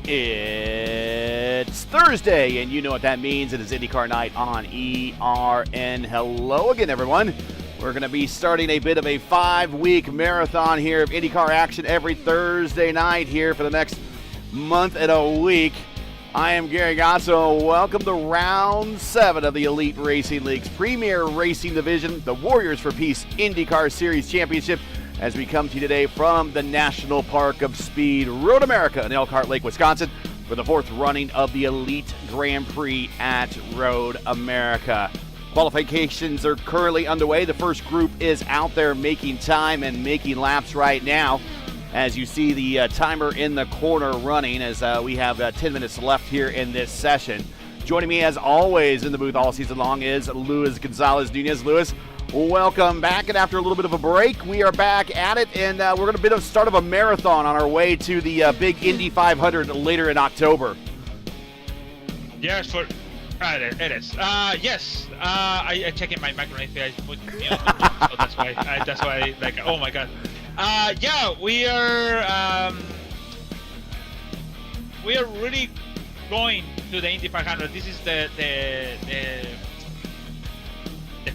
It's Thursday, and you know what that means. It is IndyCar night on ERN. Hello again, everyone. We're going to be starting a bit of a 5-week marathon here of IndyCar action every Thursday night here for the next month and a week. I am Gary Gasso. Welcome to Round 7 of the Elite Racing League's premier racing division, the Warriors for Peace IndyCar Series Championship, as we come to you today from the National Park of Speed, Road America in Elkhart Lake, Wisconsin, for the 4th running of the Elite Grand Prix at Road America. Qualifications are currently underway. The first group is out there making time and making laps right now. As you see the timer in the corner running as we have 10 minutes left here in this session. Joining me as always in the booth all season long is Luis Gonzalez-Nunez. Luis, welcome back, and after a little bit of a break, we are back at it, and we're going to be at the start of a marathon on our way to the big Indy 500 later in October. Yes, it is. Yes, I checking my microphone if I put me on, so that's why, like, oh my god. Yeah, we are really going to the Indy 500. This is the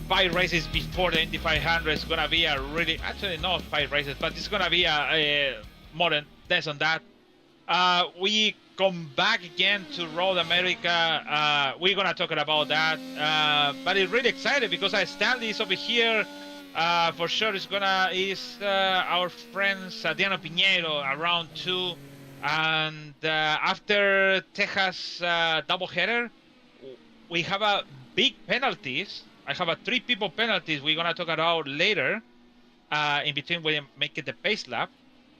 5 races before the Indy 500. It's gonna be a really, actually not 5 races, but it's gonna be a more than less on that. We come back again to Road America. We're gonna talk about that, but it's really excited because Stanley is over here. For sure, is our friends Adriano Piñero around 2, and after Texas doubleheader, we have a big penalties. I have a 3 people penalties we're gonna talk about later. In between, we make it the pace lap.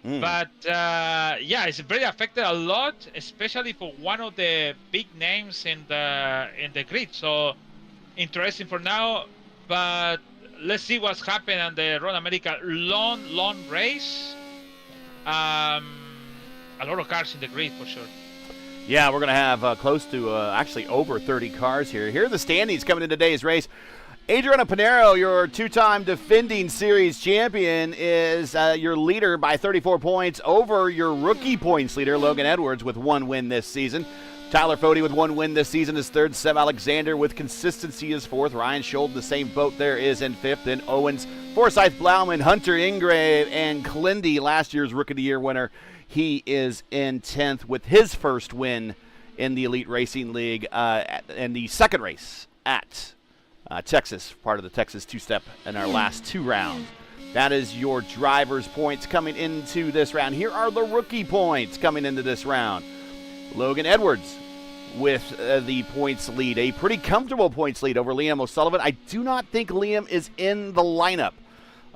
But yeah, it's very affected a lot, especially for one of the big names in the grid. So interesting for now, but let's see what's happened on the Road America long race. A lot of cars in the grid for sure. Yeah, we're going to have close to actually over 30 cars here. Here are the standings coming into today's race. Adriano Piñero, your 2-time defending series champion, is your leader by 34 points over your rookie points leader, Logan Edwards, with 1 win this season. Tyler Fody with 1 win this season is 3rd. Seb Alexander with consistency is 4th. Ryan Schold, the same boat there, is in 5th. Then Owens, Forsyth, Blauman, Hunter Ingrave, and Clindy, last year's Rookie of the Year winner, he is in 10th with his first win in the Elite Racing League in the second race at Texas, part of the Texas two-step in our last 2 rounds. That is your driver's points coming into this round. Here are the rookie points coming into this round. Logan Edwards with the points lead, a pretty comfortable points lead over Liam O'Sullivan. I do not think Liam is in the lineup.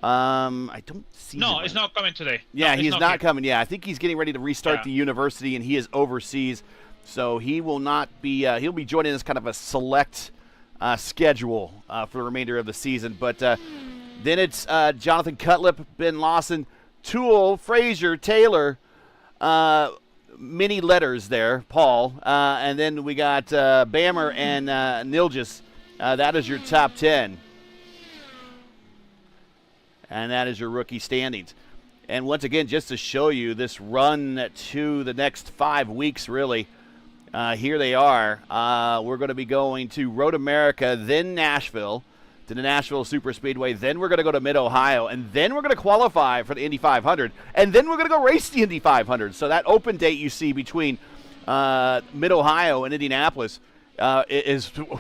I don't see No, him. It's not coming today. Yeah, no, he's not coming. Yeah, I think he's getting ready to restart the university, and he is overseas, so he will not be. He'll be joining us kind of a select schedule for the remainder of the season. But then it's Jonathan Cutlip, Ben Lawson, Toole, Frazier, Taylor. Many letters there, Paul. And then we got Bammer and Nilgis. That is your top 10. And that is your rookie standings. And once again, just to show you this run to the next 5 weeks, really, here they are. We're going to be going to Road America, then Nashville, to the Nashville Superspeedway. Then we're going to go to Mid-Ohio, and then we're going to qualify for the Indy 500, and then we're going to go race the Indy 500. So that open date you see between Mid-Ohio and Indianapolis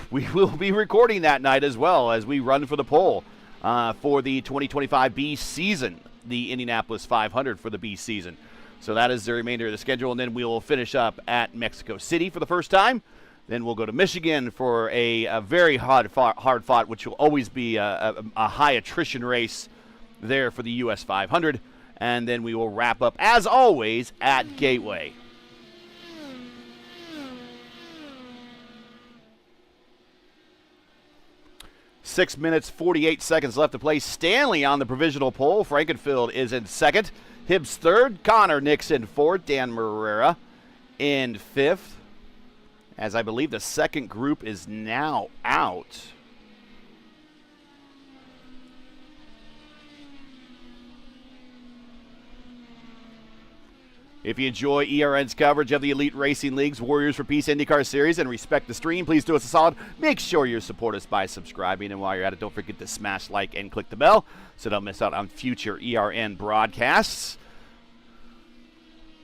we will be recording that night as well as we run for the pole for the 2025 B season, the Indianapolis 500 for the B season. So that is the remainder of the schedule, and then we will finish up at Mexico City for the first time. Then we'll go to Michigan for a very hard fought, which will always be a high attrition race there for the US 500. And then we will wrap up, as always, at Gateway. Six minutes, 48 seconds left to play. Stanley on the provisional pole. Frankenfield is in 2nd. Hibbs 3rd. Connor Nixon 4th. Dan Marrera in 5th. As I believe the second group is now out. If you enjoy ERN's coverage of the Elite Racing League's Warriors for Peace IndyCar Series and respect the stream, please do us a solid. Make sure you support us by subscribing. And while you're at it, don't forget to smash like and click the bell so don't miss out on future ERN broadcasts.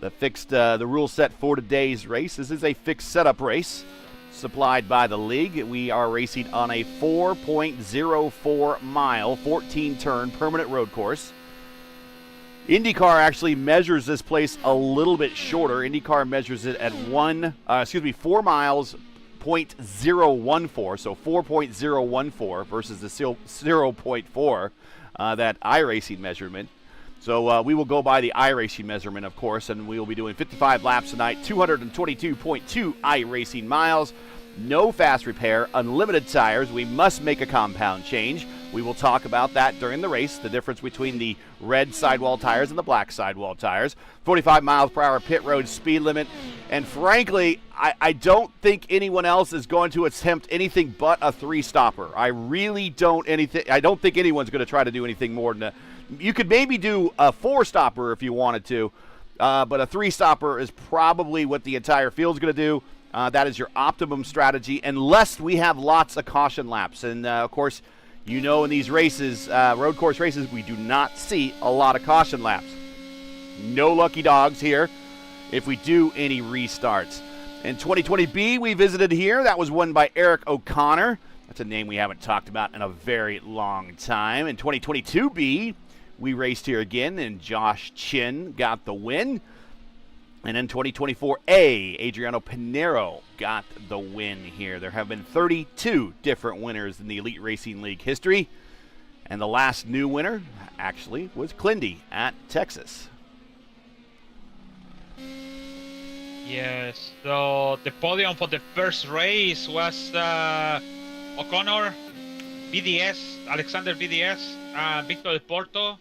The rule set for today's race. This is a fixed setup race supplied by the league. We are racing on a 4.04 mile, 14-turn permanent road course. IndyCar actually measures this place a little bit shorter. IndyCar measures it at 4 miles, 0.014, so 4.014 versus the 0.4, that iRacing measurement. So we will go by the iRacing measurement, of course, and we will be doing 55 laps tonight, 222.2 iRacing miles, no fast repair, unlimited tires. We must make a compound change. We will talk about that during the race, the difference between the red sidewall tires and the black sidewall tires. 45 miles per hour pit road speed limit. And frankly, I don't think anyone else is going to attempt anything but a three-stopper. I don't think anyone's going to try to do anything more than you could maybe do a four-stopper if you wanted to, but a three-stopper is probably what the entire field's going to do. That is your optimum strategy, unless we have lots of caution laps. And, of course, you know, in these races, road course races, we do not see a lot of caution laps. No lucky dogs here if we do any restarts. In 2020B, we visited here. That was won by Eric O'Connor. That's a name we haven't talked about in a very long time. In 2022B, we raced here again, and Josh Chin got the win. And in 2024A, Adriano Pinero got the win here. There have been 32 different winners in the Elite Racing League history. And the last new winner, actually, was Clindy at Texas. Yes, so the podium for the first race was O'Connor, BDS, Alexander BDS, Victor Del Porto,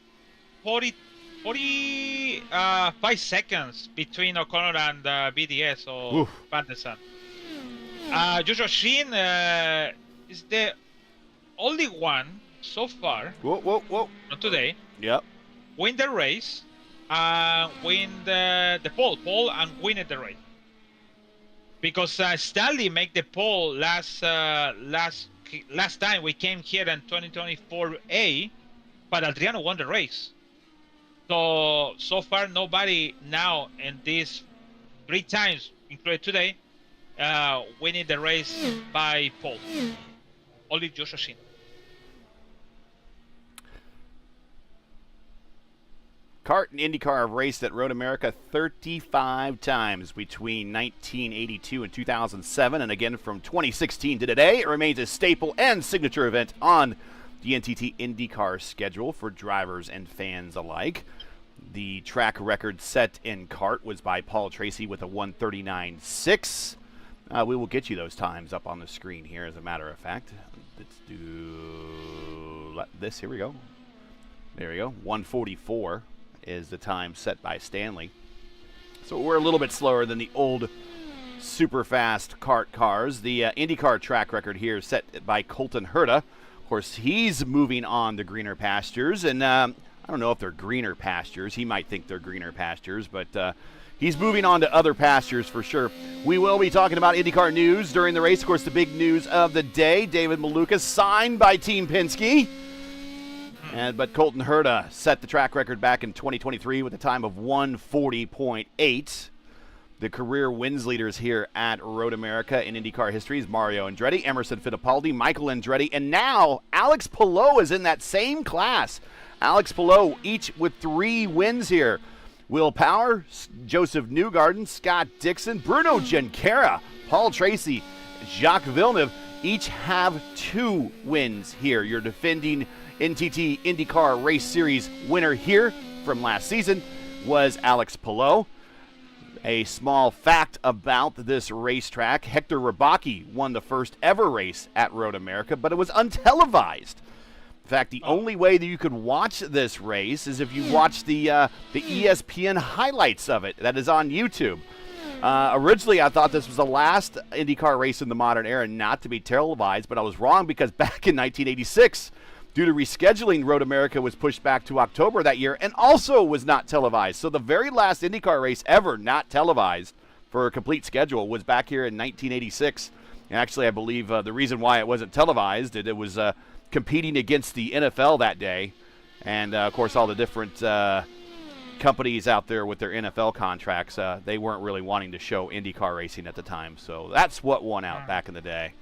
45 seconds between O'Connor and BDS or Vanderson. Joshua Sheen is the only one so far. Not today. Yep. Win the race, win the pole, and win the race. Because Stanley made the pole last time we came here in 2024A, but Adriano won the race. So far, nobody now in these 3 times, including today, winning the race by pole. Only Joshua Sheen. CART and IndyCar have raced at Road America 35 times between 1982 and 2007, and again from 2016 to today. It remains a staple and signature event on the NTT IndyCar schedule for drivers and fans alike. The track record set in CART was by Paul Tracy with a 1:39.6. We will get you those times up on the screen here, as a matter of fact. Let's do this. Here we go. There we go. 1:44 is the time set by Stanley. So we're a little bit slower than the old super fast CART cars. The IndyCar track record here is set by Colton Herta. Of course, he's moving on to greener pastures, and I don't know if they're greener pastures. He might think they're greener pastures, but he's moving on to other pastures for sure. We will be talking about IndyCar news during the race. Of course, the big news of the day, David Maluka signed by Team Penske. But Colton Herta set the track record back in 2023 with a time of 1:40.8. The career wins leaders here at Road America in IndyCar history is Mario Andretti, Emerson Fittipaldi, Michael Andretti, and now Alex Palou is in that same class. Alex Palou, each with 3 wins here. Will Power, Joseph Newgarden, Scott Dixon, Bruno Giancarra, Paul Tracy, Jacques Villeneuve, each have 2 wins here. Your defending NTT IndyCar Race Series winner here from last season was Alex Palou. A small fact about this racetrack, Hector Ribacki won the first ever race at Road America, but it was untelevised. In fact, the only way that you could watch this race is if you watch the ESPN highlights of it that is on YouTube. Originally, I thought this was the last IndyCar race in the modern era not to be televised, but I was wrong because back in 1986, due to rescheduling, Road America was pushed back to October that year and also was not televised. So the very last IndyCar race ever not televised for a complete schedule was back here in 1986. And actually, I believe the reason why it wasn't televised, it was competing against the NFL that day. And, of course, all the different companies out there with their NFL contracts, they weren't really wanting to show IndyCar racing at the time. So that's what won out back in the day.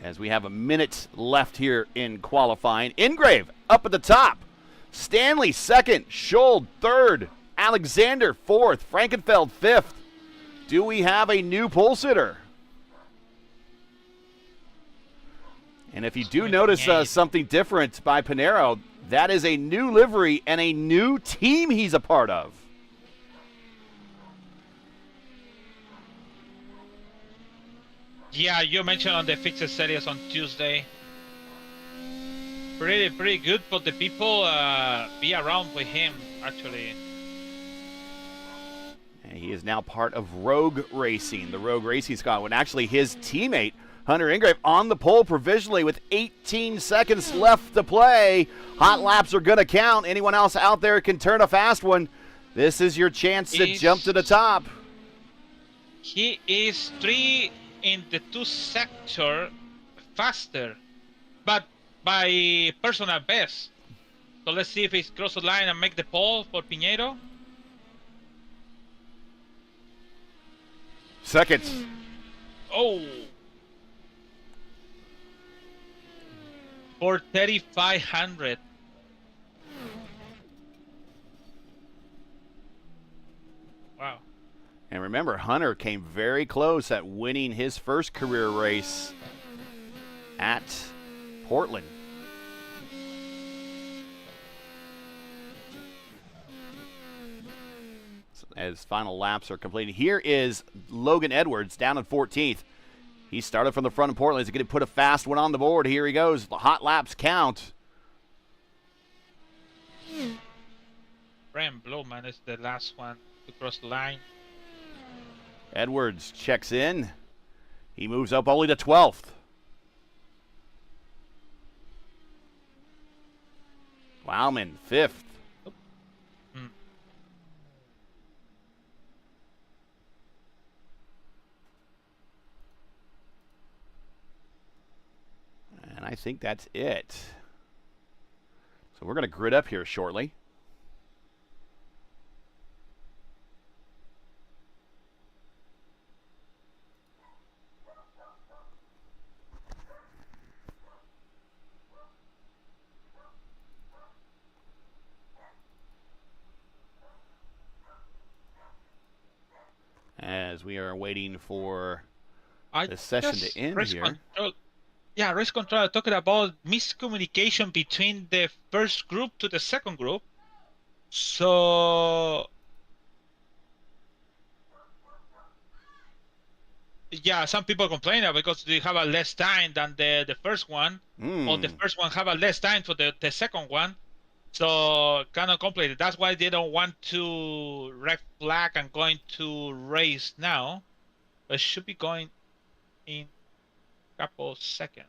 As we have a minute left here in qualifying. Ingrave up at the top. Stanley second. Scholl third. Alexander fourth. Frankenfeld fifth. Do we have a new pole sitter? And if you do notice something different by Pinero, that is a new livery and a new team he's a part of. Yeah, you mentioned on the fixed series on Tuesday. Pretty good for the people be around with him, actually. And he is now part of Rogue Racing, the Rogue Racing squad. When actually his teammate, Hunter Ingrave, on the pole provisionally with 18 seconds left to play. Hot laps are going to count. Anyone else out there can turn a fast one. This is your chance to jump to the top. He is 3 in the 2 sector faster, but by personal best. So let's see if he's cross the line and make the pole for Pinheiro. Seconds. Oh. For 3,500. Wow. And remember, Hunter came very close at winning his first career race at Portland. So as final laps are completed, here is Logan Edwards down in 14th. He started from the front of Portland. He's going to put a fast one on the board. Here he goes. The hot laps count. Brian Blowman is the last one to cross the line. Edwards checks in. He moves up only to 12th. Wowman, 5th. And I think that's it. So we're going to grid up here shortly. As we are waiting for the session to end here. Yeah, race control talking about miscommunication between the first group to the second group. So yeah, some people complain because they have a less time than the first one, or the first one have a less time for the second one. So kind of complicated. That's why they don't want to red flag and going to race now. But should be going in a couple seconds.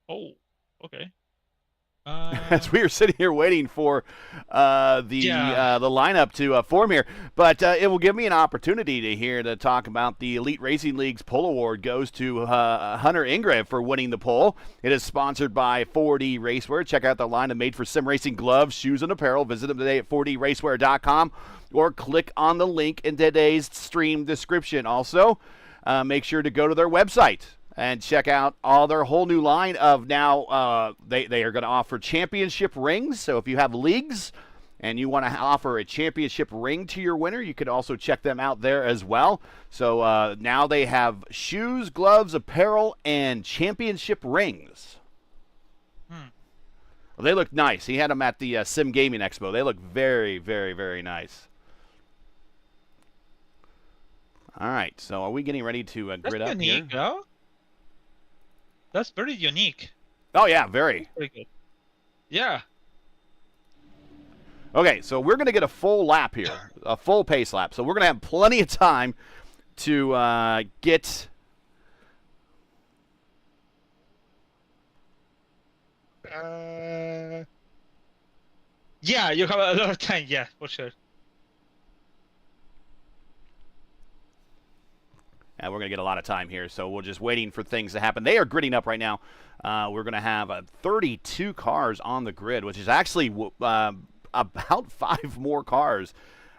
Oh, okay. As we are sitting here waiting for the lineup to form here, but it will give me an opportunity to talk about the Elite Racing League's pole award goes to Hunter Ingrave for winning the pole. It is sponsored by 4D Racewear. Check out the line of made for sim racing gloves, shoes, and apparel. Visit them today at 4dracewear.com or click on the link in today's stream description. Also, make sure to go to their website and check out all their whole new line of now. They are going to offer championship rings. So if you have leagues and you want to offer a championship ring to your winner, you can also check them out there as well. So now they have shoes, gloves, apparel, and championship rings. Well, they look nice. He had them at the Sim Gaming Expo. They look very, very, very nice. All right. So are we getting ready to grid up here? Though. That's very unique. Oh, yeah, very. Very good. Yeah. Okay, so we're going to get a full lap here, a full pace lap. So we're going to have plenty of time to get. Yeah, you have a lot of time. Yeah, for sure. And we're going to get a lot of time here, so we're just waiting for things to happen. They are gridding up right now. We're going to have 32 cars on the grid, which is actually about 5 more cars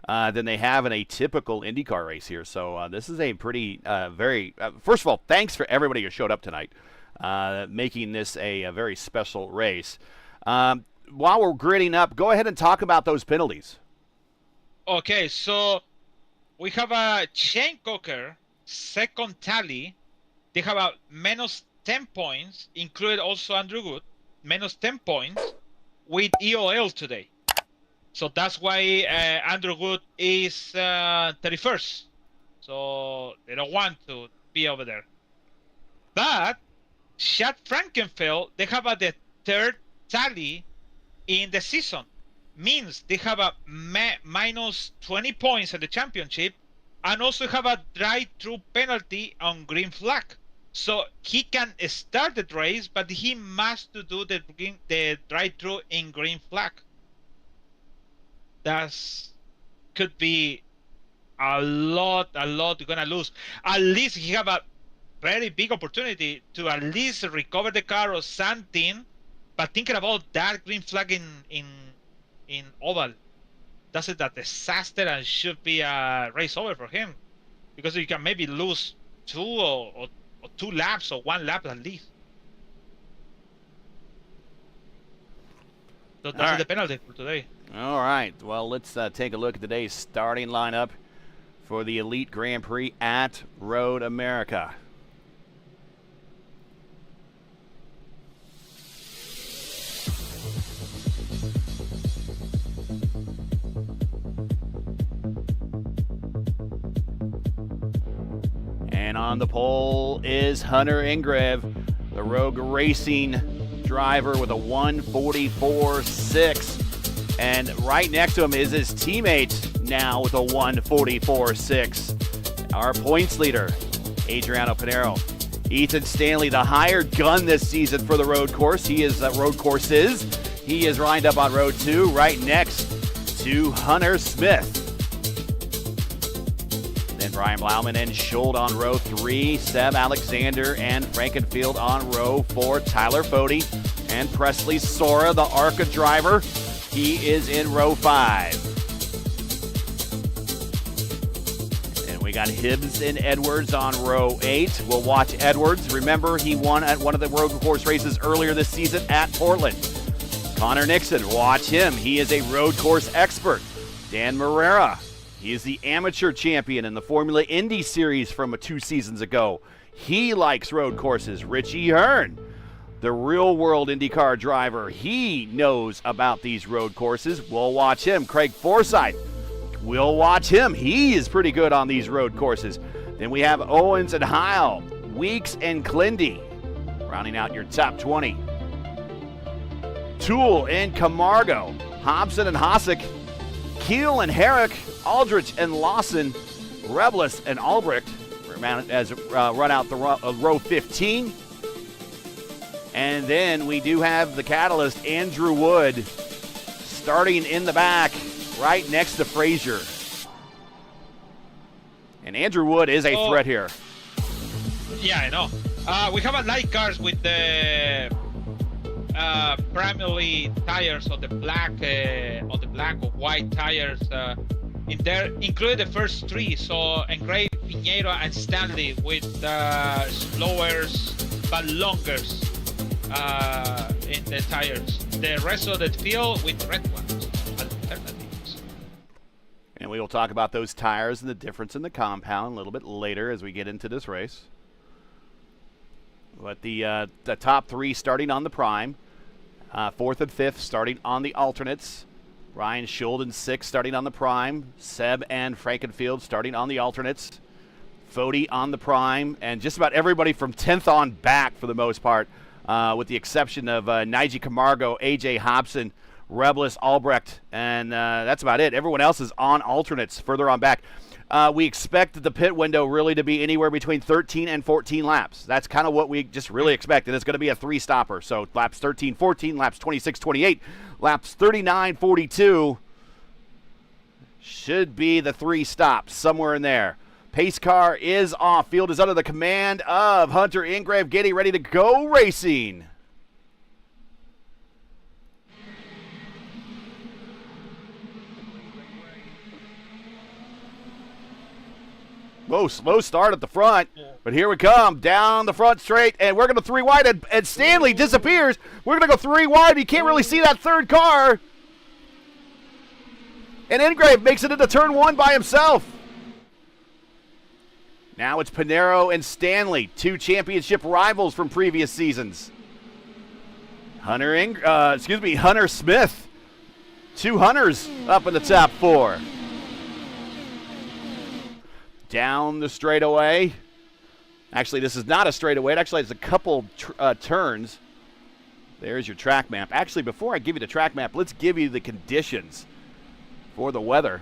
than they have in a typical IndyCar race here. So this is a pretty, first of all, thanks for everybody who showed up tonight, making this a very special race. While we're gridding up, go ahead and talk about those penalties. Okay, so we have a Shane Coker. Second tally, they have a minus 10 points, included also Andrew Wood, minus 10 points with EOL today. So that's why Andrew Wood is 31st. So they don't want to be over there. But Chad Frankenfeld, they have the third tally in the season. Means they have a minus 20 points at the championship. And also have a drive-through penalty on green flag. So he can start the race, but he must do the drive-through in green flag. That could be a lot you're gonna lose. At least he have a very big opportunity to at least recover the car or something. But thinking about that green flag in oval. That's a disaster and should be a race over for him, because you can maybe lose 2 or 2 laps or 1 lap at least. So that's the penalty for today. All right. Well, let's take a look at today's starting lineup for the Elite Grand Prix at Road America. And on the pole is Hunter Ingrev, the Rogue Racing driver with a 1:44.6. And right next to him is his teammate now with a 1:44.6. Our points leader, Adriano Pinero. Ethan Stanley, the hired gun this season for the road course. He is road courses. He is lined up on road 2 right next to Hunter Smith. Then Brian Blauman and Schuld on row 3, Seb Alexander and Frankenfield on row 4, Tyler Fode and Presley Sora, the ARCA driver. He is in row 5. And we got Hibbs and Edwards on row 8. We'll watch Edwards. Remember, he won at one of the road course races earlier this season at Portland. Connor Nixon, watch him. He is a road course expert. Dan Marrera, he is the amateur champion in the Formula Indy Series from 2 seasons ago. He likes road courses. Richie Hearn, the real-world IndyCar driver, he knows about these road courses. We'll watch him. Craig Forsyth, we'll watch him. He is pretty good on these road courses. Then we have Owens and Heil, Weeks and Clindy, rounding out your top 20. Toole and Camargo, Hobson and Hossack, Keel and Herrick, Aldrich and Lawson, Reblis and Albrecht run out the row 15. And then we do have the catalyst, Andrew Wood, starting in the back right next to Frazier. And Andrew Wood is a threat here. Yeah, I know. We have a light cars with the primarily tires on the black or white tires in there, including the first 3. So Engraved, Pinheiro, and Stanley with slowers but longer in the tires. The rest of the field with red ones, alternatives. And we will talk about those tires and the difference in the compound a little bit later as we get into this race. But the top 3 starting on the prime, 4th and 5th starting on the alternates. Ryan Schuld in 6th starting on the prime. Seb and Frankenfield starting on the alternates. Fode on the prime, and just about everybody from 10th on back for the most part, with the exception of Nigel Camargo, AJ Hobson Reblis, Albrecht, and that's about it. Everyone else is on alternates further on back. We expect the pit window really to be anywhere between 13 and 14 laps. That's kind of what we just really expect, and it's going to be a 3-stopper. So laps 13, 14, laps 26, 28, laps 39, 42 should be the 3 stops, somewhere in there. Pace car is off. Field is under the command of Hunter Ingrave, getting ready to go racing. Whoa, slow start at the front, but here we come, down the front straight, and we're going to 3 wide, and Stanley disappears. We're going to go 3 wide. You can't really see that third car. And Ingrave makes it into turn 1 by himself. Now it's Pinero and Stanley, 2 championship rivals from previous seasons. Hunter Smith, 2 Hunters up in the top 4. Down the straightaway. Actually, this is not a straightaway. It actually has a couple turns. There's your track map. Actually, before I give you the track map, let's give you the conditions for the weather.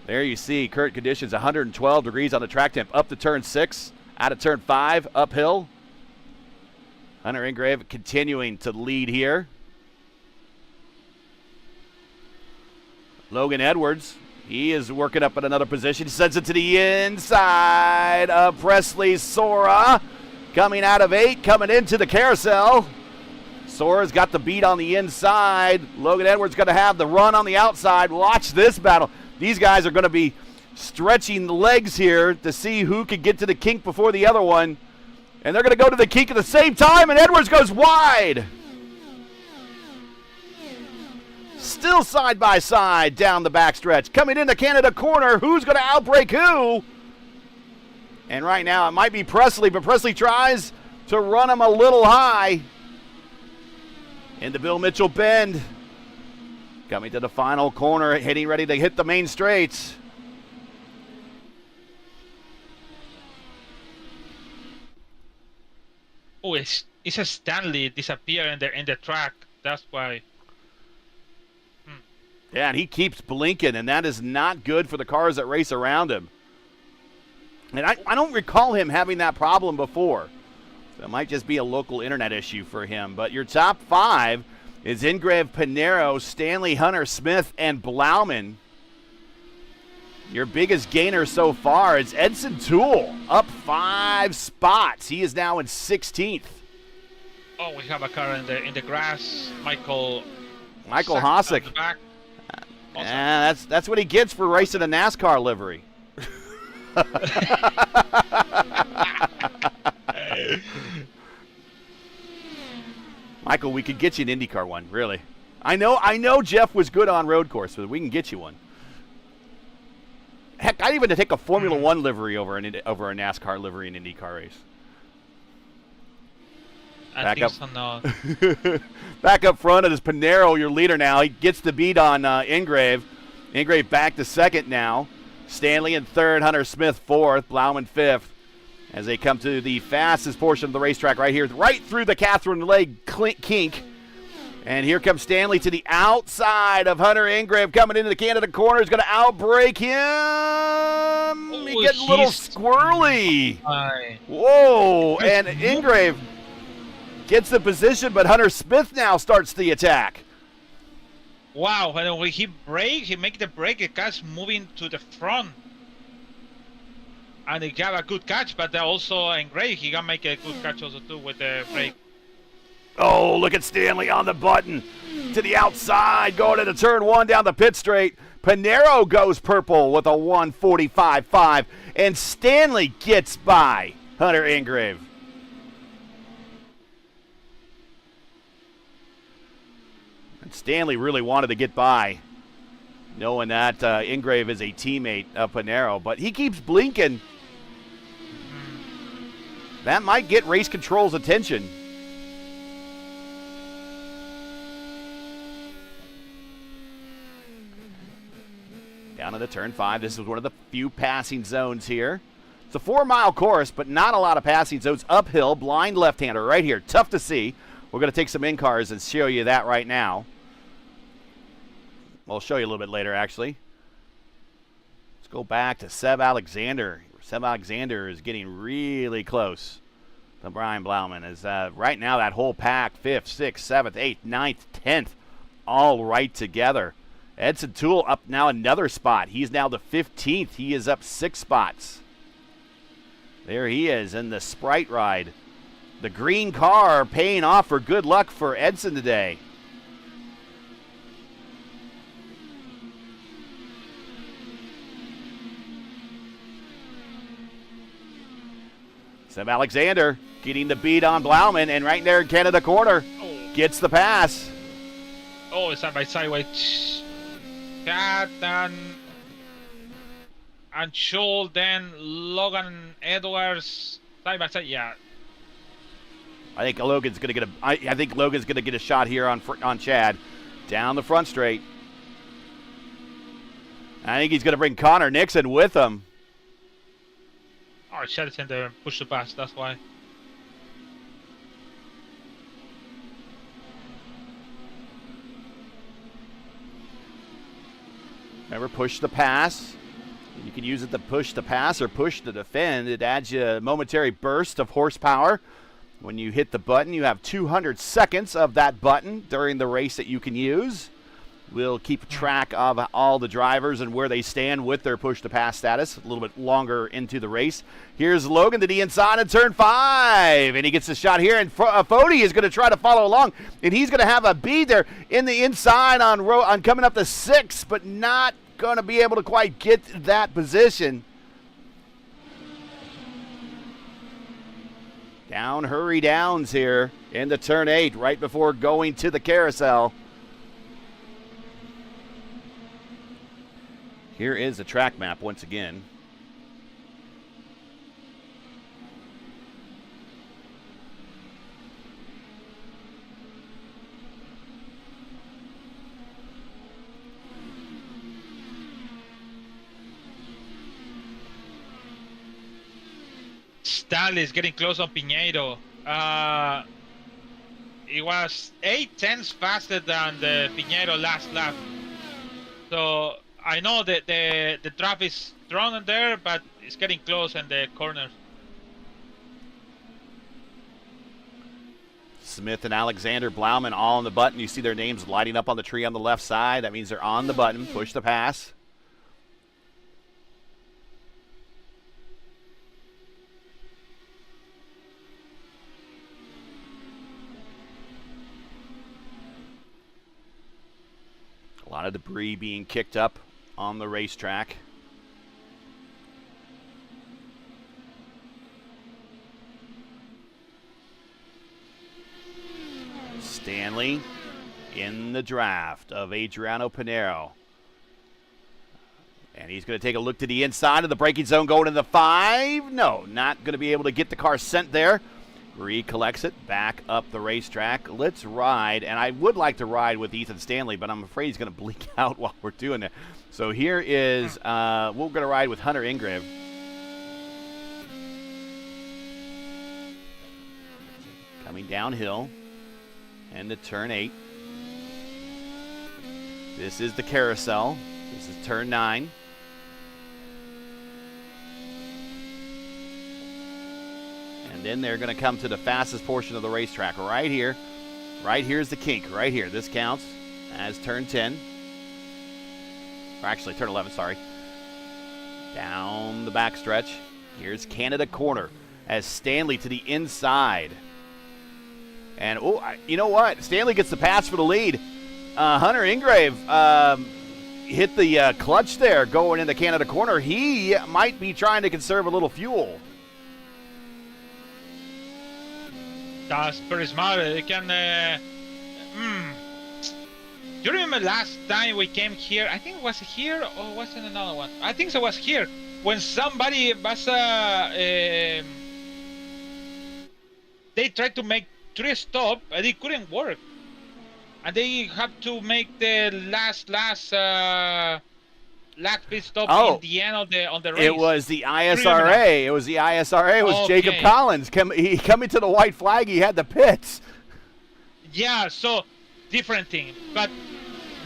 There you see current conditions, 112 degrees on the track temp. Up to turn 6, out of turn 5, uphill. Hunter Ingrave continuing to lead here. Logan Edwards, he is working up in another position. He sends it to the inside of Presley Sora. Coming out of 8, coming into the carousel. Sora's got the beat on the inside. Logan Edwards going to have the run on the outside. Watch this battle. These guys are going to be stretching the legs here to see who can get to the kink before the other one. And they're going to go to the kink at the same time, and Edwards goes wide. Still side by side down the backstretch. Coming into Canada corner, who's going to outbreak who? And right now it might be Presley, but Presley tries to run him a little high. Into Bill Mitchell bend. Coming to the final corner, hitting ready to hit the main straights. Oh, it's a Stanley disappear in the track. That's why. Yeah, and he keeps blinking, and that is not good for the cars that race around him. And I don't recall him having that problem before. So it might just be a local internet issue for him. But your top 5 is Ingrave, Pinero, Stanley, Hunter, Smith, and Blauman. Your biggest gainer so far is Edson Toole, up 5 spots. He is now in 16th. Oh, we have a car in the grass. Michael Hosick. Awesome. Yeah, that's what he gets for racing a NASCAR livery. Michael, we could get you an IndyCar one, really. I know Jeff was good on road course, but we can get you one. Heck, I'd even take a Formula One livery over a NASCAR livery in an IndyCar race. I think so, no. Back up front, it is Pinero, your leader now. He gets the beat on Ingrave. Ingrave back to second now. Stanley in third, Hunter Smith fourth, Blauman fifth. As they come to the fastest portion of the racetrack right here, right through the Catherine Leg kink. And here comes Stanley to the outside of Hunter Ingrave, coming into the Canada corner. He's going to outbreak him. He's getting a little squirrely. Whoa, and Ingrave gets the position, but Hunter Smith now starts the attack. Wow, when he brakes, he makes the brake, the car's moving to the front. And he got a good catch, but also Ingrave, he can make a good catch also too with the brake. Oh, look at Stanley on the button. To the outside, going into turn 1 down the pit straight. Pinero goes purple with a 1:45.5, and Stanley gets by Hunter Ingrave. And Stanley really wanted to get by, knowing that Ingrave is a teammate of Pinero, but he keeps blinking. That might get race control's attention. Down into turn 5. This is one of the few passing zones here. It's a 4-mile course, but not a lot of passing zones. Uphill, blind left-hander right here. Tough to see. We're going to take some in-cars and show you that right now. We'll show you a little bit later, actually. Let's go back to Seb Alexander. Seb Alexander is getting really close to Brian Blauman. As right now that whole pack, 5th, 6th, 7th, 8th, 9th, 10th, all right together. Edson Toole up now another spot. He's now the 15th. He is up 6 spots. There he is in the Sprite ride. The green car paying off for good luck for Edson today. Seb Alexander getting the beat on Blauman, and right there in Canada corner, gets the pass. Oh, side by sideways. Cat and Schul, then Logan Edwards side by side. Yeah. I think Logan's gonna get I think Logan's gonna get a shot here on Chad, down the front straight. I think he's gonna bring Connor Nixon with him. Oh, Chad's in there and push the pass. That's why. Remember, push the pass. You can use it to push the pass or push to defend. It adds you a momentary burst of horsepower. When you hit the button, you have 200 seconds of that button during the race that you can use. We'll keep track of all the drivers and where they stand with their push-to-pass status a little bit longer into the race. Here's Logan to the inside in turn 5, and he gets a shot here, and Fody is going to try to follow along, and he's going to have a bead there in the inside on coming up to 6, but not going to be able to quite get that position. Down Hurry Downs here into turn 8, right before going to the carousel. Here is the track map once again. Stanley is getting close on Piñeiro. It was 8/10 faster than the Piñeiro last lap. So I know that the draft is strong in there, but it's getting close in the corners. Smith and Alexander Blauman all on the button. You see their names lighting up on the tree on the left side. That means they're on the button. Push the pass. A lot of debris being kicked up on the racetrack. Stanley in the draft of Adriano Pinero. And he's going to take a look to the inside of the braking zone going into the 5. No, not going to be able to get the car sent there. Recollects it back up the racetrack. Let's ride, and I would like to ride with Ethan Stanley, but I'm afraid he's going to blink out while we're doing that. So here is, we're going to ride with Hunter Ingrave. Coming downhill and to turn 8. This is the carousel. This is turn 9. And then they're going to come to the fastest portion of the racetrack right here. Right here's the kink, right here. This counts as turn 10. Or actually, turn 11, sorry. Down the backstretch. Here's Canada corner as Stanley to the inside. And, you know what? Stanley gets the pass for the lead. Hunter Ingrave hit the clutch there going into Canada corner. He might be trying to conserve a little fuel. That's pretty smart. It can. Do you remember last time we came here? I think it was here or was it another one? I think it was here when somebody was. They tried to make 3 stops and it couldn't work, and they have to make the last pit stop in the end of the race. It was the ISRA. It was the ISRA. It was okay. Jacob Collins. He coming to the white flag. He had the pits. Yeah, so different thing. But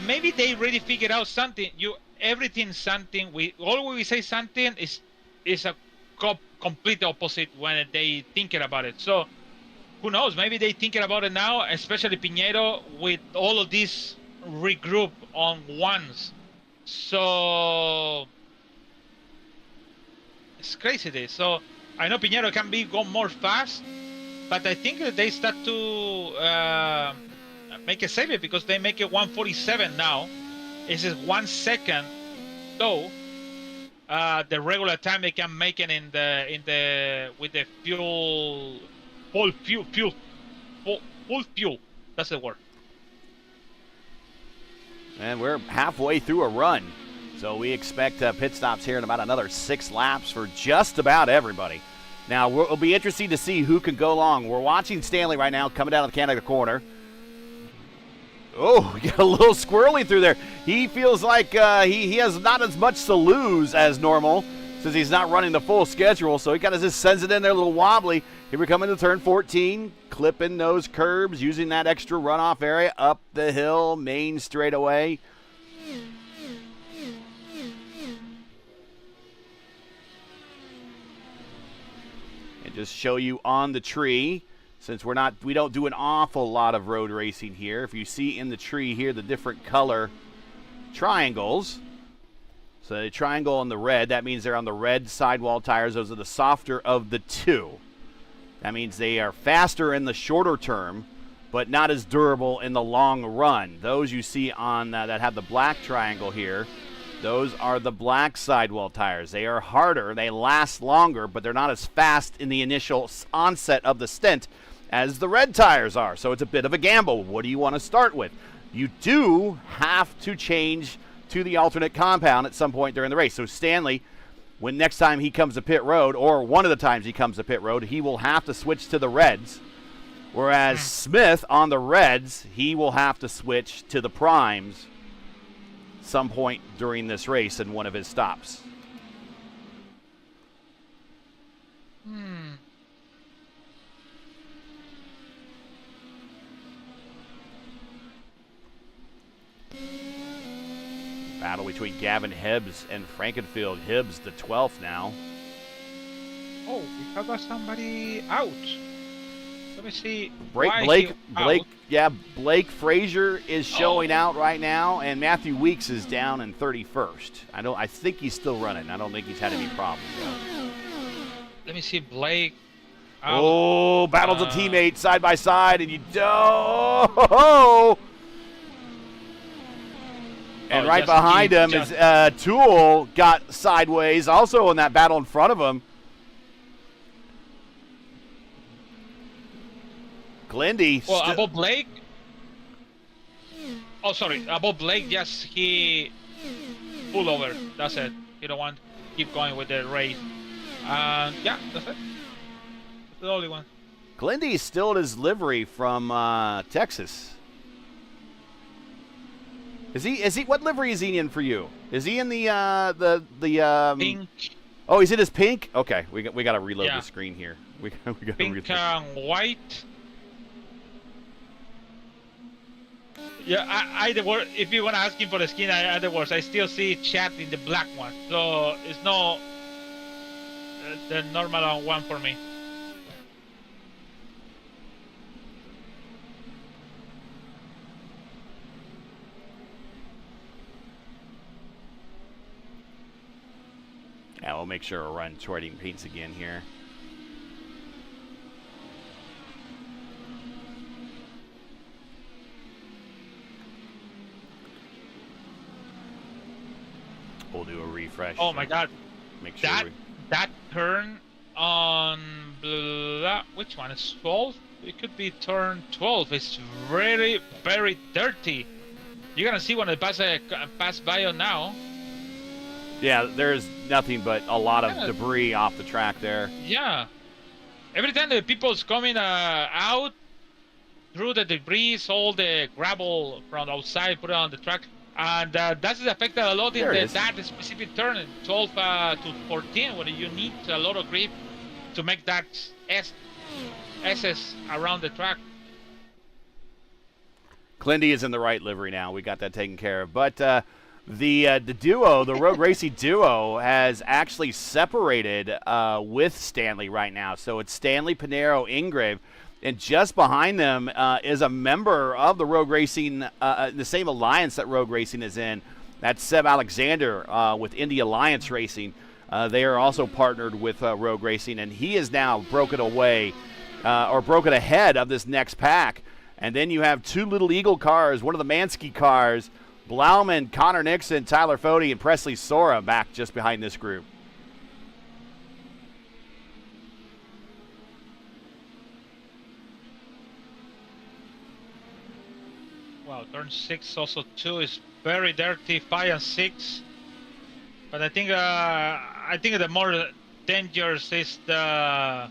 maybe they really figured out something. Everything something we always say something is a complete opposite when they thinking about it. So who knows? Maybe they thinking about it now, especially Pinheiro with all of these regroup on ones. So it's crazy this. So I know Pinheiro can go more fast, but I think that they start to make a save it because they make it 147 now. This is 1 second though. The regular time they can make it with the full fuel. That's the word. And we're halfway through a run. So we expect pit stops here in about another 6 laps for just about everybody. Now, it'll be interesting to see who can go long. We're watching Stanley right now coming down the Canada corner. Oh, we got a little squirrely through there. He feels like he has not as much to lose as normal since he's not running the full schedule. So he kind of just sends it in there a little wobbly. Here we come into turn 14, clipping those curbs, using that extra runoff area up the hill, main straightaway. And just show you on the tree, since we don't do an awful lot of road racing here. If you see in the tree here the different color triangles. So the triangle on the red, that means they're on the red sidewall tires. Those are the softer of the two. That means they are faster in the shorter term, but not as durable in the long run. Those you see on that have the black triangle here, those are the black sidewall tires. They are harder, they last longer, but they're not as fast in the initial onset of the stint as the red tires are. So it's a bit of a gamble. What do you want to start with? You do have to change to the alternate compound at some point during the race. So Stanley, when next time he comes to pit road, or one of the times he comes to pit road, he will have to switch to the reds. Whereas Smith on the reds, he will have to switch to the primes some point during this race in one of his stops. Battle between Gavin Hibbs and Frankenfield. Hibbs, the 12th now. Oh, we have somebody out. Let me see. Blake, Frazier is showing out right now, and Matthew Weeks is down in 31st. I think he's still running. I don't think he's had any problems though. Let me see Blake. Out. Oh, battles of teammates side by side, and you don't. And right behind him is Toole got sideways, also in that battle in front of him. Glindy. Well, above Blake. Oh, sorry. Above Blake, yes, he pulled over. That's it. He don't want to keep going with the race. Yeah, that's it. That's the only one. Glindy's still in his livery from Texas. Is he? What livery is he in for you? Is he in the pink? Oh, he's in his pink. Okay, we got to reload the screen here. We got pink and white. Yeah, either word. If you want to ask him for the skin, either words. I still see chat in the black one, so it's not the normal one for me. Yeah, we'll make sure we're running trading paints again here. We'll do a refresh. Oh my God! Make sure that turn on which one is 12? It could be turn 12. It's very, very dirty. You're gonna see when it pass by now. Yeah, there's nothing but a lot of debris off the track there. Yeah. Every time the people's coming out through the debris, all the gravel from outside, put it on the track. And that's affected a lot in that specific turn, 12 to 14, where you need a lot of grip to make that SS around the track. Clindy is in the right livery now. We got that taken care of. But the duo, the Rogue Racing duo, has actually separated with Stanley right now. So it's Stanley, Pinero, Ingrave. And just behind them is a member of the Rogue Racing, the same alliance that Rogue Racing is in. That's Seb Alexander with Indy Alliance Racing. They are also partnered with Rogue Racing, and he is now broken away or broken ahead of this next pack. And then you have two Little Eagle cars, one of the Mansky cars, Blauman, Connor Nixon, Tyler Fody, and Presley Sora back just behind this group. Wow, turn 6 also 2 is very dirty, 5 and 6. But I think the more dangerous is the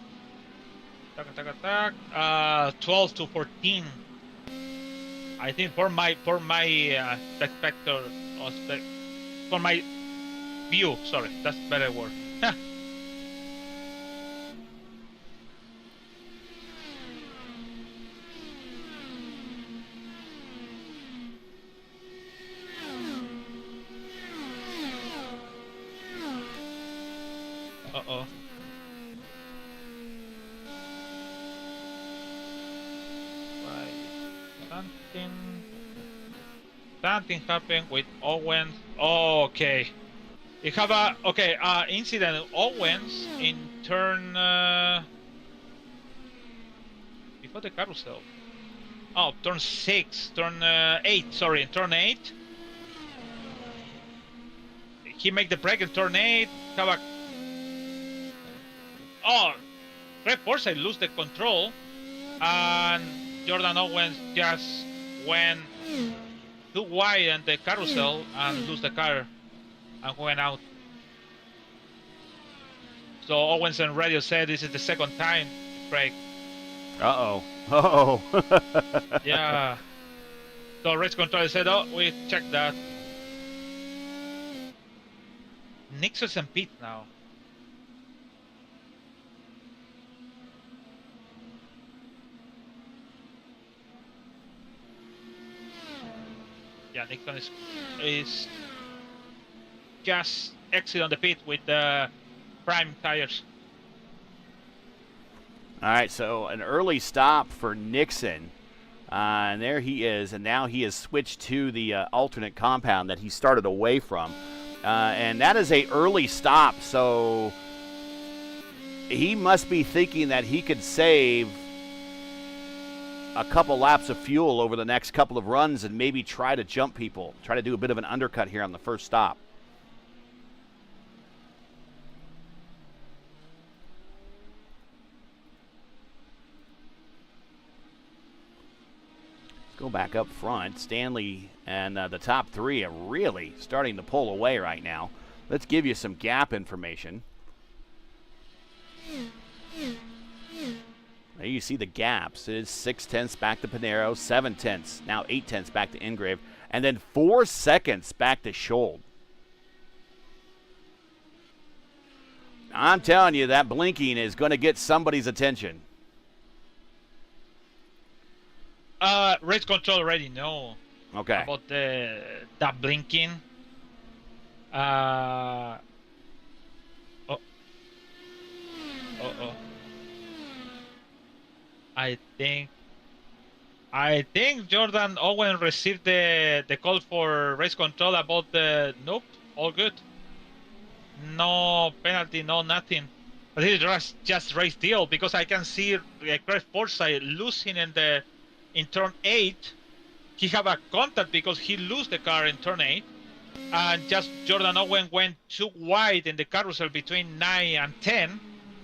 12 to 14. I think for my spectator or for my view. Sorry, that's a better word. Uh-oh. Something happened with Owens. Oh, okay. You have a incident. Owens in turn before the carousel. Oh, turn 6, turn 8. Sorry, in turn 8. He make the break in turn 8. Have a Red Force lose the control, and Jordan Owens just went too wide in the carousel and lose the car and went out. So Owens on radio said this is the second time break. Uh-oh. Uh-oh. Yeah. So race control said, oh, we checked that. Nixon's in pit now. Yeah, Nixon is just exit on the pit with the prime tires. All right, so an early stop for Nixon. And there he is, and now he has switched to the alternate compound that he started away from. And that is a early stop, so he must be thinking that he could save a couple laps of fuel over the next couple of runs and maybe try to jump people, try to do a bit of an undercut here on the first stop. Let's go back up front. Stanley and the top three are really starting to pull away right now. Let's give you some gap information. There you see the gaps. It is 6/10 back to Pinero, 7/10, now 8/10 back to Ingrave, and then 4 seconds back to Schold. I'm telling you, that blinking is going to get somebody's attention. Race control already know about that blinking. I think Jordan Owen received the call for race control about the nope, all good. No penalty, no nothing. But it is just race deal because I can see Craig Forsyth losing in turn 8. He have a contact because he lose the car in turn 8. And just Jordan Owen went too wide in the carousel between 9 and 10.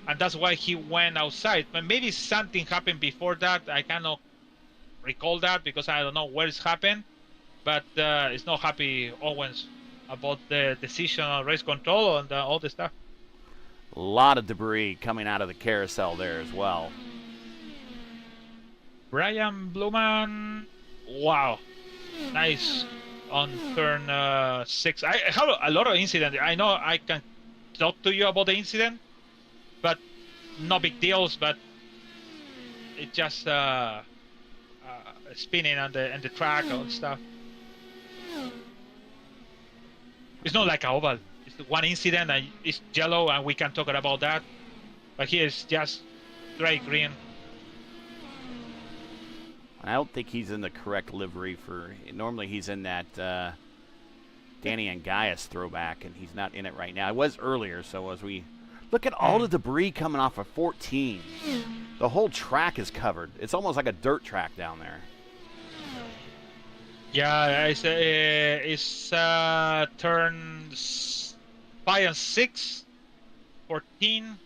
And that's why he went outside. But maybe something happened before that. I cannot recall that because I don't know where it's happened. But it's not happy Owens about the decision on race control and all the stuff. A lot of debris coming out of the carousel there as well. Brian Bluman, wow, nice on turn 6. I have a lot of incidents. I know I can talk to you about the incident, but no big deals. But it just spinning on the track and stuff. It's not like a oval. It's one incident and it's yellow, and we can talk about that. But here it's just straight green. I don't think he's in the correct livery for. Normally he's in that Danny Angias throwback, and he's not in it right now. It was earlier, so as we look at all the debris coming off of 14, the whole track is covered. It's almost like a dirt track down there. Yeah, it's turns 5 and 6, 14.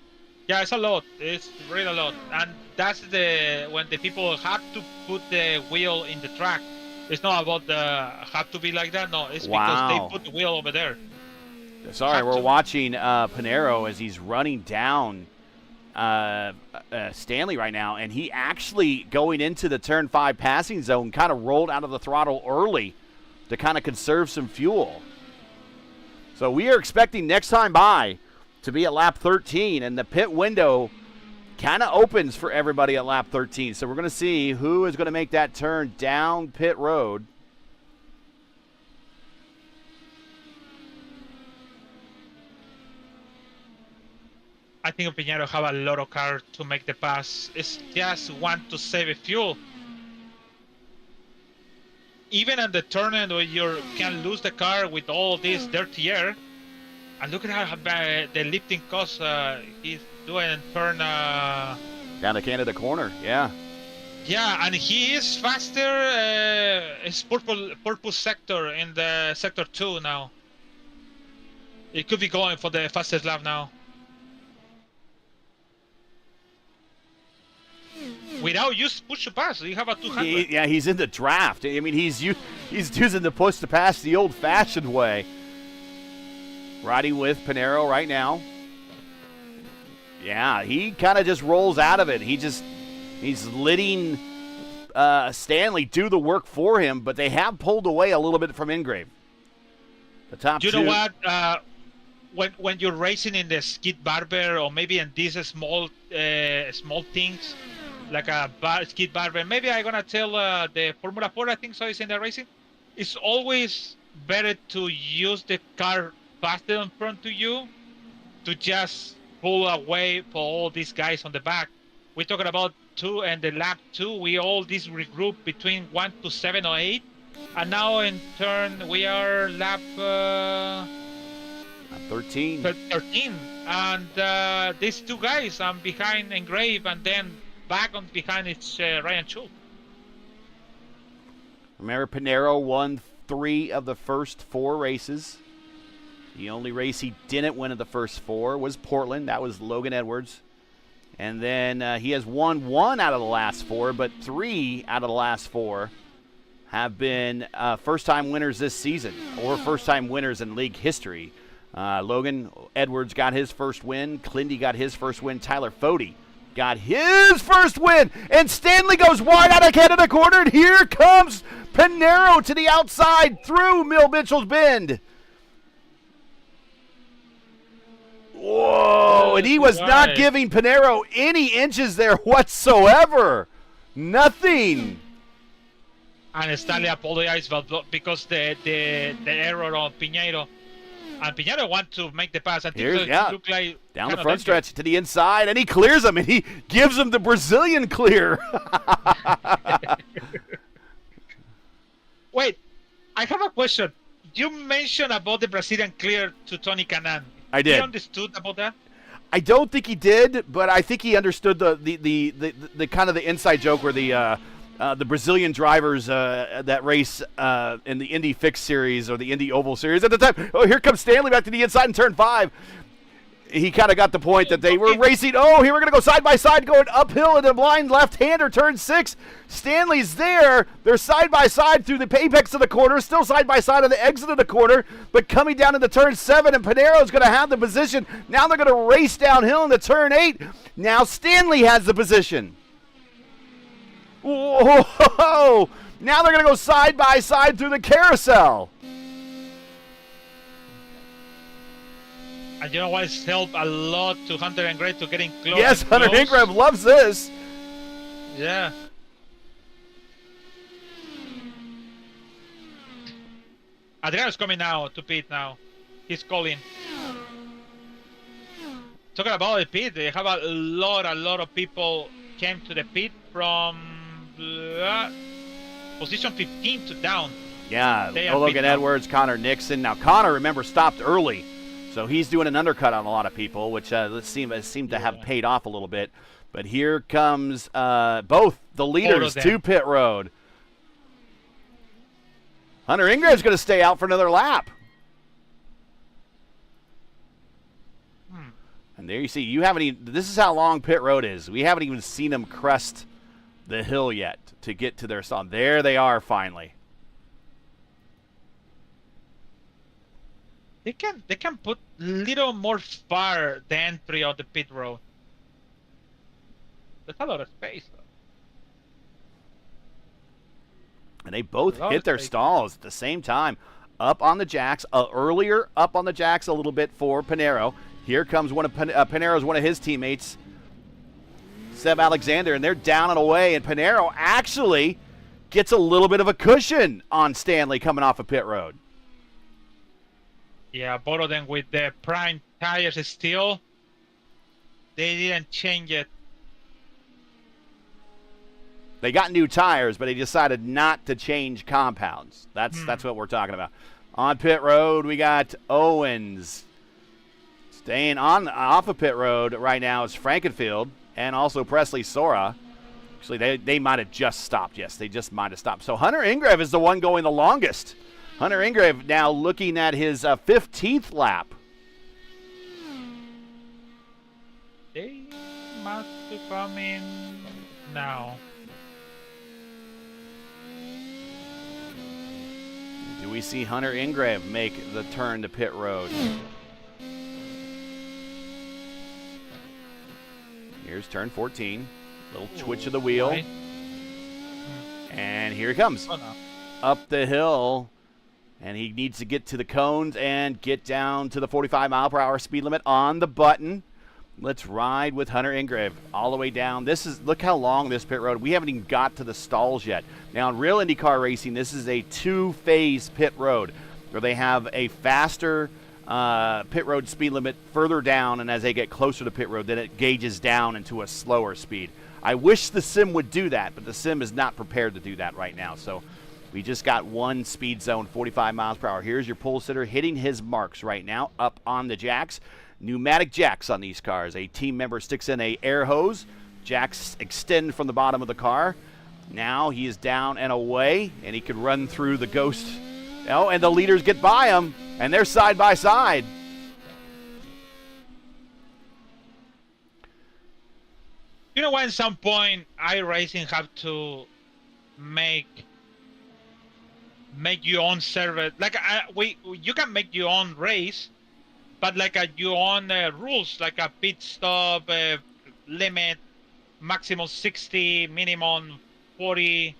Yeah, it's a lot. It's really a lot, and that's when the people have to put the wheel in the track. It's not about the have to be like that. No, it's because they put the wheel over there. Sorry, we're watching Pinheiro as he's running down Stanley right now, and he actually going into the turn 5 passing zone kind of rolled out of the throttle early to kind of conserve some fuel. So we are expecting next time by to be at lap 13, and the pit window kind of opens for everybody at lap 13. So we're going to see who is going to make that turn down pit road. I think Pinheiro have a lot of car to make the pass. It's just want to save fuel. Even in the turn where you can lose the car with all this dirty air. And look at how bad the lifting cost he's doing in turn. Down the Canada corner, yeah. Yeah, and he is faster. It's purple sector in the sector 2 now. It could be going for the fastest lap now. Without use push to pass, you have a 200. Yeah, he's in the draft. I mean, he's using the push to pass the old-fashioned way. Riding with Pinheiro right now. Yeah, he kind of just rolls out of it. He's letting Stanley do the work for him, but they have pulled away a little bit from Ingrave. The top two. You know what? When you're racing in the skid barber, or maybe in these small things, like a skid barber, maybe I'm gonna tell the Formula 4, I think so, is in the racing. It's always better to use the car faster in front to you to just pull away for all these guys on the back. We're talking about 2 and the lap 2. We all this regroup between 1 to 7 or 8, and now in turn we are lap 13. 13, and these 2 guys behind Engrave, and then back on behind it's Ryan Schultz. Remember, Pinheiro won 3 of the first 4 races. The only race he didn't win in the first 4 was Portland. That was Logan Edwards. And then he has won 1 out of the last 4, but 3 out of the last 4 have been first-time winners this season, or first-time winners in league history. Logan Edwards got his first win. Clindy got his first win. Tyler Fode got his first win. And Stanley goes wide out of Canada corner, and here comes Pinheiro to the outside through Mill Mitchell's Bend. Whoa, and he was not giving Pinheiro any inches there whatsoever. Nothing. And Stanley apologized because the error on Pinheiro. And Pinheiro wants to make the pass. I think it looked like down the front stretch to the inside, and he clears him, and he gives him the Brazilian clear. Wait, I have a question. You mentioned about the Brazilian clear to Tony Kanaan. I did. He understood about that? I don't think he did, but I think he understood the kind of the inside joke where the Brazilian drivers that race in the Indy Fix Series or the Indy Oval Series at the time. Oh, here comes Stanley back to the inside in turn 5. He kind of got the point that they were racing. Oh, here we're going to go side by side, going uphill in the blind left-hander, turn 6. Stanley's there. They're side by side through the apex of the corner, still side by side on the exit of the corner, but coming down into turn 7, and Pinheiro's going to have the position. Now they're going to race downhill into turn 8. Now Stanley has the position. Whoa! Now they're going to go side by side through the carousel. And you know what? It's helped a lot to Hunter Ingrave to getting close. Yes, Hunter Ingrave loves this. Yeah. Adriano's coming now to pit now. He's calling. Talking about the pit, they have a lot of people came to the pit from position 15 to down. Yeah, Logan Edwards, Connor Nixon. Now, Connor, remember, stopped early, so he's doing an undercut on a lot of people, which seemed to have paid off a little bit. But here comes both the leaders to pit road. Hunter Ingram's going to stay out for another lap. And there you see, this is how long pit road is. We haven't even seen them crest the hill yet to get to their stop. There they are finally. They can put little more far the entry of the pit road. There's a lot of space though. And they both hit their stalls at the same time. Up on the jacks, earlier up on the jacks a little bit for Pinheiro. Here comes one of Pinheiro's one of his teammates, Seb Alexander, and they're down and away. And Pinheiro actually gets a little bit of a cushion on Stanley coming off of pit road. Yeah, both of them with the prime tires still. They didn't change it. They got new tires, but they decided not to change compounds. That's what we're talking about. On pit road, we got Owens. Staying off of pit road right now is Frankenfield and also Presley Sora. Actually, they might have just stopped. Yes, they just might have stopped. So Hunter Ingrave is the one going the longest. Hunter Ingrave now looking at his 15th lap. They must be coming now. Do we see Hunter Ingrave make the turn to pit road? Here's turn 14. Little twitch of the wheel. Right. And here he comes. Oh, no. Up the hill. And he needs to get to the cones and get down to the 45-mile-per-hour speed limit on the button. Let's ride with Hunter Ingrave all the way down. Look how long this pit road. We haven't even got to the stalls yet. Now, in real IndyCar racing, this is a two-phase pit road where they have a faster pit road speed limit further down, and as they get closer to pit road, then it gauges down into a slower speed. I wish the sim would do that, but the sim is not prepared to do that right now. So we just got one speed zone, 45 miles per hour. Here's your pole sitter hitting his marks right now up on the jacks. Pneumatic jacks on these cars. A team member sticks in a air hose. Jacks extend from the bottom of the car. Now he is down and away, and he can run through the ghost. Oh, and the leaders get by him, and they're side by side. You know, at some point, iRacing have to make your own server. Like you can make your own race, but like your own rules, like a pit stop limit, maximum 60, minimum 40,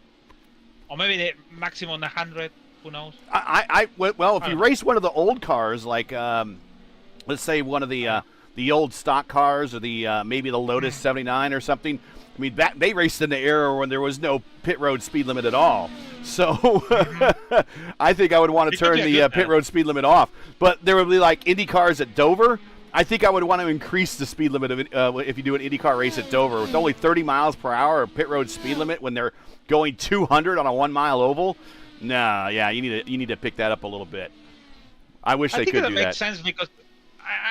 or maybe the maximum 100. Who knows? Well, if you race one of the old cars, like let's say one of the old stock cars, or the maybe the Lotus 79 or something. I mean, they raced in the era when there was no pit road speed limit at all. So I think I would want to turn the pit road speed limit off. But there would be like Indy cars at Dover. I think I would want to increase the speed limit of if you do an IndyCar race at Dover with only 30 miles per hour pit road speed limit when they're going 200 on a 1 mile oval. Nah, yeah, you need to pick that up a little bit. I wish they could do that. Makes sense because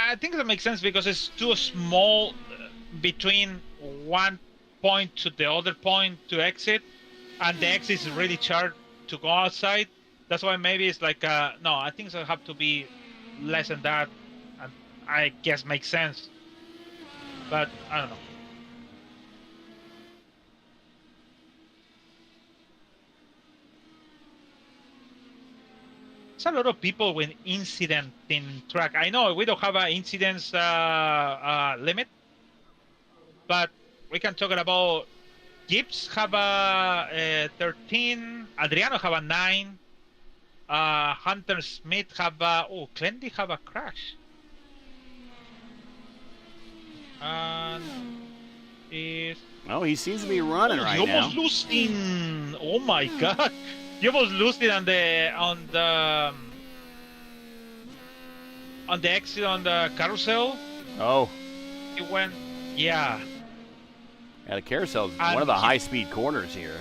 I think that makes sense because it's too small between one point to the other point to exit, and the exit is really short to go outside. That's why maybe it's like no, I think so have to be less than that, and I guess makes sense. But I don't know. A lot of people with incident in track. I know we don't have an incidence limit, but we can talk about Gibbs have a 13, Adriano have a 9, Hunter Smith have a, Clendy have a crash. And he seems to be running right now. You almost losing. Oh my God. You almost lost it on the on the exit on the carousel. Oh. He went, yeah. Yeah, the carousel is one of the high-speed corners here.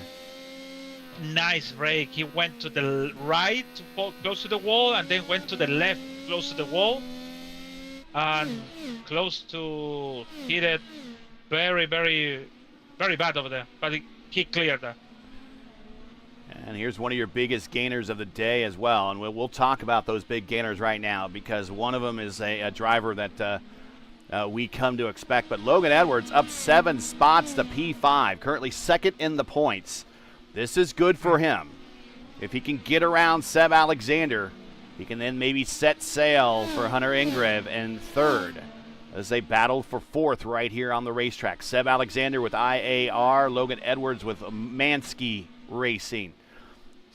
Nice brake. He went to the right, close to the wall, and then went to the left, close to the wall, and close to hit it. Very, very, very bad over there. But he cleared that. And here's one of your biggest gainers of the day as well. And we'll talk about those big gainers right now, because one of them is a driver that we come to expect. But Logan Edwards up 7 spots to P5, currently second in the points. This is good for him. If he can get around Seb Alexander, he can then maybe set sail for Hunter Ingrev in third, as they battled for fourth right here on the racetrack. Seb Alexander with IAR, Logan Edwards with Mansky Racing.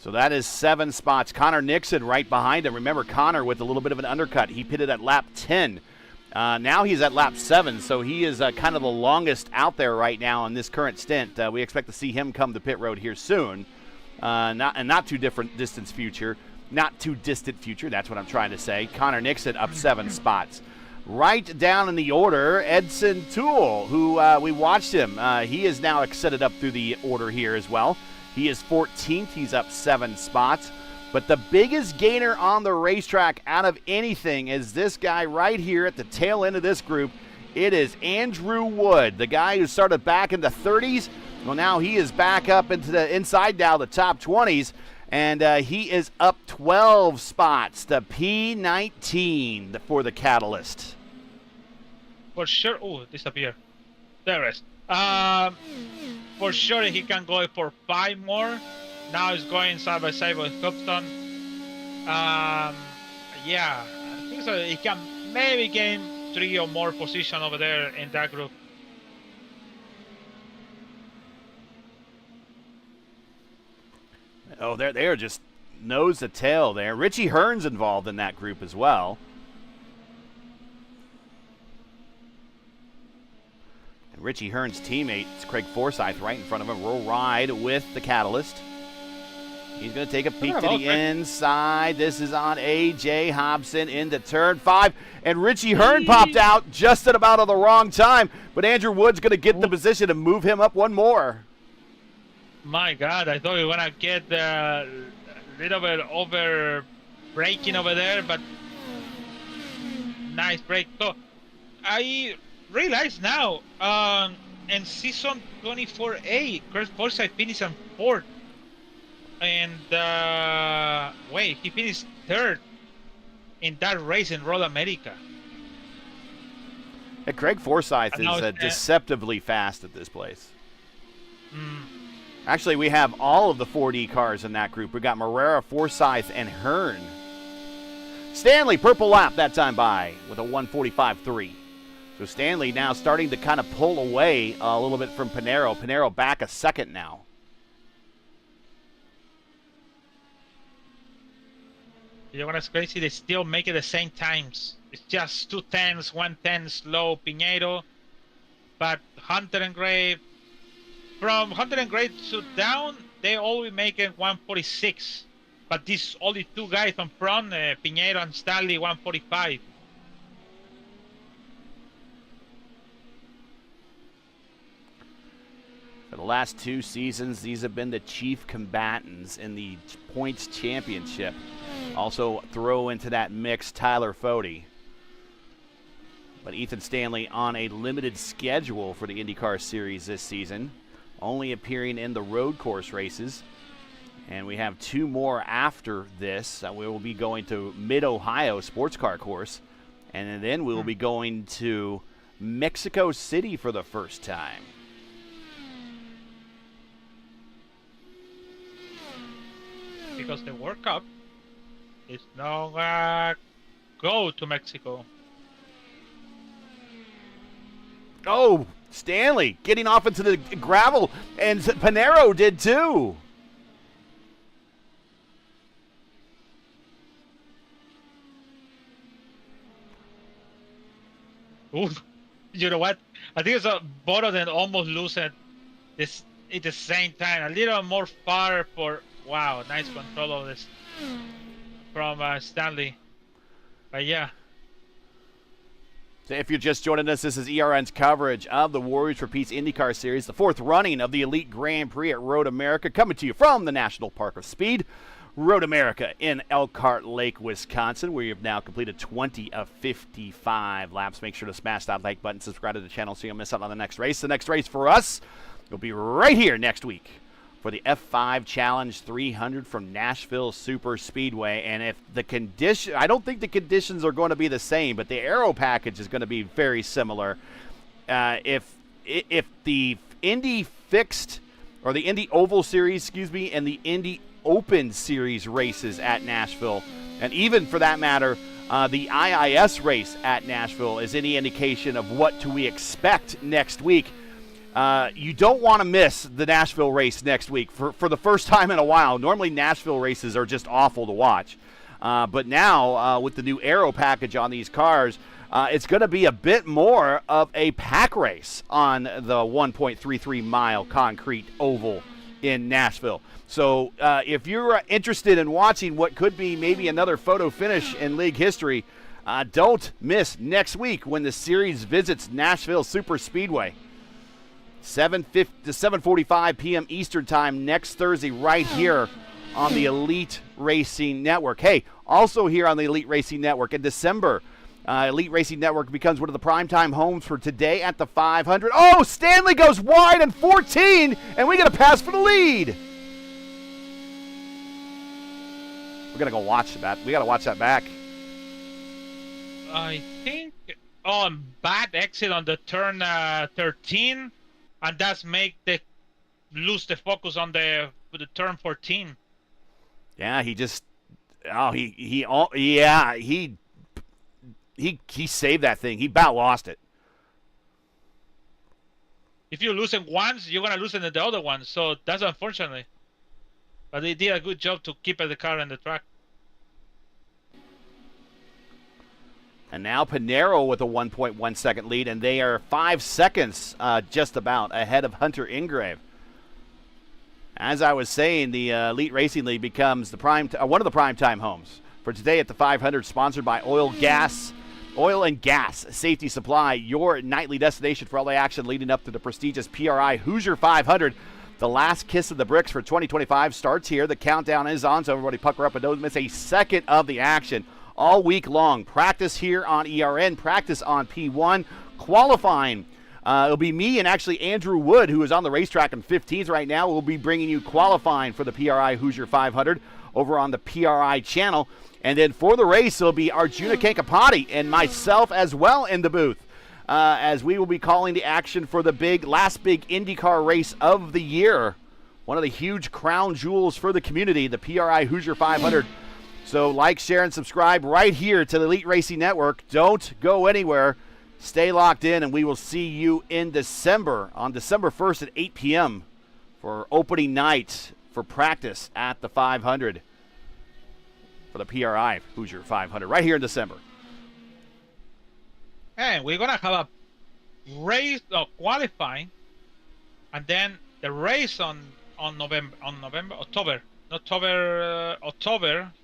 So that is 7 spots. Connor Nixon right behind him. Remember, Connor with a little bit of an undercut. He pitted at lap 10. Now he's at lap 7, so he is kind of the longest out there right now in this current stint. We expect to see him come to pit road here soon. Not too distant future. Not too distant future, that's what I'm trying to say. Connor Nixon up 7 spots. Right down in the order, Edson Toole, who we watched him. He is now extended up through the order here as well. He is 14th. He's up 7 spots. But the biggest gainer on the racetrack out of anything is this guy right here at the tail end of this group. It is Andrew Wood, the guy who started back in the 30s. Well, now he is back up into the inside now, the top 20s. And he is up 12 spots to P19 for the Catalyst. For sure. Oh, disappear. There it is. For sure he can go for 5 more. Now he's going side by side with Copston. Yeah, I think so. He can maybe gain 3 or more position over there in that group. Oh, they are just nose to tail there. Richie Hearn's involved in that group as well. And Richie Hearn's teammate is Craig Forsyth right in front of him. Will ride with the Catalyst. He's going to take a peek to the inside. This is on A.J. Hobson into turn 5. And Richie Hearn popped out just at about the wrong time. But Andrew Wood's going to get the position and move him up one more. My God, I thought we were going to get a little bit over braking over there, but nice break. So I realize now, in season 24A, Chris Forsyth finished on 4th. And wait, he finished 3rd in that race in Road America. Yeah, Craig Forsyth is deceptively fast at this place. Actually, we have all of the 4D cars in that group. We got Morera, Forsyth, and Hearn. Stanley, purple lap that time by with a 1:45.3. So Stanley now starting to kind of pull away a little bit from Pinero. Pinero back a second now. You know what's crazy? They still make it the same times. It's just 2 tenths, 1 tenth slow Pinheiro. But Hunter and Gray, from Hunter and Gray to down, they always make it 1:46. But these only 2 guys from front, Pinheiro and Stanley, 1:45. For the last 2 seasons, these have been the chief combatants in the points championship. Also throw into that mix Tyler Fode. But Ethan Stanley on a limited schedule for the IndyCar Series this season, only appearing in the road course races. And we have 2 more after this. We will be going to Mid-Ohio Sports Car Course. And then we will be going to Mexico City for the first time. Because the World Cup is now gonna go to Mexico. Oh, Stanley getting off into the gravel, and Pinero did too. Ooh, you know what? I think it's both of them almost losing this at the same time. A little more far for. Wow, nice control of this from Stanley. But yeah. If you're just joining us, this is ERN's coverage of the Warriors for Peace IndyCar Series, the fourth running of the Elite Grand Prix at Road America, coming to you from the National Park of Speed, Road America in Elkhart Lake, Wisconsin, where you've now completed 20 of 55 laps. Make sure to smash that like button, subscribe to the channel so you don't miss out on the next race. The next race for us will be right here next week for the F5 Challenge 300 from Nashville Super Speedway. And if the condition, I don't think the conditions are going to be the same, but the aero package is going to be very similar. If the Indy Fixed, or the Indy Oval Series, and the Indy Open Series races at Nashville, and even for that matter, the IIS race at Nashville is any indication of what we expect next week, you don't want to miss the Nashville race next week for the first time in a while. Normally, Nashville races are just awful to watch. But now, with the new aero package on these cars, it's going to be a bit more of a pack race on the 1.33-mile concrete oval in Nashville. So if you're interested in watching what could be maybe another photo finish in league history, don't miss next week when the series visits Nashville Super Speedway. 7:45 p.m. Eastern Time next Thursday right here on the Elite Racing Network. Hey, also here on the Elite Racing Network in December, Elite Racing Network becomes one of the primetime homes for Today at the 500. Oh, Stanley goes wide in 14, and we get a pass for the lead. We're going to go watch that. We got to watch that back. I think bad exit on the turn 13. And that's make the lose the focus on the turn 14. Yeah, he saved that thing. He about lost it. If you lose it once, you're gonna lose it in the other one. So that's unfortunately. But they did a good job to keep the car on the track. And now Pinero with a 1.1 second lead, and they are 5 seconds just about ahead of Hunter Ingrave. As I was saying, the Elite Racing League becomes the one of the primetime homes for Today at the 500, sponsored by Oil and Gas Safety Supply, your nightly destination for all the action leading up to the prestigious PRI Hoosier 500. The last kiss of the bricks for 2025 starts here. The countdown is on, so everybody pucker up and don't miss a second of the action. All week long. Practice here on ERN, practice on P1, qualifying. It'll be me and actually Andrew Wood, who is on the racetrack in 15th right now. We'll be bringing you qualifying for the PRI Hoosier 500 over on the PRI channel. And then for the race, it'll be Arjuna Kankapati and myself as well in the booth, as we will be calling the action for the last big IndyCar race of the year. One of the huge crown jewels for the community, the PRI Hoosier 500. So like, share, and subscribe right here to the Elite Racing Network. Don't go anywhere. Stay locked in, and we will see you in December, on December 1st at 8 p.m. for opening night for practice at the 500 for the PRI Hoosier 500 right here in December. And we're going to have a race of qualifying, and then the race on October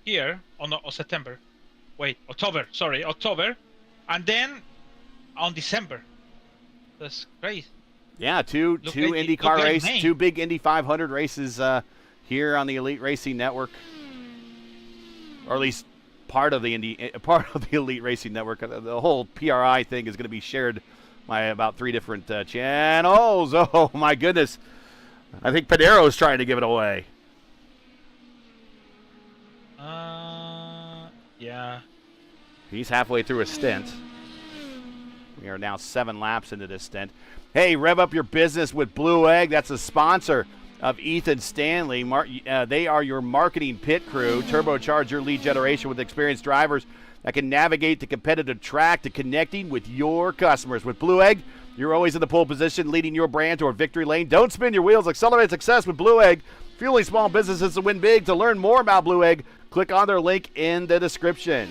here, or September. Wait, October. And then on December. That's crazy. Yeah, two IndyCar races, two big Indy 500 races here on the Elite Racing Network. Or at least part of the Elite Racing Network. The whole PRI thing is going to be shared by about 3 different channels. Oh, my goodness. I think Pinero is trying to give it away. Yeah. He's halfway through a stint. We are now 7 laps into this stint. Hey, rev up your business with Blue Egg. That's a sponsor of Ethan Stanley. They are your marketing pit crew. Turbocharge your lead generation with experienced drivers that can navigate the competitive track to connecting with your customers. With Blue Egg, you're always in the pole position, leading your brand toward victory lane. Don't spin your wheels. Accelerate success with Blue Egg. Fueling small businesses to win big. To learn more about Blue Egg, click on their link in the description.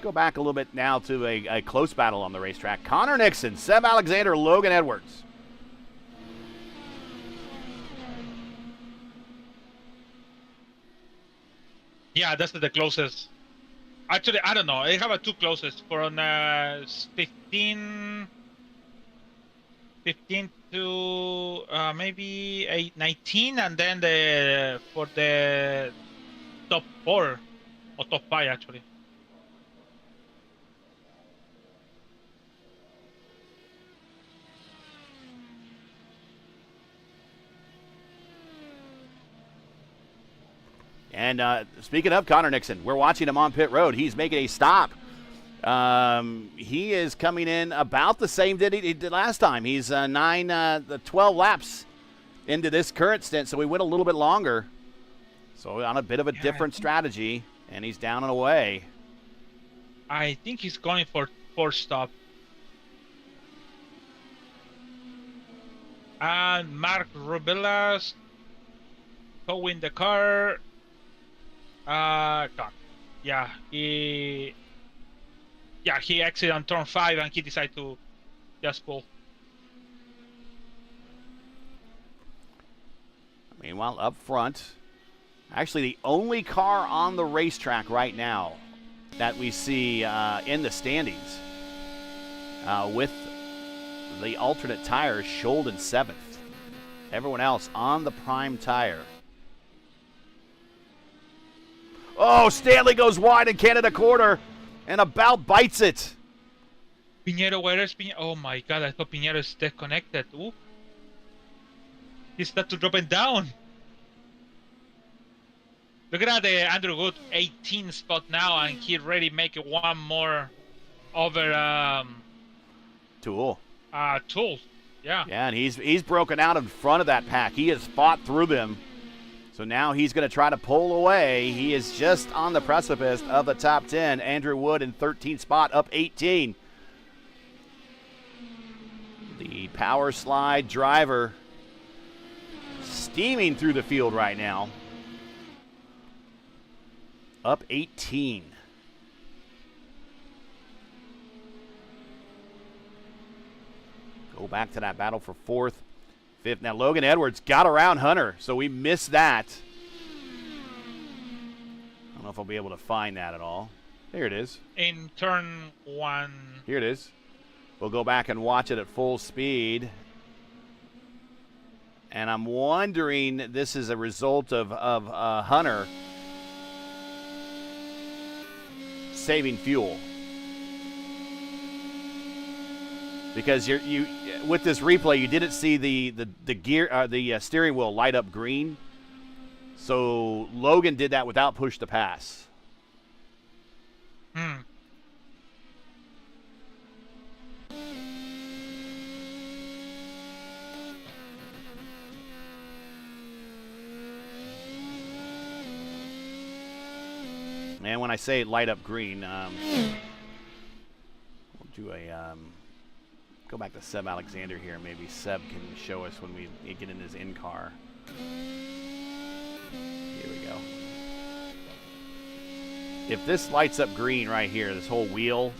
go back a little bit now to a close battle on the racetrack. Connor Nixon, Seb Alexander, Logan Edwards. Yeah, that's the closest. Actually, I don't know. I have a two closest for on 15 to maybe 19, and then for the top 4 or top 5 actually. And speaking of Connor Nixon, we're watching him on pit road. He's making a stop. He is coming in about the same that he did last time. He's 12 laps into this current stint, so we went a little bit longer. So on a bit of a different strategy, and he's down and away. I think he's going for 4th stop. And Mark Rubilas towing the car. Yeah, he exited on turn 5 and he decided to just pull. Meanwhile, up front, actually the only car on the racetrack right now that we see in the standings with the alternate tires, Schold in 7th. Everyone else on the prime tire. Oh, Stanley goes wide in Canada quarter and about bites it. Pinheiro, where is Pinheiro? Oh my God, I thought Pinheiro is disconnected. Ooh. He started dropping down. Look at that, Andrew Wood, 18th spot now, and he already make one more over Tool. Tool. Yeah. Yeah, and he's broken out in front of that pack. He has fought through them. So now he's going to try to pull away. He is just on the precipice of the top 10. Andrew Wood in 13th spot, up 18. The power slide driver steaming through the field right now. Up 18. Go back to that battle for 4th. 5th. Now Logan Edwards got around Hunter, so we missed that. I don't know if I'll be able to find that at all. There it is. In turn 1. Here it is. We'll go back and watch it at full speed. And I'm wondering, this is a result of Hunter saving fuel. Because you with this replay, you didn't see the gear, the steering wheel light up green. So Logan did that without push to pass. And when I say light up green, we'll do a. Go back to Seb Alexander here. Maybe Seb can show us when we get in his in-car. Here we go. If this lights up green right here, this whole wheel,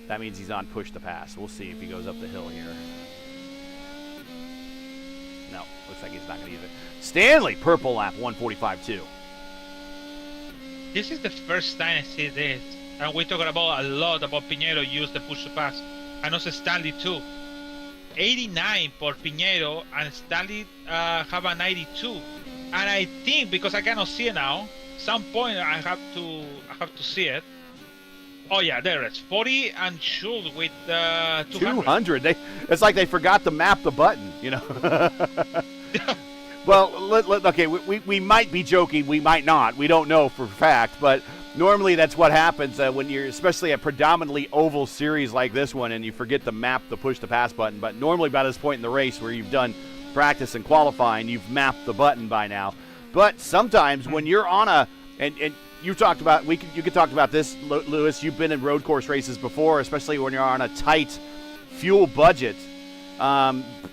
that means he's on push to pass. We'll see if he goes up the hill here. No, looks like he's not going to use it. Stanley, purple lap, 145.2. This is the first time I see this. And we're talking about a lot about Pinheiro use the push to pass. And also Stanley too. 89 for Pinheiro, and Stanley have a 92. And I think, because I cannot see it now, some point I have to see it. Oh yeah, there it is. 40 and Schuld with 200. It's like they forgot to map the button, you know. Well, okay, we might be joking, we might not. We don't know for a fact, but normally that's what happens when you're, especially a predominantly oval series like this one, and you forget to map the push-to-pass button. But normally by this point in the race where you've done practice and qualifying, you've mapped the button by now. But sometimes when you're on a, and you talked about, you could talk about this, Lewis, you've been in road course races before, especially when you're on a tight fuel budget.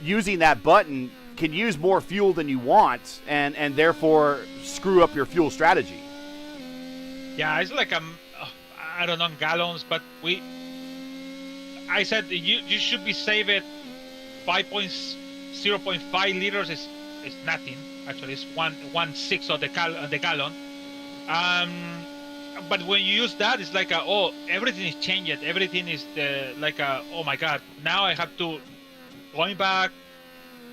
Using that button can use more fuel than you want, and therefore screw up your fuel strategy. Yeah, it's like I don't know gallons, but I said you should be saving 0.5 liters is nothing. Actually, it's one sixth of the gallon. But when you use that, it's like everything is changed. Everything is oh my God, now I have to going back,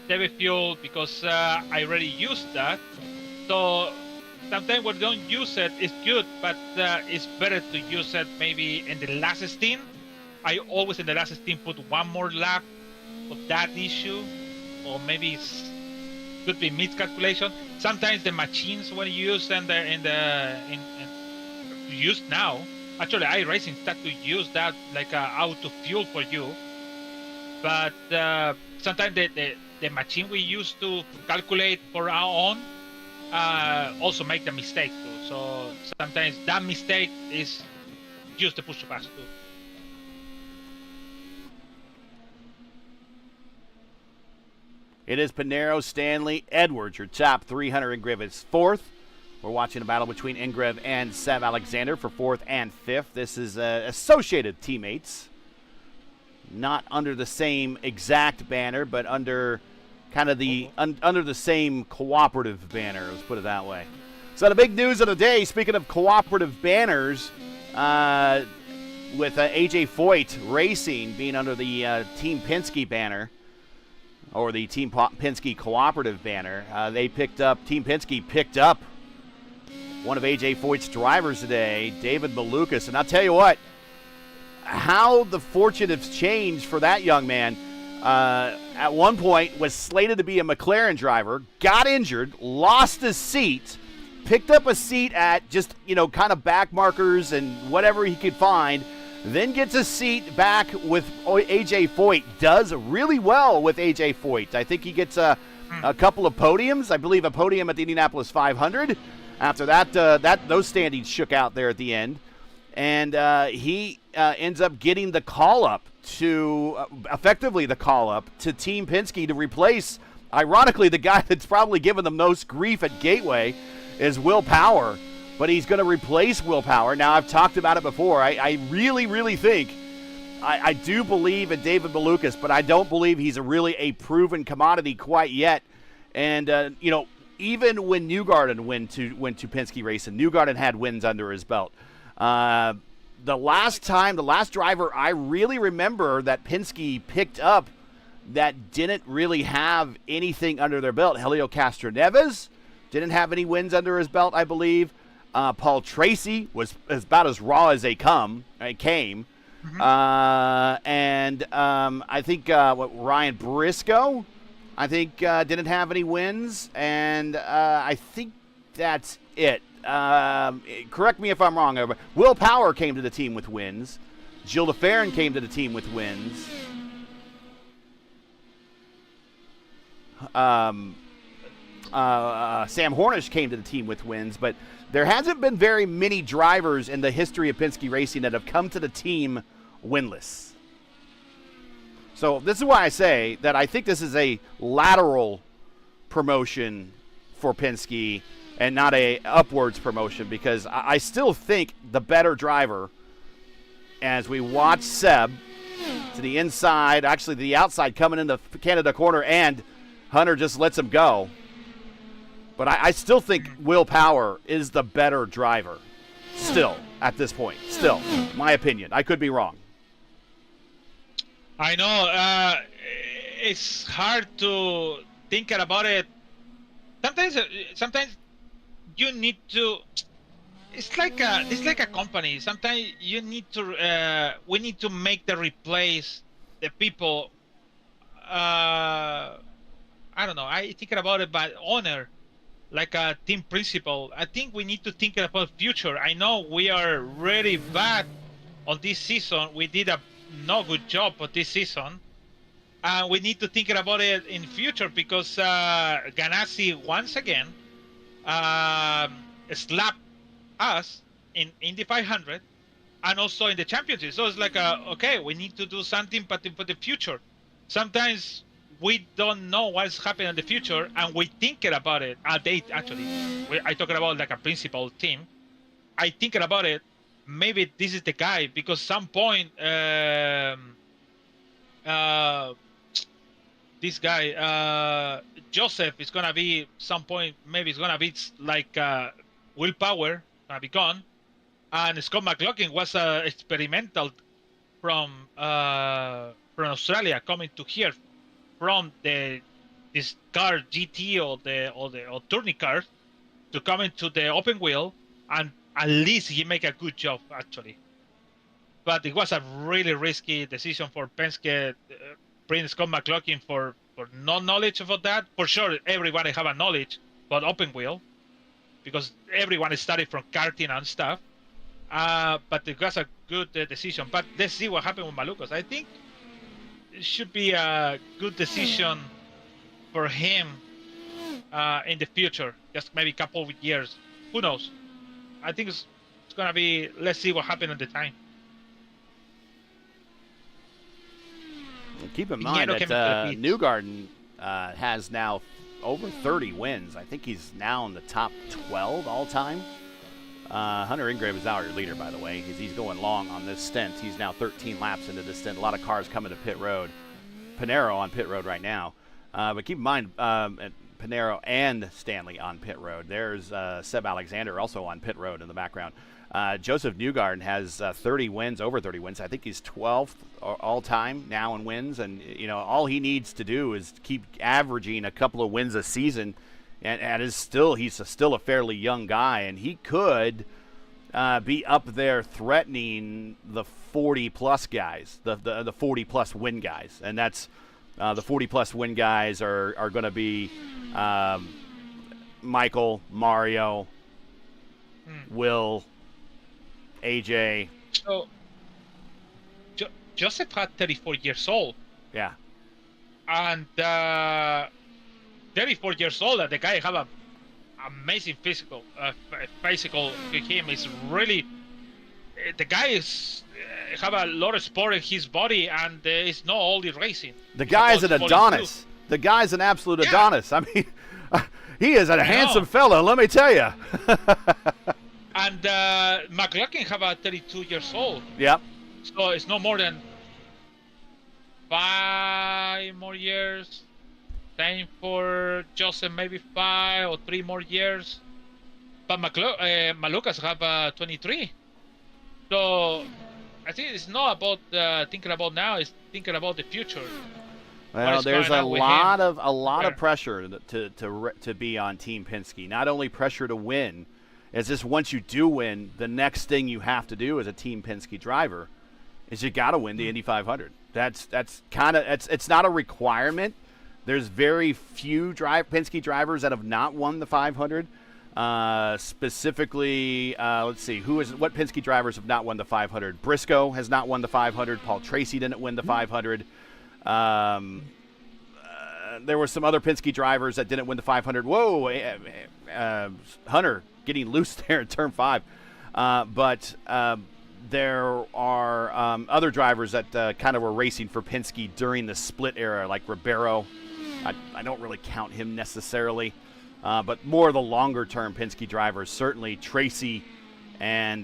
save fuel because I already used that. So sometimes when you don't use it, it's good, but it's better to use it maybe in the last stint. I always in the last stint put one more lap of that issue, or maybe it's could be miscalculation. Sometimes the machines when you use them in use now. Actually, iRacing start to use that like auto fuel for you, but sometimes the machine we use to calculate for our own also make the mistake too. So sometimes that mistake is just the push to pass too. It is Pinero, Stanley, Edwards, your top 300. Ingrid is fourth. We're watching a battle between Ingrid and Seb Alexander for fourth and fifth. This is associated teammates. Not under the same exact banner, but under kind of the under the same cooperative banner. Let's put it that way. So the big news of the day, speaking of cooperative banners, with AJ Foyt Racing being under the Team Penske banner, or the Team Penske cooperative banner, Team Penske picked up one of AJ Foyt's drivers today, David Malukas. And I'll tell you what, how the fortune has changed for that young man. At one point was slated to be a McLaren driver, got injured, lost his seat, picked up a seat at just, kind of back markers and whatever he could find, then gets a seat back with AJ Foyt, does really well with AJ Foyt. I think he gets a couple of podiums, I believe a podium at the Indianapolis 500. After that, those standings shook out there at the end. And he ends up getting the call-up effectively the call-up to Team Penske to replace, ironically, the guy that's probably given the most grief at Gateway is Will Power. But he's going to replace Will Power. Now, I've talked about it before. I really, really think, I do believe in David Malukas, but I don't believe he's really a proven commodity quite yet. And, even when Newgarden went to Penske Racing, Newgarden had wins under his belt. The last driver I really remember that Penske picked up that didn't really have anything under their belt, Helio Castroneves didn't have any wins under his belt, I believe. Paul Tracy was about as raw as came. Mm-hmm. And I think Ryan Briscoe, didn't have any wins, and I think that's it. Correct me if I'm wrong. But Will Power came to the team with wins. Gilles DeFerrin came to the team with wins. Sam Hornish came to the team with wins, but there hasn't been very many drivers in the history of Penske Racing that have come to the team winless. So this is why I say that I think this is a lateral promotion for Penske and not a upwards promotion, because I still think the better driver, as we watch Seb to the inside, actually the outside coming in the Canada corner, and Hunter just lets him go. But I still think Will Power is the better driver still at this point. Still, my opinion. I could be wrong. I know. It's hard to think about it. Sometimes you need to. It's like a company. Sometimes you need to. We need to make the replace the people. I don't know. I thinking about it, but owner, like a team principal. I think we need to think about future. I know we are really bad on this season. We did a no good job on this season. We need to think about it in future, because Ganassi once again slapped us in Indy 500 and also in the championship. So it's like, okay, we need to do something, but for the future. Sometimes we don't know what's happening in the future, and we thinking about it. I talking about like a principal team. I thinking about it, maybe this is the guy, because some point this guy Joseph is gonna be some point, maybe it's gonna be like willpower gonna be gone, and Scott McLaughlin was experimental from Australia coming to here from this car GT or tourney car to come into the open wheel, and at least he make a good job actually. But it was a really risky decision for Penske, bring Scott McLaughlin for no knowledge about that. For sure, everybody have a knowledge about open wheel because everyone started from karting and stuff. But it was a good decision. But let's see what happened with Malukas. I think it should be a good decision for him in the future. Just maybe a couple of years. Who knows? I think it's going to be, let's see what happened at the time. And keep in mind that Newgarden has now over 30 wins. I think he's now in the top 12 all time. Hunter Ingrave is now our leader, by the way. He's going long on this stint. He's now 13 laps into this stint. A lot of cars coming to pit road. Panero on pit road right now. But keep in mind, Panero and Stanley on pit road. There's Seb Alexander also on pit road in the background. Joseph Newgarden has 30 wins, over 30 wins. I think he's 12th all time now in wins. And, you know, all he needs to do is keep averaging a couple of wins a season. And he's still a fairly young guy, and he could be up there threatening the 40-plus guys, the 40-plus win guys. And that's the 40-plus win guys are going to be Michael, Mario, Will, AJ. So Joseph had 34 years old. Yeah. And 34 years old, the guy have a amazing physical. Physical to him is really. The guy is have a lot of sport in his body, and it's not only racing. The guy's an Adonis. The guy's an absolute Adonis. I mean, he is a handsome fellow, let me tell you. And McLaughlin have a 32 years old. Yep. So it's no more than 5 more years. Same for Joseph, maybe 5 or 3 more years. But Malukas have 23. So I think it's not about thinking about now. It's thinking about the future. Well, there's a lot of pressure to be on Team Penske. Not only pressure to win, it's just once you do win, the next thing you have to do as a Team Penske driver is you got to win the Indy 500. That's kind of it's not a requirement. There's very few Penske drivers that have not won the 500. Specifically, let's see, what Penske drivers have not won the 500? Briscoe has not won the 500. Paul Tracy didn't win the 500. There were some other Penske drivers that didn't win the 500. Whoa, Hunter getting loose there in turn 5. But there are other drivers that kind of were racing for Penske during the split era, like Ribeiro. I don't really count him necessarily, but more of the longer-term Penske drivers, certainly Tracy and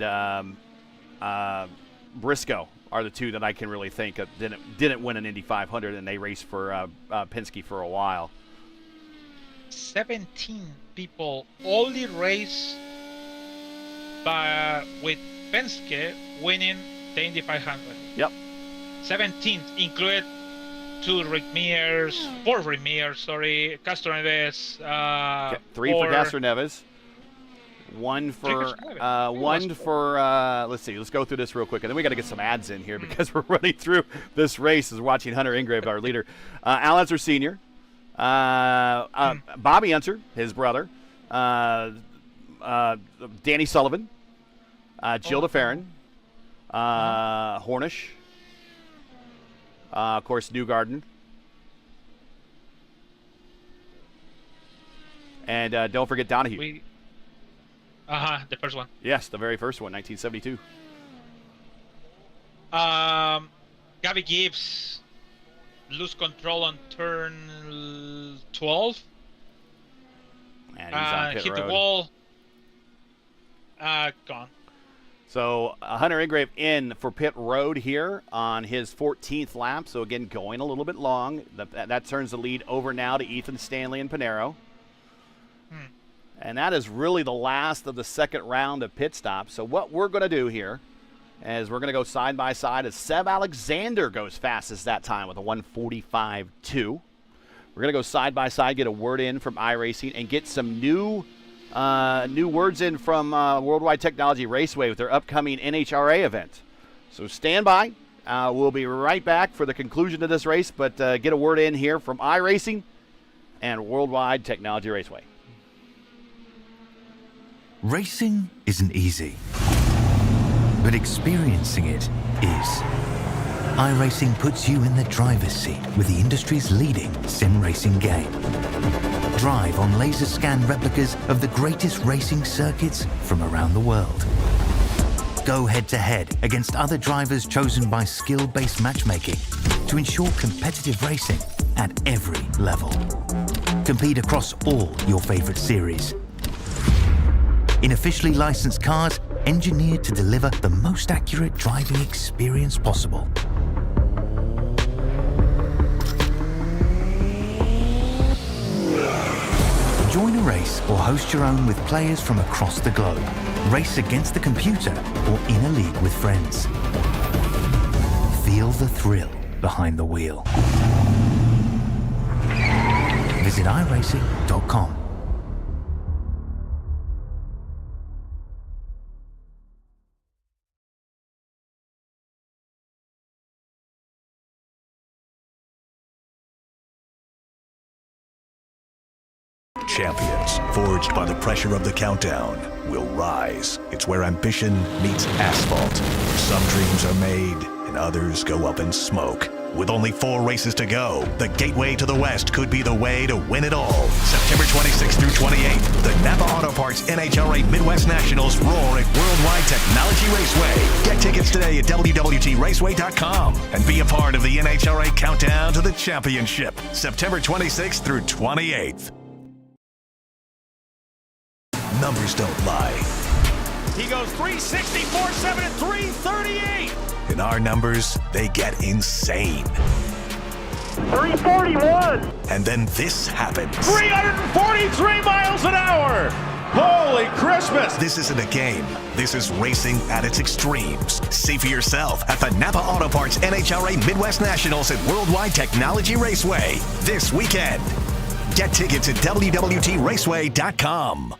Briscoe are the two that I can really think of didn't win an Indy 500, and they raced for Penske for a while. 17 people only race with Penske winning the Indy 500. Yep. 17, included 4 Rick Mears, Castro Neves. 3 for Castro Neves. 1 for let's see, let's go through this real quick, and then we got to get some ads in here because we're running through this race as watching Hunter Ingrave, our leader. Al Unser Sr., Bobby Unser, his brother, Danny Sullivan, Jill DeFerrin, Hornish, of course, Newgarden. And don't forget Donahue. The first one. Yes, the very first one, 1972. Gabby Gibbs lose control on turn 12. And he's on pit hit road. The wall. Gone. So Hunter Ingrave in for pit road here on his 14th lap. So again, going a little bit long. That turns the lead over now to Ethan Stanley and Pinero. And that is really the last of the second round of pit stops. So what we're going to do here is we're going to go side by side as Seb Alexander goes fastest that time with a 1:45.2. We're going to go side by side, get a word in from iRacing, and get some new words in from World Wide Technology Raceway with their upcoming NHRA event. So stand by. We'll be right back for the conclusion of this race, but get a word in here from iRacing and World Wide Technology Raceway. Racing isn't easy, but experiencing it is. iRacing puts you in the driver's seat with the industry's leading sim racing game. Drive on laser scan replicas of the greatest racing circuits from around the world. Go head-to-head against other drivers chosen by skill-based matchmaking to ensure competitive racing at every level. Compete across all your favorite series in officially licensed cars engineered to deliver the most accurate driving experience possible. Join a race or host your own with players from across the globe. Race against the computer or in a league with friends. Feel the thrill behind the wheel. Visit iRacing.com. Champions, forged by the pressure of the countdown, will rise. It's where ambition meets asphalt. Some dreams are made, and others go up in smoke. With only 4 races to go, the gateway to the West could be the way to win it all. September 26th through 28th, the Napa Auto Parts NHRA Midwest Nationals roar at World Wide Technology Raceway. Get tickets today at WWTRaceway.com and be a part of the NHRA Countdown to the Championship, September 26th through 28th. Numbers don't lie. He goes 360, 4.7, and 338. In our numbers, they get insane. 341. And then this happens. 343 miles an hour. Holy Christmas. This isn't a game. This is racing at its extremes. See for yourself at the Napa Auto Parts NHRA Midwest Nationals at World Wide Technology Raceway this weekend. Get tickets at WWTRaceway.com.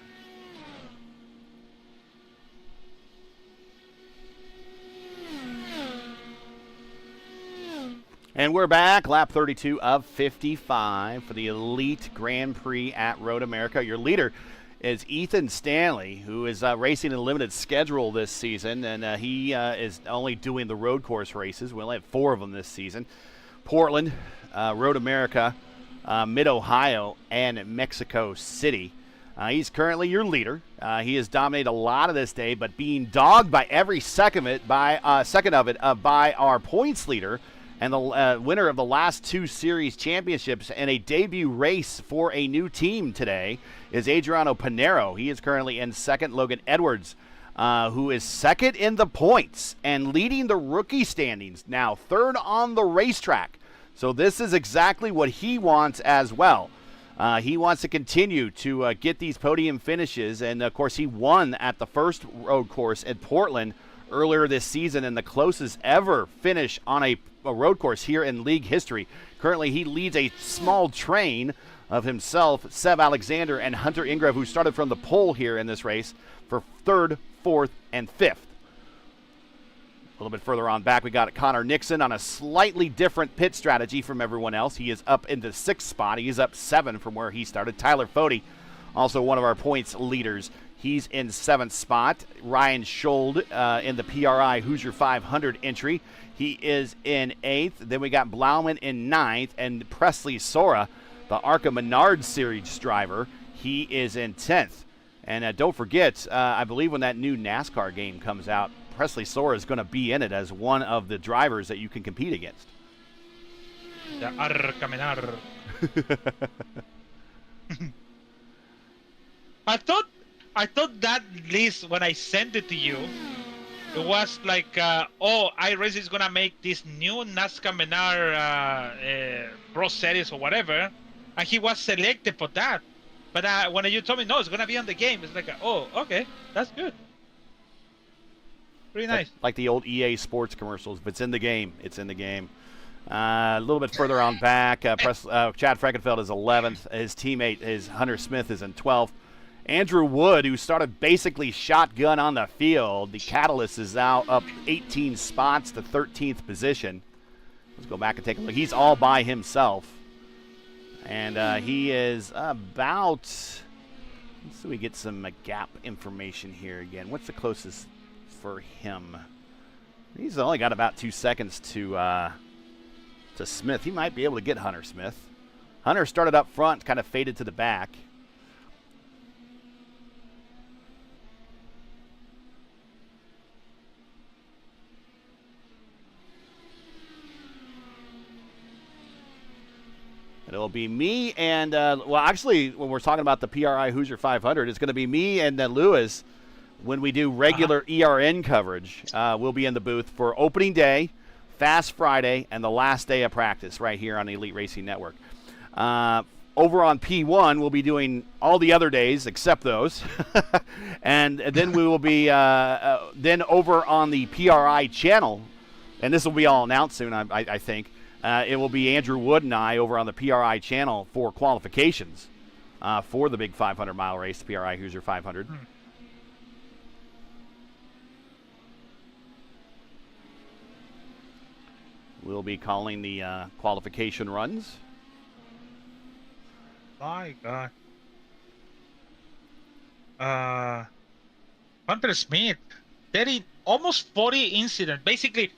And we're back, lap 32 of 55 for the Elite Grand Prix at Road America. Your leader is Ethan Stanley, who is racing a limited schedule this season, and he is only doing the road course races. We only have 4 of them this season. Portland, Road America, Mid-Ohio, and Mexico City. He's currently your leader. He has dominated a lot of this day, but being dogged by every second of it by our points leader, and the winner of the last 2 series championships and a debut race for a new team today is Adriano Pinero. He is currently in second. Logan Edwards, who is second in the points and leading the rookie standings, now third on the racetrack. So this is exactly what he wants as well. He wants to continue to get these podium finishes, and of course he won at the first road course at Portland earlier this season, and the closest ever finish on a road course here in league history. Currently, he leads a small train of himself, Seb Alexander, and Hunter Ingrave, who started from the pole here in this race, for 3rd, 4th, and 5th. A little bit further on back, we got Connor Nixon on a slightly different pit strategy from everyone else. He is up in the 6th spot. He is up 7 from where he started. Tyler Fode, also one of our points leaders. He's in 7th spot. Ryan Schold in the PRI Hoosier 500 entry. He is in 8th. Then we got Blauman in 9th. And Presley Sora, the ARCA Menard Series driver, he is in 10th. And don't forget, I believe when that new NASCAR game comes out, Presley Sora is going to be in it as one of the drivers that you can compete against. The ARCA Menard. I thought that list, when I sent it to you, it was like, iRacing is gonna make this new NASCAR Menard Pro Series or whatever, and he was selected for that. But when you told me no, it's gonna be on the game, it's like, oh, okay, that's good. Pretty nice. Like the old EA Sports commercials. If it's in the game, it's in the game. A little bit further on back, Chad Frankenfeld is 11th. His teammate, Hunter Smith, is in 12th. Andrew Wood, who started basically shotgun on the field, the Catalyst is now up 18 spots to 13th position. Let's go back and take a look. He's all by himself. And he is about, let's see, we get some gap information here again. What's the closest for him? He's only got about 2 seconds to Smith. He might be able to get Hunter Smith. Hunter started up front, kind of faded to the back. It'll be me and, well, actually, when we're talking about the PRI Hoosier 500, it's going to be me and Lewis when we do regular ERN coverage. We'll be in the booth for opening day, Fast Friday, and the last day of practice right here on the Elite Racing Network. Over on P1, we'll be doing all the other days except those. And then we will be then over on the PRI channel, and this will be all announced soon, I think. It will be Andrew Wood and I over on the PRI channel for qualifications for the big 500-mile race, the PRI Hoosier 500. We'll be calling the qualification runs. My God. Hunter Smith, almost 40 incidents. Basically,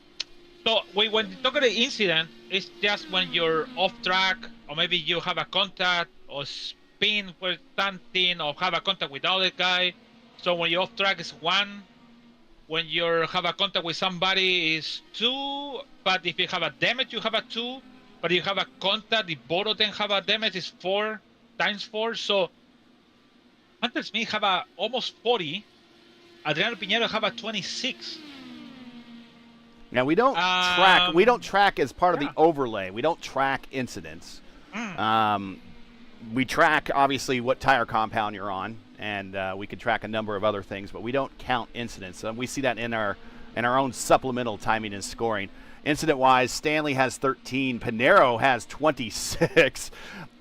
so when you talk about the incident, it's just when you're off track, or maybe you have a contact, or spin for something, or have a contact with the other guy. So when you're off track, it's 1. When you have a contact with somebody, is 2. But if you have a damage, you have a 2. But if you have a contact, if both of them have a damage, is 4 times 4. So Hunter Smith have almost 40. Adriano Piñero have a 26. Now we don't track. We don't track as part of the overlay. We don't track incidents. We track obviously what tire compound you're on, and we can track a number of other things, but we don't count incidents. We see that in our own supplemental timing and scoring. Incident-wise, Stanley has 13. Pinero has 26.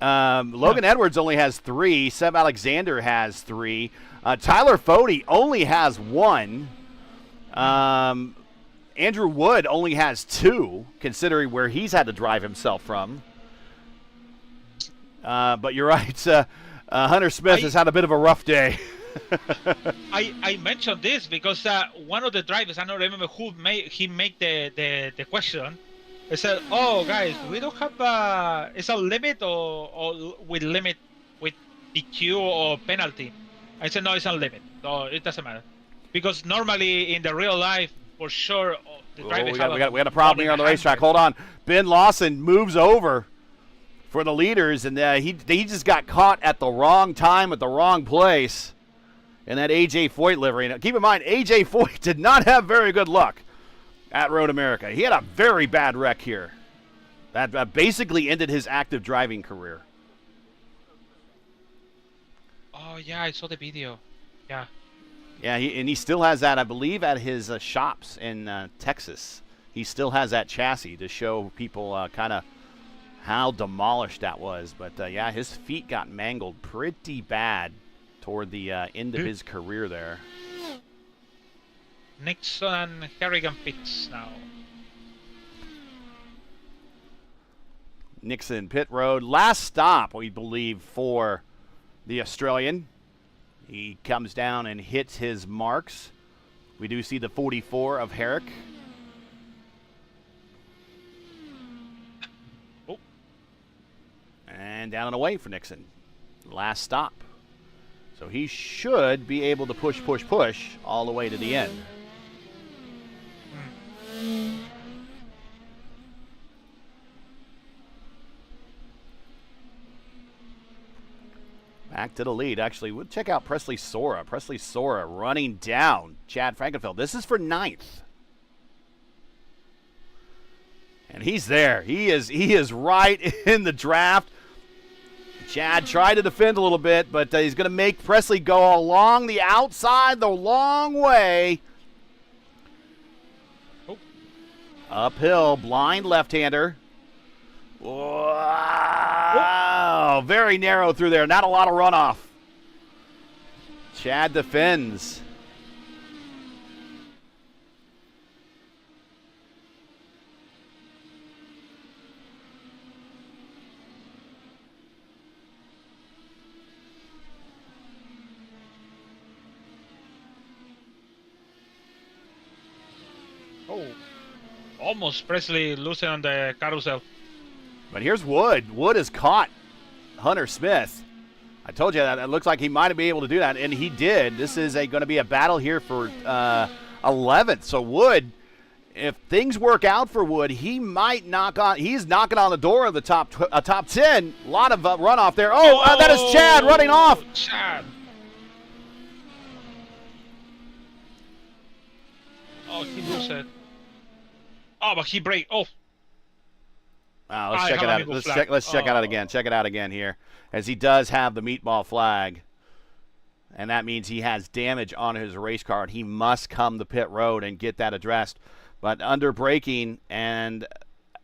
Logan Edwards only has 3. Seb Alexander has 3. Tyler Fode only has 1. Andrew Wood only has 2, considering where he's had to drive himself from. But you're right. Hunter Smith has had a bit of a rough day. I mentioned this because one of the drivers, I don't remember who made the question. They said, "Oh, guys, we don't have it's a limit or with limit with DQ or penalty." I said, "No, it's unlimited, so it doesn't matter." Because normally in the real life, for sure, the drivers we got a problem here on the racetrack. Hold on. Ben Lawson moves over for the leaders, and he just got caught at the wrong time at the wrong place in that A.J. Foyt livery. Now, keep in mind, A.J. Foyt did not have very good luck at Road America. He had a very bad wreck here that basically ended his active driving career. Oh, yeah, I saw the video. Yeah. Yeah, he still has that, I believe, at his shops in Texas. He still has that chassis to show people kind of how demolished that was. But, yeah, his feet got mangled pretty bad toward the end of his career there. Nixon and Harrigan pits now. Nixon pit road. Last stop, we believe, for the Australian. He comes down and hits his marks. We do see the 44 of Herrick. Oh. And down and away for Nixon. Last stop. So he should be able to push all the way to the end. Back to the lead. Actually, we'll check out Presley Sora. Presley Sora running down Chad Frankenfeld. This is for 9th. And he's there. He is right in the draft. Chad tried to defend a little bit, but he's going to make Presley go along the outside the long way. Oh. Uphill, blind left-hander. Wow, very narrow through there. Not a lot of runoff. Chad defends. Oh, almost Presley losing on the carousel. But here's Wood. Wood has caught Hunter Smith. I told you that it looks like he might be able to do that, and he did. This is going to be a battle here for 11th. So Wood, if things work out for Wood, he might knock on. He's knocking on the door of the top 10. A lot of runoff there. That is Chad running off. Chad. Oh, he loses it. Oh, but he break. Oh. Let's check it out. Let's check out it again. Check it out again here, as he does have the meatball flag, and that means he has damage on his race car, and he must come to pit road and get that addressed. But under braking, and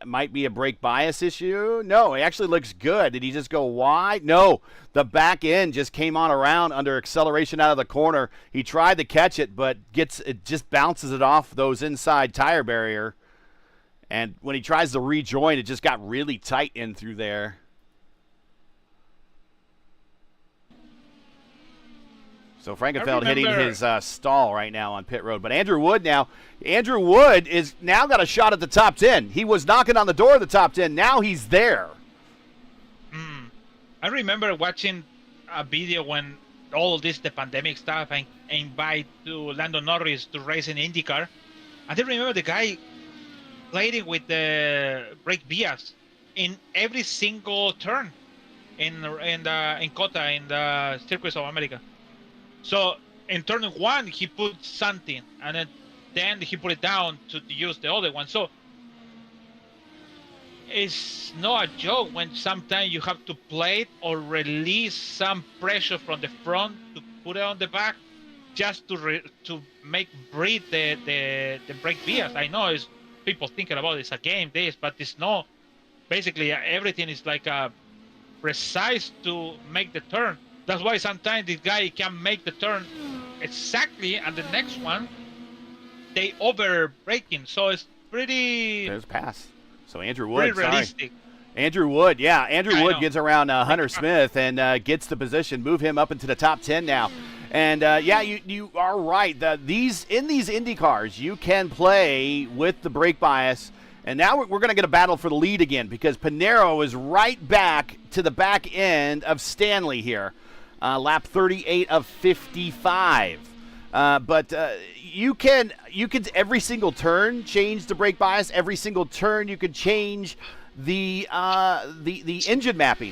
it might be a brake bias issue. No, it actually looks good. Did he just go wide? No, the back end just came on around under acceleration out of the corner. He tried to catch it, but it just bounces it off those inside tire barrier. And when he tries to rejoin, it just got really tight in through there. So Frankenfeld hitting his stall right now on pit road. But Andrew Wood is now got a shot at the top 10. He was knocking on the door of the top 10. Now he's there. I remember watching a video when all the pandemic stuff, and invite to Lando Norris to race in IndyCar. And I remember the guy playing with the brake bias in every single turn in COTA, in the Circuits of America. So in turn 1 he put something, and then he put it down to use the other one. So it's not a joke when sometimes you have to play it or release some pressure from the front to put it on the back, just to make breathe the brake bias. I know it's people thinking about it's a game, but it's not. Basically, everything is like precise to make the turn. That's why sometimes this guy can make the turn exactly, and the next one they over braking. So it's pretty. There's pass. So Andrew Wood, realistic. Andrew Wood, yeah. Andrew Wood gets around Hunter Smith and gets the position, move him up into the top 10 now. And, you are right. In these Indy cars, you can play with the brake bias. And now we're going to get a battle for the lead again, because Pinero is right back to the back end of Stanley here. Lap 38 of 55. But you can every single turn change the brake bias. Every single turn you can change the engine mapping.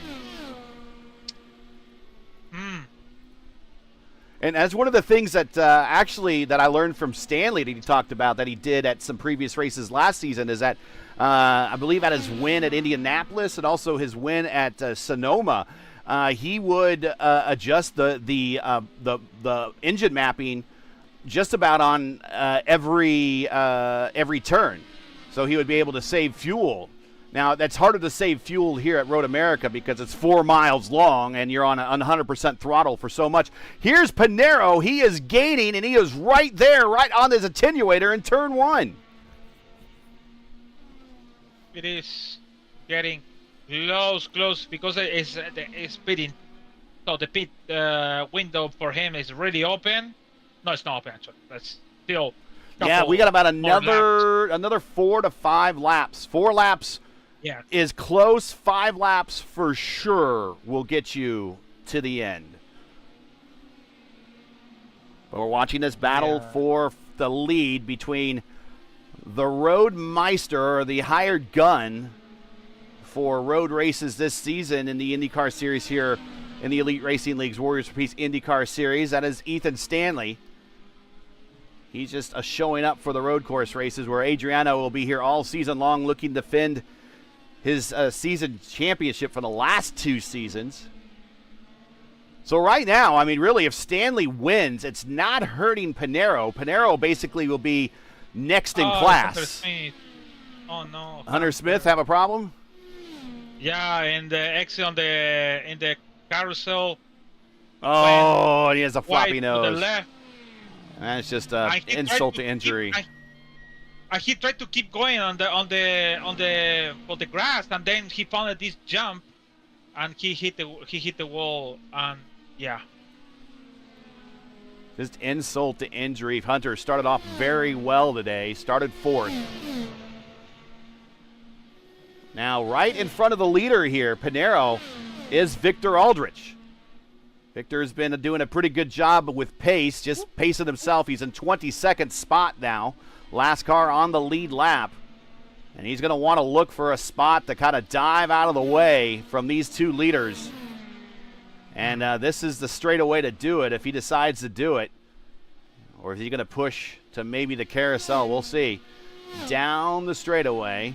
And as one of the things that that I learned from Stanley that he talked about that he did at some previous races last season is that I believe at his win at Indianapolis and also his win at Sonoma, he would adjust the engine mapping just about on every turn, so he would be able to save fuel. Now, that's harder to save fuel here at Road America because it's 4 miles long and you're on 100% throttle for so much. Here's Pinero. He is gaining, and he is right there, right on his attenuator in turn 1. It is getting close because it's pitting. So the pit window for him is really open. No, it's not open, actually. That's still... Yeah, we got about another 4 to 5 laps. 4 laps. Yeah. Is close. 5 laps for sure will get you to the end. But we're watching this battle for the lead between the Roadmeister, or the hired gun for road races this season in the IndyCar series here in the Elite Racing League's Warriors for Peace IndyCar Series. That is Ethan Stanley. He's just showing up for the road course races, where Adriano will be here all season long looking to defend his season championship for the last 2 seasons. So right now, I mean, really, if Stanley wins, it's not hurting Pinheiro. Pinheiro basically will be next in class. Hunter Smith. Oh, no. Hunter Smith have a problem? Yeah, and the exit in the carousel. Oh, and he has a floppy To nose. the left. That's just insult to injury. He tried to keep going on the grass, and then he found this jump, and he hit the wall, and yeah. Just insult to injury. Hunter started off very well today. Started 4th. Now, right in front of the leader here, Pinheiro, is Victor Aldrich. Victor's been doing a pretty good job with pace, just pacing himself. He's in 22nd spot now. Last car on the lead lap. And he's going to want to look for a spot to kind of dive out of the way from these 2 leaders. And this is the straightaway to do it if he decides to do it. Or is he going to push to maybe the carousel? We'll see. Down the straightaway.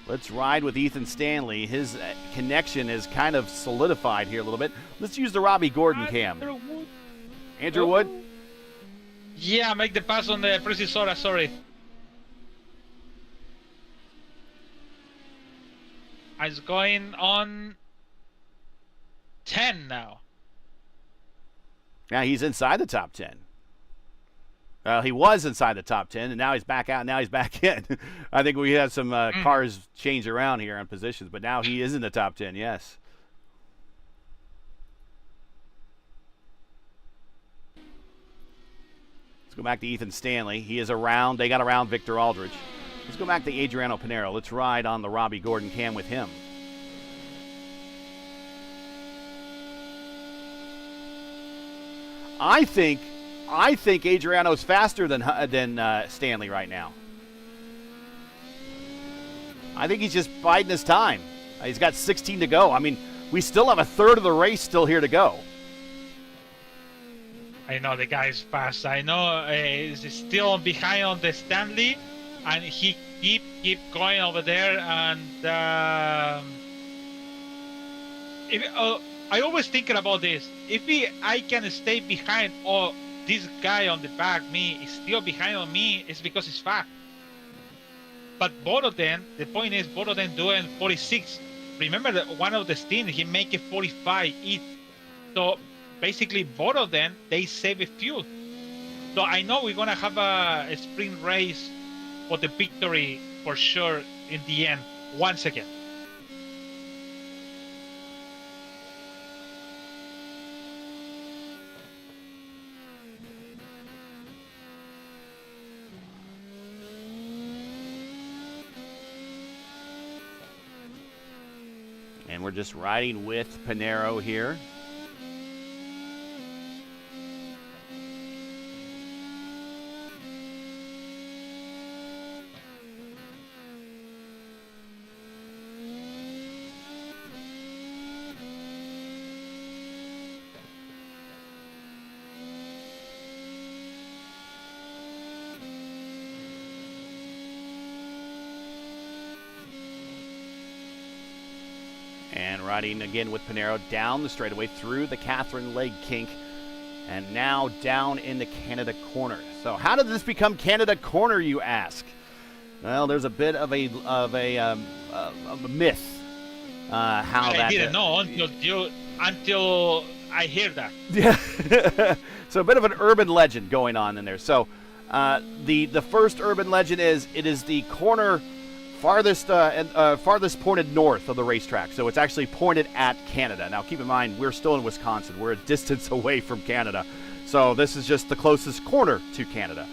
Let's ride with Ethan Stanley. His connection is kind of solidified here a little bit. Let's use the Robbie Gordon cam. Andrew Wood? Yeah, make the pass on the Precisora, sorry. It's going on 10 now. Now he's inside the top 10. He was inside the top 10, and now he's back out. Now he's back in. I think we had some cars change around here on positions, but now he is in the top 10, yes. Let's go back to Ethan Stanley. He is around. They got around Victor Aldrich. Let's go back to Adriano Pinheiro. Let's ride on the Robbie Gordon cam with him. I think Adriano's faster than Stanley right now. I think he's just biding his time. He's got 16 to go. I mean, we still have a third of the race still here to go. I know the guy's fast. I know he's still behind on the Stanley, and he keep going over there. And I always thinking about this. If I can stay behind, or this guy on the back, me, is still behind on me, it's because he's fast. But both of them, the point is, both of them doing 46. Remember that one of the stints, he make it 45 each. So basically, both of them, they save a fuel. So I know we're gonna have a sprint race for the victory for sure in the end. 1 second. And we're just riding with Pinheiro here. And riding again with Pinheiro down the straightaway through the Catherine leg kink, and now down into Canada corner. So how did this become Canada corner, you ask? Well, there's a bit of a myth how that. I didn't know until I hear that. Yeah. So a bit of an urban legend going on in there. So the first urban legend is it is the corner farthest pointed north of the racetrack. So it's actually pointed at Canada. Now keep in mind, we're still in Wisconsin. We're a distance away from Canada. So this is just the closest corner to Canada.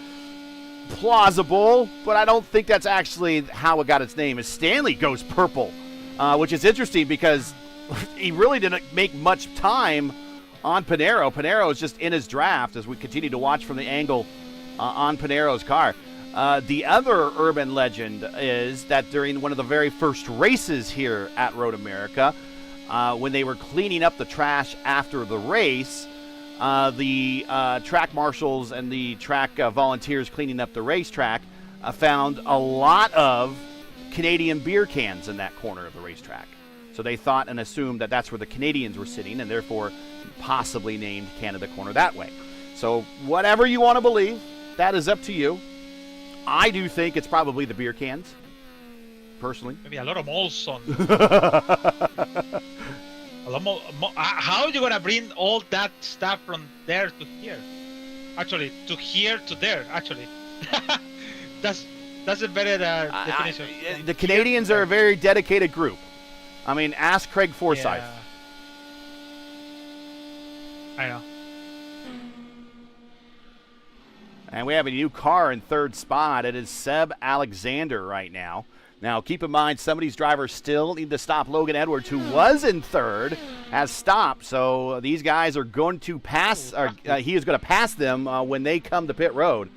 Plausible, but I don't think that's actually how it got its name. Is Stanley goes purple, which is interesting because he really didn't make much time on Pinheiro. Pinheiro is just in his draft as we continue to watch from the angle on Pinheiro's car. The other urban legend is that during one of the very first races here at Road America, when they were cleaning up the trash after the race, the track marshals and the track volunteers cleaning up the racetrack found a lot of Canadian beer cans in that corner of the racetrack. So they thought and assumed that that's where the Canadians were sitting, and therefore possibly named Canada Corner that way. So whatever you want to believe, that is up to you. I do think it's probably the beer cans, personally. Maybe a lot of Molson. A lot more, how are you going to bring all that stuff from there to here? Actually, to here to there, actually. That's a better definition. The Canadians are a very dedicated group. I mean, ask Craig Forsyth. Yeah. I know. And we have a new car in third spot. It is Seb Alexander right now. Now, keep in mind, some of these drivers still need to stop Logan Edwards, who was in third, has stopped. So these guys are going to pass, he is going to pass them when they come to pit road.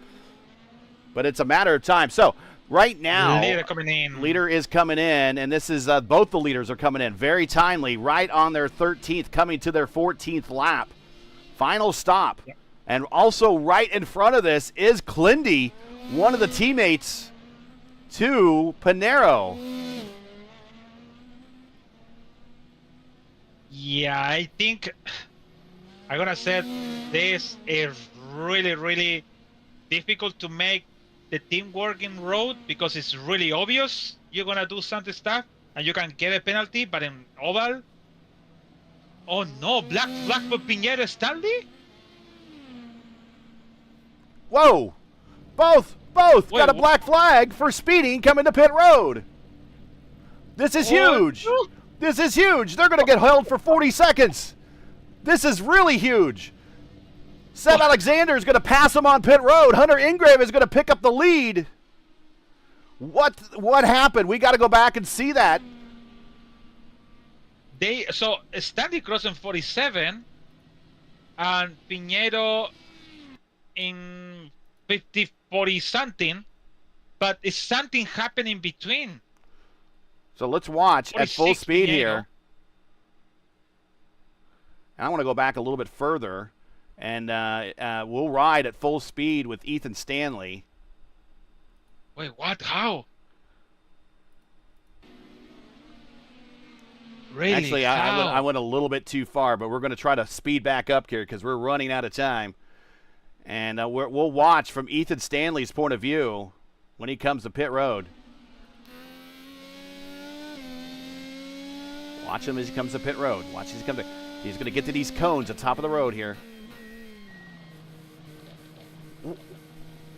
But it's a matter of time. So right now, leader is coming in, and this is both the leaders are coming in very timely, right on their 13th, coming to their 14th lap. Final stop. Yep. And also right in front of this is Clindy, one of the teammates to Pinero. Yeah, I think I'm going to say this is really, really difficult to make the teamwork in road because it's really obvious you're going to do some stuff and you can get a penalty, but in oval, oh no, black flag for Pinero Stanley? Whoa, both got a black flag for speeding coming to pit road. This is huge. This is huge. They're going to get held for 40 seconds. This is really huge. Seb Alexander is going to pass him on pit road. Hunter Ingrave is going to pick up the lead. What happened? We got to go back and see that. So Stanley crossing 47 and Pinero in 40 something, but is something happening between? So let's watch at full speed here. And I want to go back a little bit further, and we'll ride at full speed with Ethan Stanley. Wait, what? How? Really? Actually, I went a little bit too far, but we're going to try to speed back up here because we're running out of time. And we'll watch from Ethan Stanley's point of view when he comes to pit road. Watch him as he comes to pit road. Watch as he comes to. He's going to get to these cones at the top of the road here.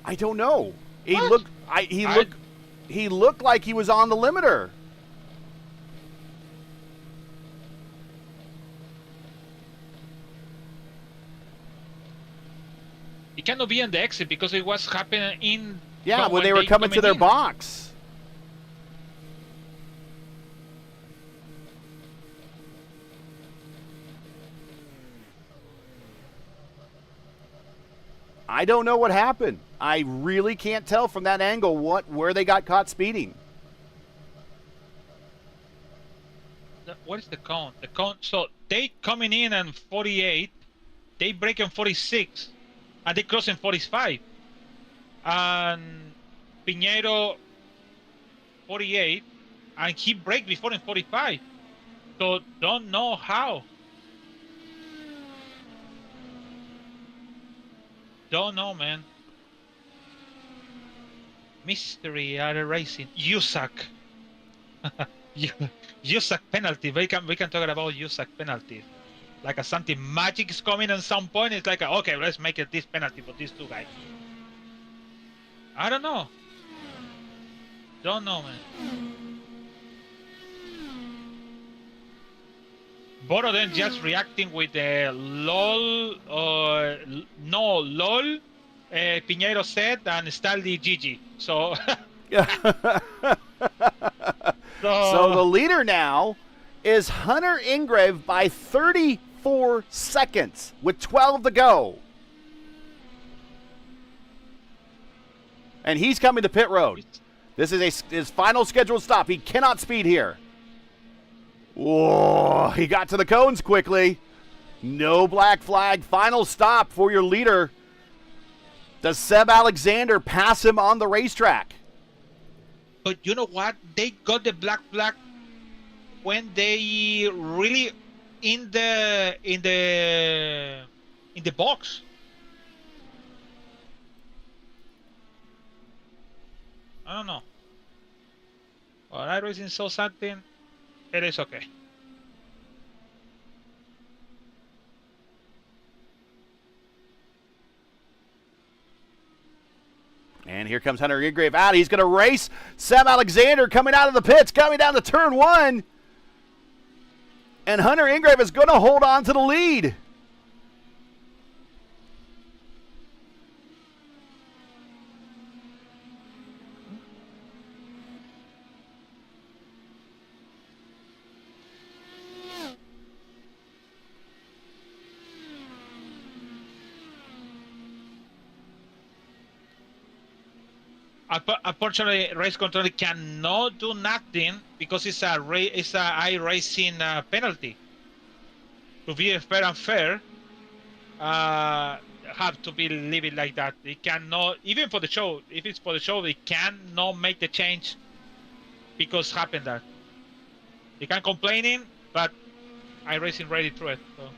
I don't know. He looked. He looked like he was on the limiter. He cannot be on the exit because it was happening in. Yeah, when they were coming to their box. I don't know what happened. I really can't tell from that angle where they got caught speeding. What is the cone? The cone. So they coming in at 48, they break in 46, and they cross in 45. And Pinero 48, and he break before in 45. So don't know how. Don't know, man. Mystery at a racing. USAC. USAC penalty. We can talk about USAC penalty. Like something magic is coming at some point. It's like, okay, let's make it this penalty for these two guys. I don't know. Don't know, man. Both of them just reacting with the lol or no lol. Pinero said and Stanley GG. So. So the leader now is Hunter Ingrave by 34 seconds with 12 to go. And he's coming to pit road. This is his final scheduled stop. He cannot speed here. Whoa, he got to the cones quickly. No black flag. Final stop for your leader. Does Seb Alexander pass him on the racetrack? But you know what? They got the black flag when they really in the box. I don't know. Well, iRacing saw something. It is okay. And here comes Hunter Ingrave out. He's going to race. Seb Alexander coming out of the pits, coming down to turn 1. And Hunter Ingrave is going to hold on to the lead. Unfortunately, race control cannot do nothing because it's a iRacing penalty. To be fair and fair, have to be leave it like that. They cannot, even for the show. If it's for the show, they cannot make the change because happened that. They can complaining, but iRacing ready through it. So.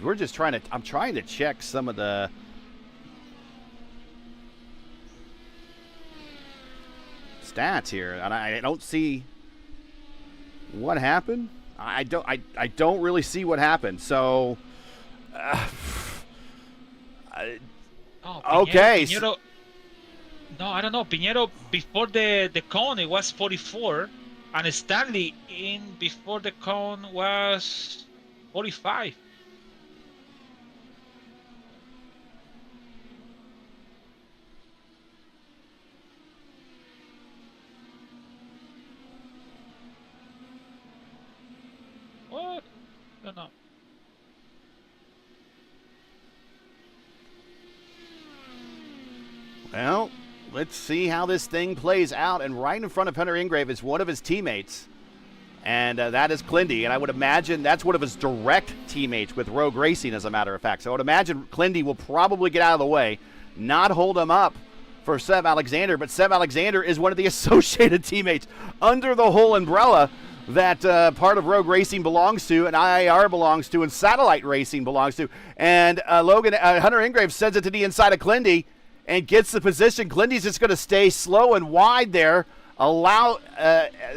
We're just I'm trying to check some of the stats here, and I don't see what happened. I don't really see what happened. So, okay. Pinheiro, no, I don't know. Pinheiro before the cone it was 44, and Stanley in before the cone was 45. What? No. Well, let's see how this thing plays out. And right in front of Hunter Ingrave is one of his teammates, and that is Clindy. And I would imagine that's one of his direct teammates with Rogue Racing, as a matter of fact. So I would imagine Clindy will probably get out of the way, not hold him up for Seb Alexander. But Seb Alexander is one of the associated teammates under the whole umbrella that part of Rogue Racing belongs to, and IAR belongs to, and Satellite Racing belongs to. And Hunter Ingrave sends it to the inside of Clindy and gets the position. Clindy's just going to stay slow and wide there, allow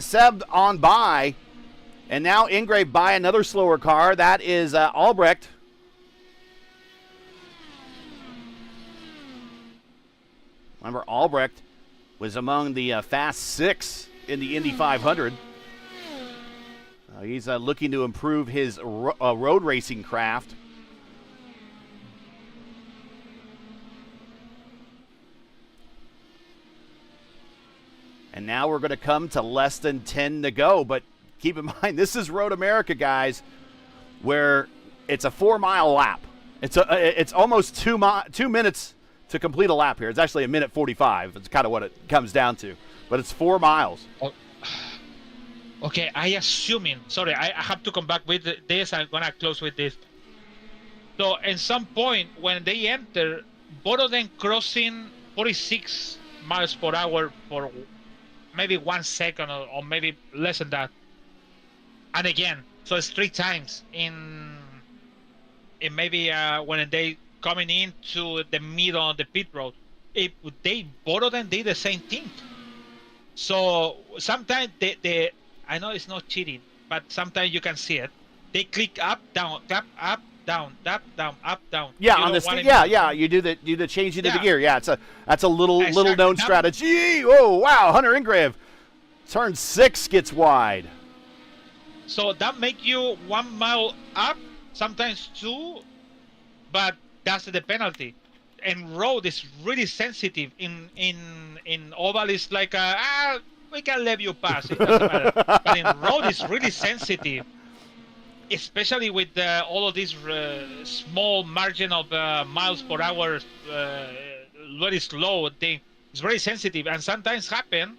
Seb on by, and now Ingrave by another slower car. That is Albrecht. Remember, Albrecht was among the Fast Six in the Indy 500. He's looking to improve his road racing craft. And now we're going to come to less than 10 to go. But keep in mind, this is Road America, guys, where it's a 4-mile lap. It's almost 2 minutes to complete a lap here. It's actually 1:45. It's kind of what it comes down to. But it's 4 miles. Okay, sorry, I have to come back with this. I'm going to close with this. So, at some point, when they enter, both of them crossing 46 miles per hour for maybe 1 second or maybe less than that. And again, so it's 3 times in maybe when they coming into the middle of the pit road. If they both of them did the same thing. So sometimes they I know it's not cheating, but sometimes you can see it. They click up, down, up, down, up, down. Yeah, on this. Yeah. You do the changing of the gear. Yeah, that's a little known strategy. Oh wow, Hunter Ingrave, turn 6 gets wide. So that make you 1 mile up, sometimes 2, but that's the penalty. And road is really sensitive. In oval is like we can let you pass. It doesn't matter. But in road is really sensitive, especially with all of these small margin of miles per hour, very slow thing. It's very sensitive, and sometimes happen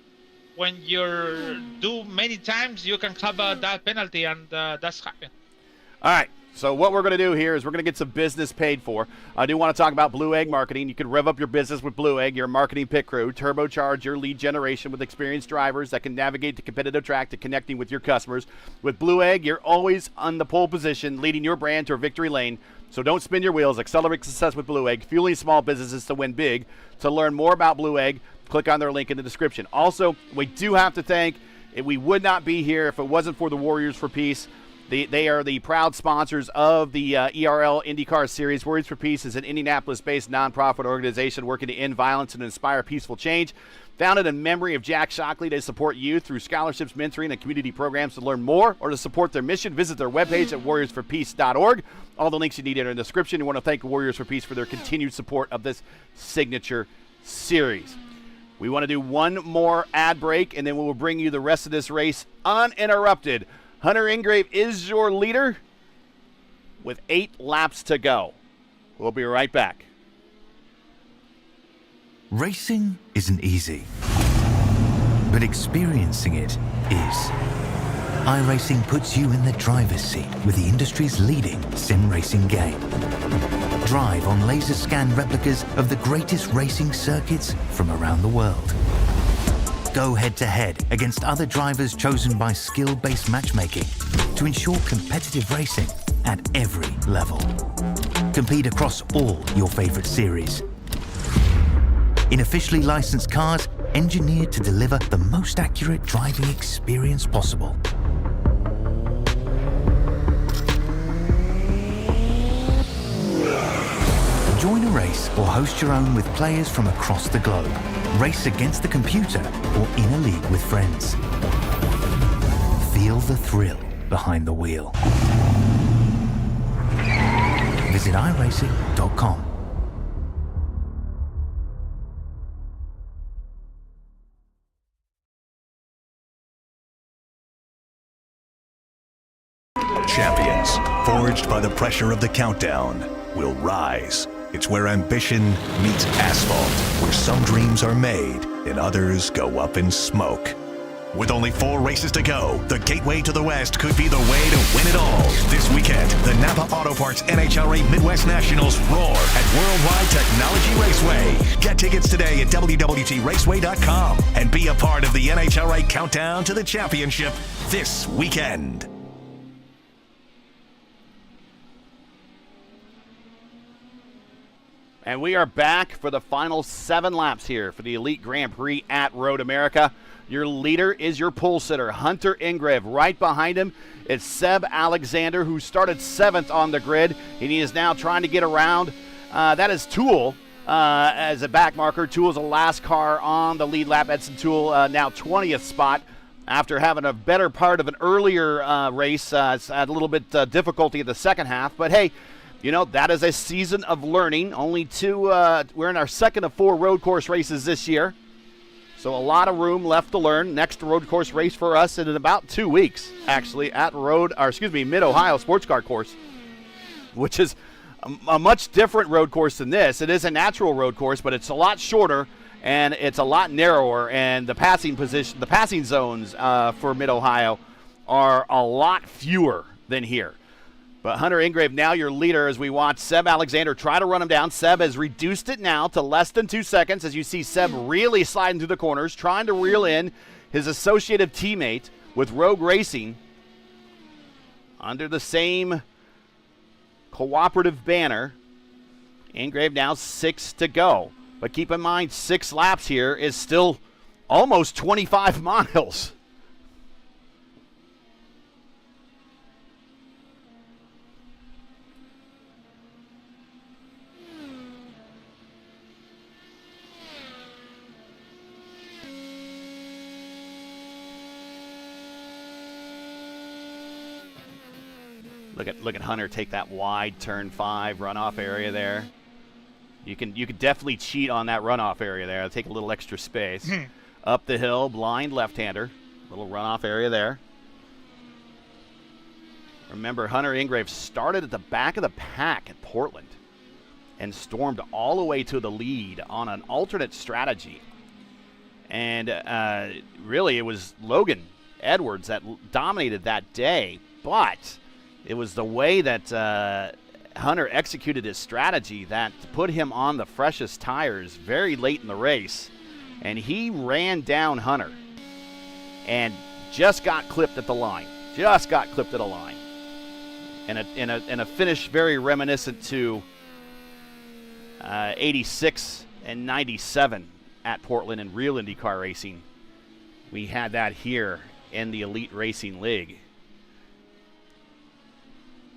when you're do many times you can have that penalty, and that's happened. All right. So what we're going to do here is we're going to get some business paid for. I do want to talk about Blue Egg Marketing. You can rev up your business with Blue Egg, your marketing pit crew, turbocharge your lead generation with experienced drivers that can navigate the competitive track to connecting with your customers. With Blue Egg, you're always on the pole position, leading your brand to a victory lane. So don't spin your wheels. Accelerate success with Blue Egg, fueling small businesses to win big. To learn more about Blue Egg, click on their link in the description. Also, we do have to thank, we would not be here if it wasn't for the Warriors for Peace. They are the proud sponsors of the ERL IndyCar Series. Warriors for Peace is an Indianapolis-based nonprofit organization working to end violence and inspire peaceful change. Founded in memory of Jack Shockley, they support youth through scholarships, mentoring, and community programs. To learn more or to support their mission, visit their webpage at warriorsforpeace.org. All the links you need are in the description. We want to thank Warriors for Peace for their continued support of this signature series. We want to do one more ad break, and then we will bring you the rest of this race uninterrupted. Hunter Ingrave is your leader with 8 laps to go. We'll be right back. Racing isn't easy, but experiencing it is. iRacing puts you in the driver's seat with the industry's leading sim racing game. Drive on laser scan replicas of the greatest racing circuits from around the world. Go head-to-head against other drivers chosen by skill-based matchmaking to ensure competitive racing at every level. Compete across all your favorite series. In officially licensed cars, engineered to deliver the most accurate driving experience possible. Join a race or host your own with players from across the globe. Race against the computer or in a league with friends. Feel the thrill behind the wheel. Visit iRacing.com. Champions, forged by the pressure of the countdown, will rise. It's where ambition meets asphalt, where some dreams are made and others go up in smoke. With only 4 races to go, the gateway to the West could be the way to win it all. This weekend, the Napa Auto Parts NHRA Midwest Nationals roar at World Wide Technology Raceway. Get tickets today at WWTRaceway.com and be a part of the NHRA countdown to the championship this weekend. And we are back for the final 7 laps here for the Elite Grand Prix at Road America. Your leader is your pole sitter, Hunter Ingrave. Right behind him is Seb Alexander, who started 7th on the grid, and he is now trying to get around. That is Toole as a back marker. Toole is the last car on the lead lap. Edson Toole now 20th spot after having a better part of an earlier race. It's had a little bit difficulty in the second half, but hey, you know, that is a season of learning. Only 2, we're in our second of 4 road course races this year. So a lot of room left to learn. Next road course race for us in about 2 weeks, actually, at Mid-Ohio Sports Car Course, which is a much different road course than this. It is a natural road course, but it's a lot shorter and it's a lot narrower, and the passing zones for Mid-Ohio are a lot fewer than here. But Hunter Ingrave now your leader as we watch Seb Alexander try to run him down. Seb has reduced it now to less than 2 seconds as you see Seb really sliding through the corners, trying to reel in his associative teammate with Rogue Racing under the same cooperative banner. Ingrave now 6 to go. But keep in mind, 6 laps here is still almost 25 miles. Look at Hunter take that wide turn 5 runoff area there. You could definitely cheat on that runoff area there. Take a little extra space. Up the hill, blind left-hander. Little runoff area there. Remember, Hunter Ingrave started at the back of the pack at Portland and stormed all the way to the lead on an alternate strategy. And really, it was Logan Edwards that dominated that day. But it was the way that Hunter executed his strategy that put him on the freshest tires very late in the race. And he ran down Hunter and just got clipped at the line. Just got clipped at a line. And a finish very reminiscent to 86 and 97 at Portland in real IndyCar racing. We had that here in the Elite Racing League.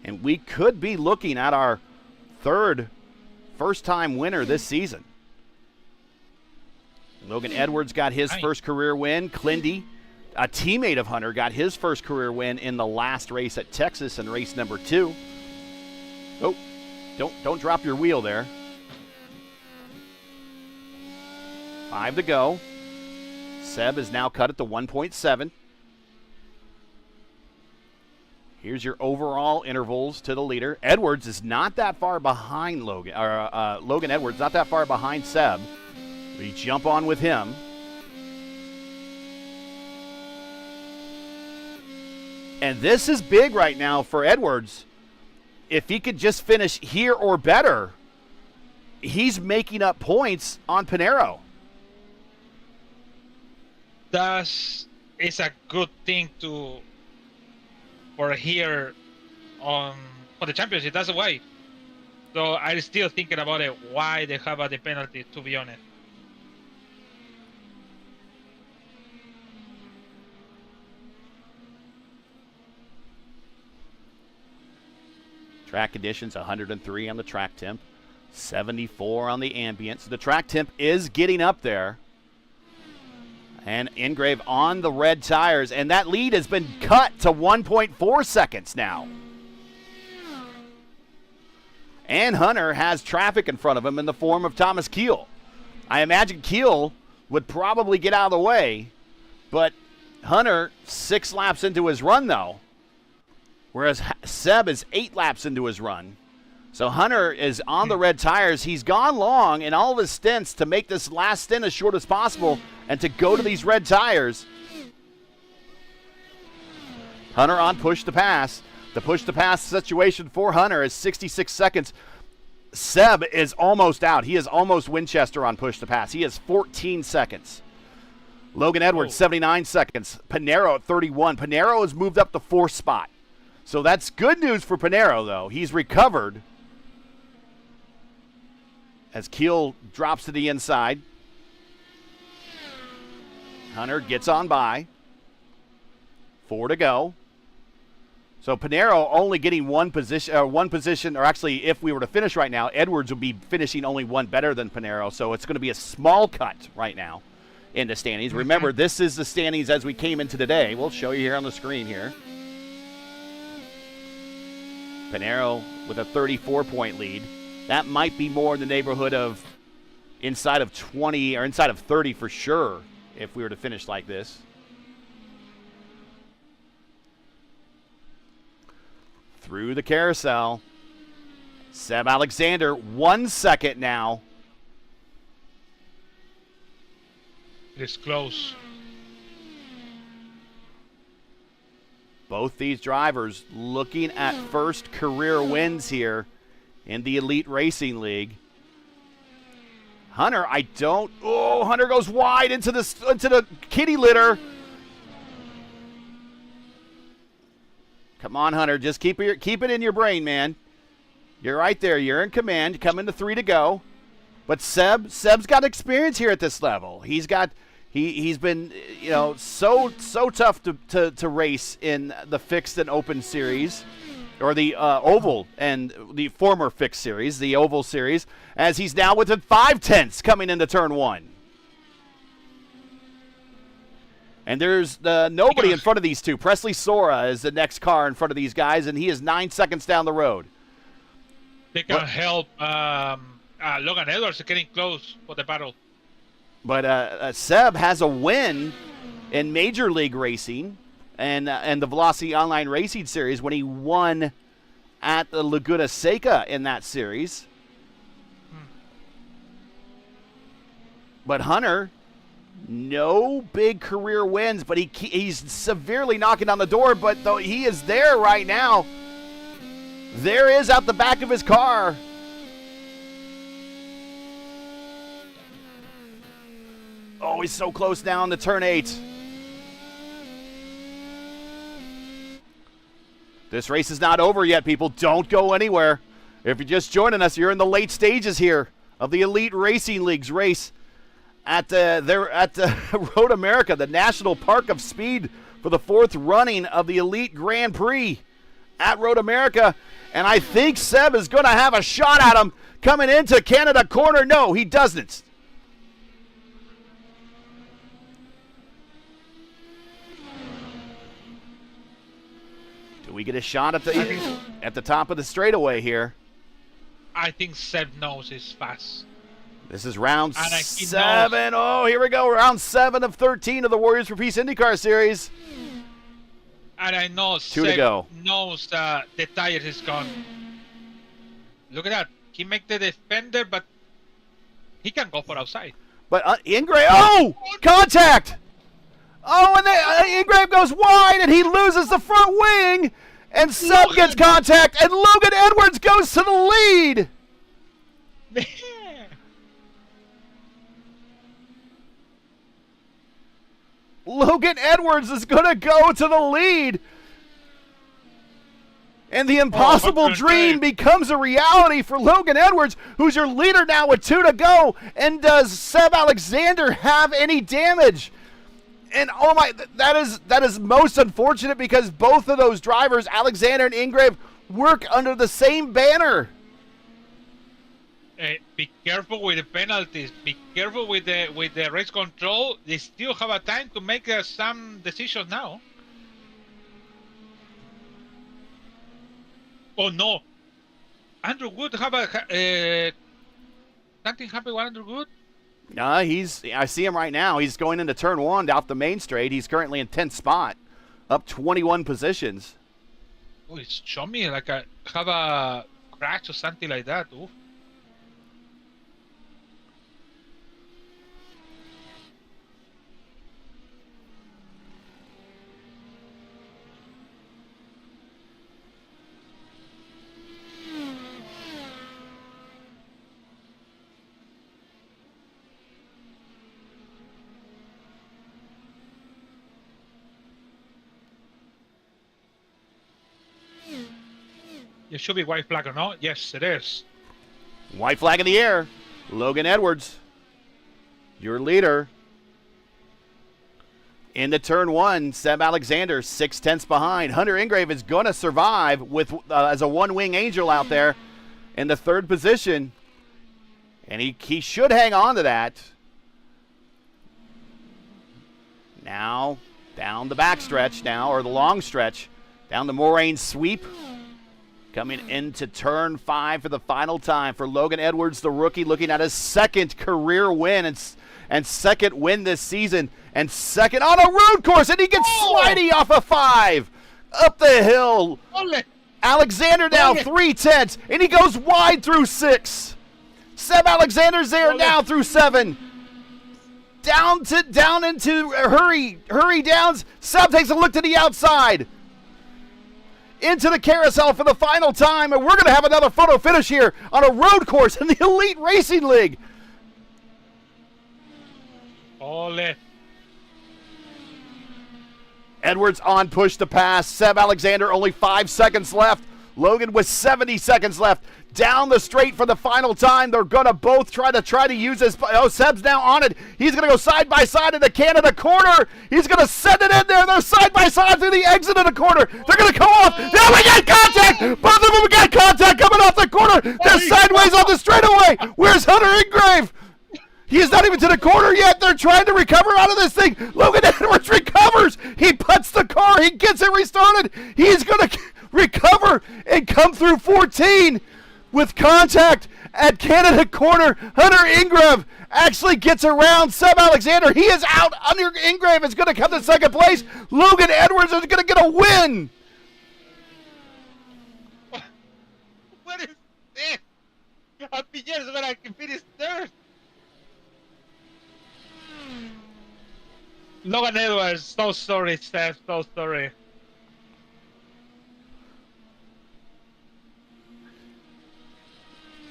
And we could be looking at our third first-time winner this season. Logan Edwards got his first career win. Clindy, a teammate of Hunter, got his first career win in the last race at Texas in race number 2. Oh, don't drop your wheel there. 5 to go. Seb is now cut at the 1.7. Here's your overall intervals to the leader. Edwards is not that far behind Logan. Logan Edwards not that far behind Seb. We jump on with him. And this is big right now for Edwards. If he could just finish here or better, he's making up points on Pinheiro. That is a good thing for here for the championship. That's why. So I'm still thinking about it. Why they have the penalty? To be honest. Track conditions, 103 on the track temp, 74 on the ambient. So the track temp is getting up there. And Ingrave on the red tires, and that lead has been cut to 1.4 seconds now. And Hunter has traffic in front of him in the form of Thomas Keel. I imagine Keel would probably get out of the way, but Hunter 6 laps into his run, though, whereas Seb is 8 laps into his run. So Hunter is on the red tires. He's gone long in all of his stints to make this last stint as short as possible and to go to these red tires. Hunter on push to pass. The push to pass situation for Hunter is 66 seconds. Seb is almost out. He is almost Winchester on push to pass. He has 14 seconds. Logan Edwards, 79 seconds. Pinheiro at 31. Pinheiro has moved up the 4th spot. So that's good news for Pinheiro, though. He's recovered as Keel drops to the inside. Hunter gets on by. 4 to go. So Pinheiro only getting one position, or actually, if we were to finish right now, Edwards would be finishing only one better than Pinheiro. So it's going to be a small cut right now in the standings. Remember, this is the standings as we came into today. We'll show you here on the screen here. Pinheiro with a 34-point lead. That might be more in the neighborhood of inside of 20 or inside of 30 for sure if we were to finish like this. Through the carousel. Seb Alexander, 1 second now. It is close. Both these drivers looking at first career wins here in the Elite Racing League. Hunter, Hunter goes wide into the kitty litter. Come on, Hunter, just keep it in your brain, man. You're right there. You're in command. Coming to 3 to go. But Seb's got experience here at this level. He's been, so tough to race in the fixed and open series, or the oval and the former fixed series, the oval series, as he's now within 5/10 coming into turn 1. And there's nobody in front of these two. Presley Sora is the next car in front of these guys, and he is 9 seconds down the road. They can help Logan Edwards getting close for the battle. But Seb has a win in Major League Racing and the Velocity Online Racing Series when he won at the Laguna Seca in that series. But Hunter, no big career wins, but he's severely knocking on the door, but though he is there right now. There is out the back of his car. Oh, he's so close now on the turn 8. This race is not over yet, people. Don't go anywhere. If you're just joining us, you're in the late stages here of the Elite Racing League's race at Road America, the National Park of Speed, for the 4th running of the Elite Grand Prix at Road America. And I think Seb is going to have a shot at him coming into Canada corner. No, he doesn't. Do we get a shot at the top of the straightaway here? I think Seb knows he's fast. This is round 7. Oh, here we go. Round 7 of 13 of the Warriors for Peace IndyCar Series. And I know 2 to Seb go. knows the tires is gone. Look at that. He make the defender, but he can go for outside. But Ingrave, oh, contact! Oh, and Ingrave goes wide, and he loses the front wing, and Seb gets contact, and Logan Edwards goes to the lead. Logan Edwards is going to go to the lead. And the impossible dream becomes a reality for Logan Edwards, who's your leader now with 2 to go. And does Seb Alexander have any damage? And oh my, that is most unfortunate because both of those drivers, Alexander and Ingrave, work under the same banner. Be careful with the penalties. Be careful with the race control. They still have a time to make some decisions now. Oh no, Andrew Wood have something happened with Andrew Wood? I see him right now. He's going into turn 1 off the main straight. He's currently in 10th spot, up 21 positions. Oh, it's showing me like have a crash or something like that. Oof. It should be white flag or not? Yes, it is. White flag in the air. Logan Edwards, your leader. Into turn 1, Seb Alexander, 6/10 behind. Hunter Ingrave is going to survive with as a one-wing angel out there in the 3rd position. And he should hang on to that. Now, down the backstretch now, or the long stretch, down the Moraine sweep. Coming into turn 5 for the final time for Logan Edwards, the rookie, looking at his 2nd career win and 2nd win this season, and 2nd on a road course, and he gets slidey off a 5 up the hill. Alexander now 3/10, and he goes wide through 6. Seb Alexander's there now through 7. Down into hurry downs. Seb takes a look to the outside. Into the carousel for the final time, and we're going to have another photo finish here on a road course in the Elite Racing League. Ole. Edwards on push to pass. Seb Alexander only 5 seconds left. Logan with 70 seconds left. Down the straight for the final time. They're going to both try to use this. Oh, Seb's now on it. He's going to go side by side in the Canada corner. He's going to send it in there. They're side by side through the exit of the corner. They're going to go off. Now we got contact. Both of them got contact coming off the corner. They're sideways on the straightaway. Where's Hunter Ingrave? He is not even to the corner yet. They're trying to recover out of this thing. Logan Edwards recovers. He puts the car. He gets it restarted. He's going to recover and come through 14 with contact at Canada corner. Hunter Ingrave actually gets around Seb Alexander. He is out. Hunter Ingrave is going to come to second place. Logan Edwards is going to get a win. What is this? Piñera is going to finish third. Logan Edwards, so sorry, Steph, so sorry.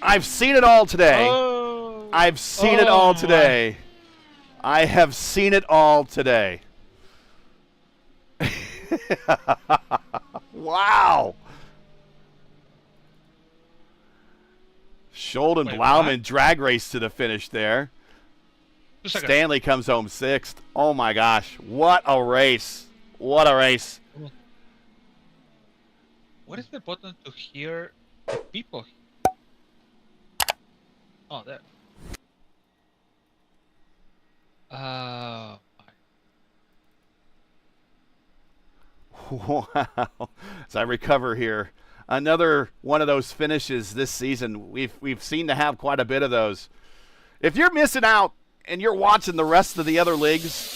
I've seen it all today. Oh. I've seen it all today. I have seen it all today. Wow. Schold and Blauman drag race to the finish there. Stanley comes home sixth. Oh my gosh. What a race. What a race. What is the button to hear people? Oh, there. Wow. As I recover here. Another one of those finishes this season. We've seen to have quite a bit of those. If you're missing out and you're watching the rest of the other leagues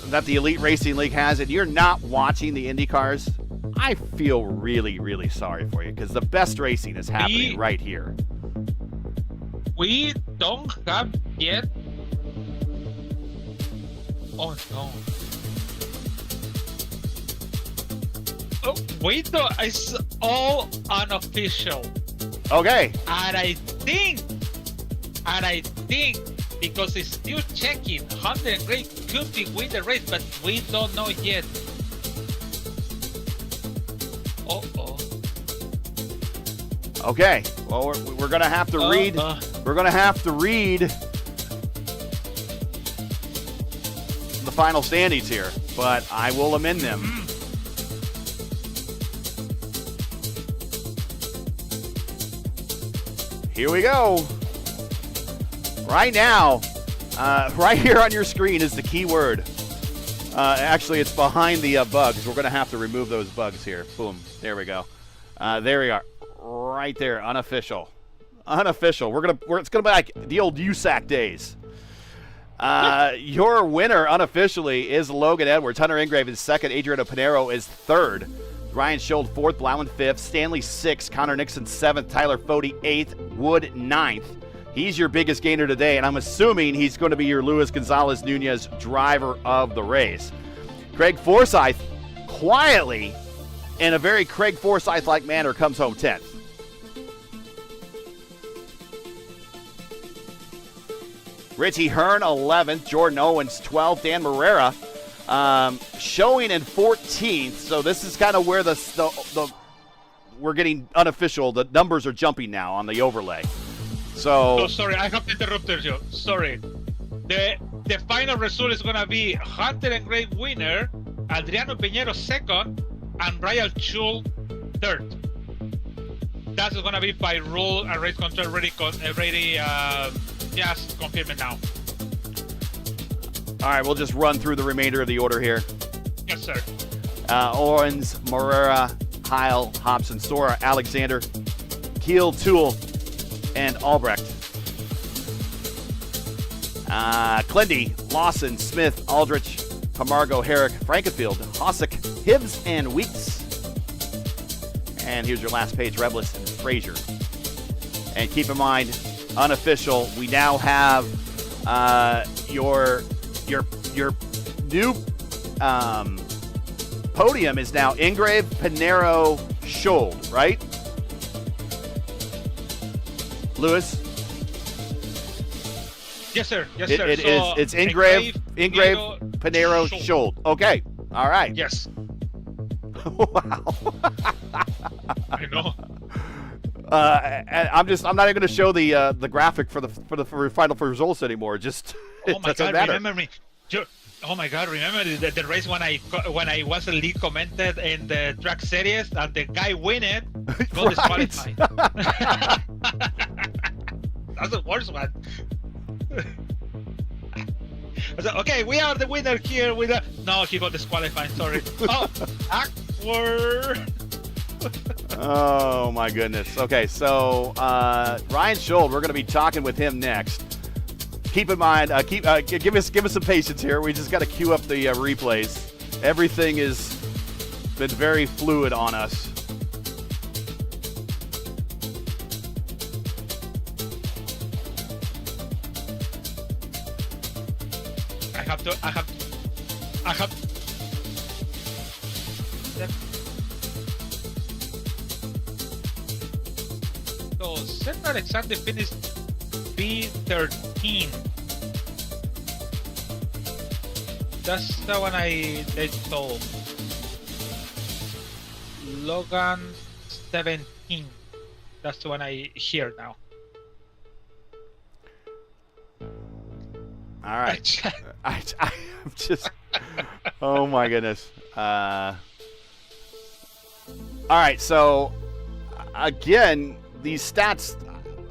that the Elite Racing League has, and you're not watching the IndyCars, I feel really, really sorry for you, because the best racing is happening right here. We don't have yet. Oh no. Oh, wait, though, it's all unofficial. Okay. And I think, because it's still checking, Hunter and Gray could be win the race, but we don't know yet. Uh-oh. Okay. Well, we're going to have to read. We're going to have to read the final standings here, but I will amend them. Here we go. Right now, right here on your screen is the key word. Actually, it's behind the bugs. We're going to have to remove those bugs here. Boom. There we go. There we are. Right there. Unofficial. Unofficial. It's gonna be like the old USAC days. Your winner unofficially is Logan Edwards. Hunter Ingrave is second. Adriano Pinero is third. Ryan Schold fourth. Blauman fifth. Stanley sixth. Connor Nixon seventh. Tyler Fode eighth. Wood ninth. He's your biggest gainer today, and I'm assuming he's going to be your Luis Gonzalez Nunez driver of the race. Craig Forsyth, quietly, in a very Craig Forsyth-like manner, comes home 10th. Richie Hearn, 11th. Jordan Owens, 12th. Dan Marrera showing in 14th. So this is kind of where the we're getting unofficial. The numbers are jumping now on the overlay. So oh, sorry, I have to interrupt you. Sorry. The final result is going to be Hunter and Gray winner, Adriano Pinheiro second, and Brian Schul third. That's going to be by rule and race control ready just confirm it now. All right, we'll just run through the remainder of the order here. Yes, sir. Owens, Marrera, Heil, Hobson, Sora, Alexander, Keel, Toole, and Albrecht. Clendy, Lawson, Smith, Aldrich, Camargo, Herrick, Frankenfield, Hossack, Hibbs, and Weeks. And here's your last page, Reblis and Frazier. And keep in mind, unofficial, we now have your new podium is now Ingrave, Pinero, Schold, right? Lewis? Yes, sir. Yes, sir. It's Ingrave, Pinero, Schold. Okay. All right. Yes. Wow. I know. I'm not even going to show the graphic for the final results anymore. Just oh my God! Matter. Remember me. Oh my God! Remember the race when I was the lead commented in the track series and the guy win it got disqualified. That's the worst one. I said, okay, we are the winner here. No, he got disqualified. Sorry. Oh, awkward. Oh my goodness. Okay, so Ryan Schold, we're going to be talking with him next. Keep in mind, give us some patience here. We just got to queue up the replays. Everything has been very fluid on us. I have. So, Seth Alexander finished B13. That's the one they told. Logan 17. That's the one I hear now. All right. I'm just, oh my goodness. All right, so again, these stats,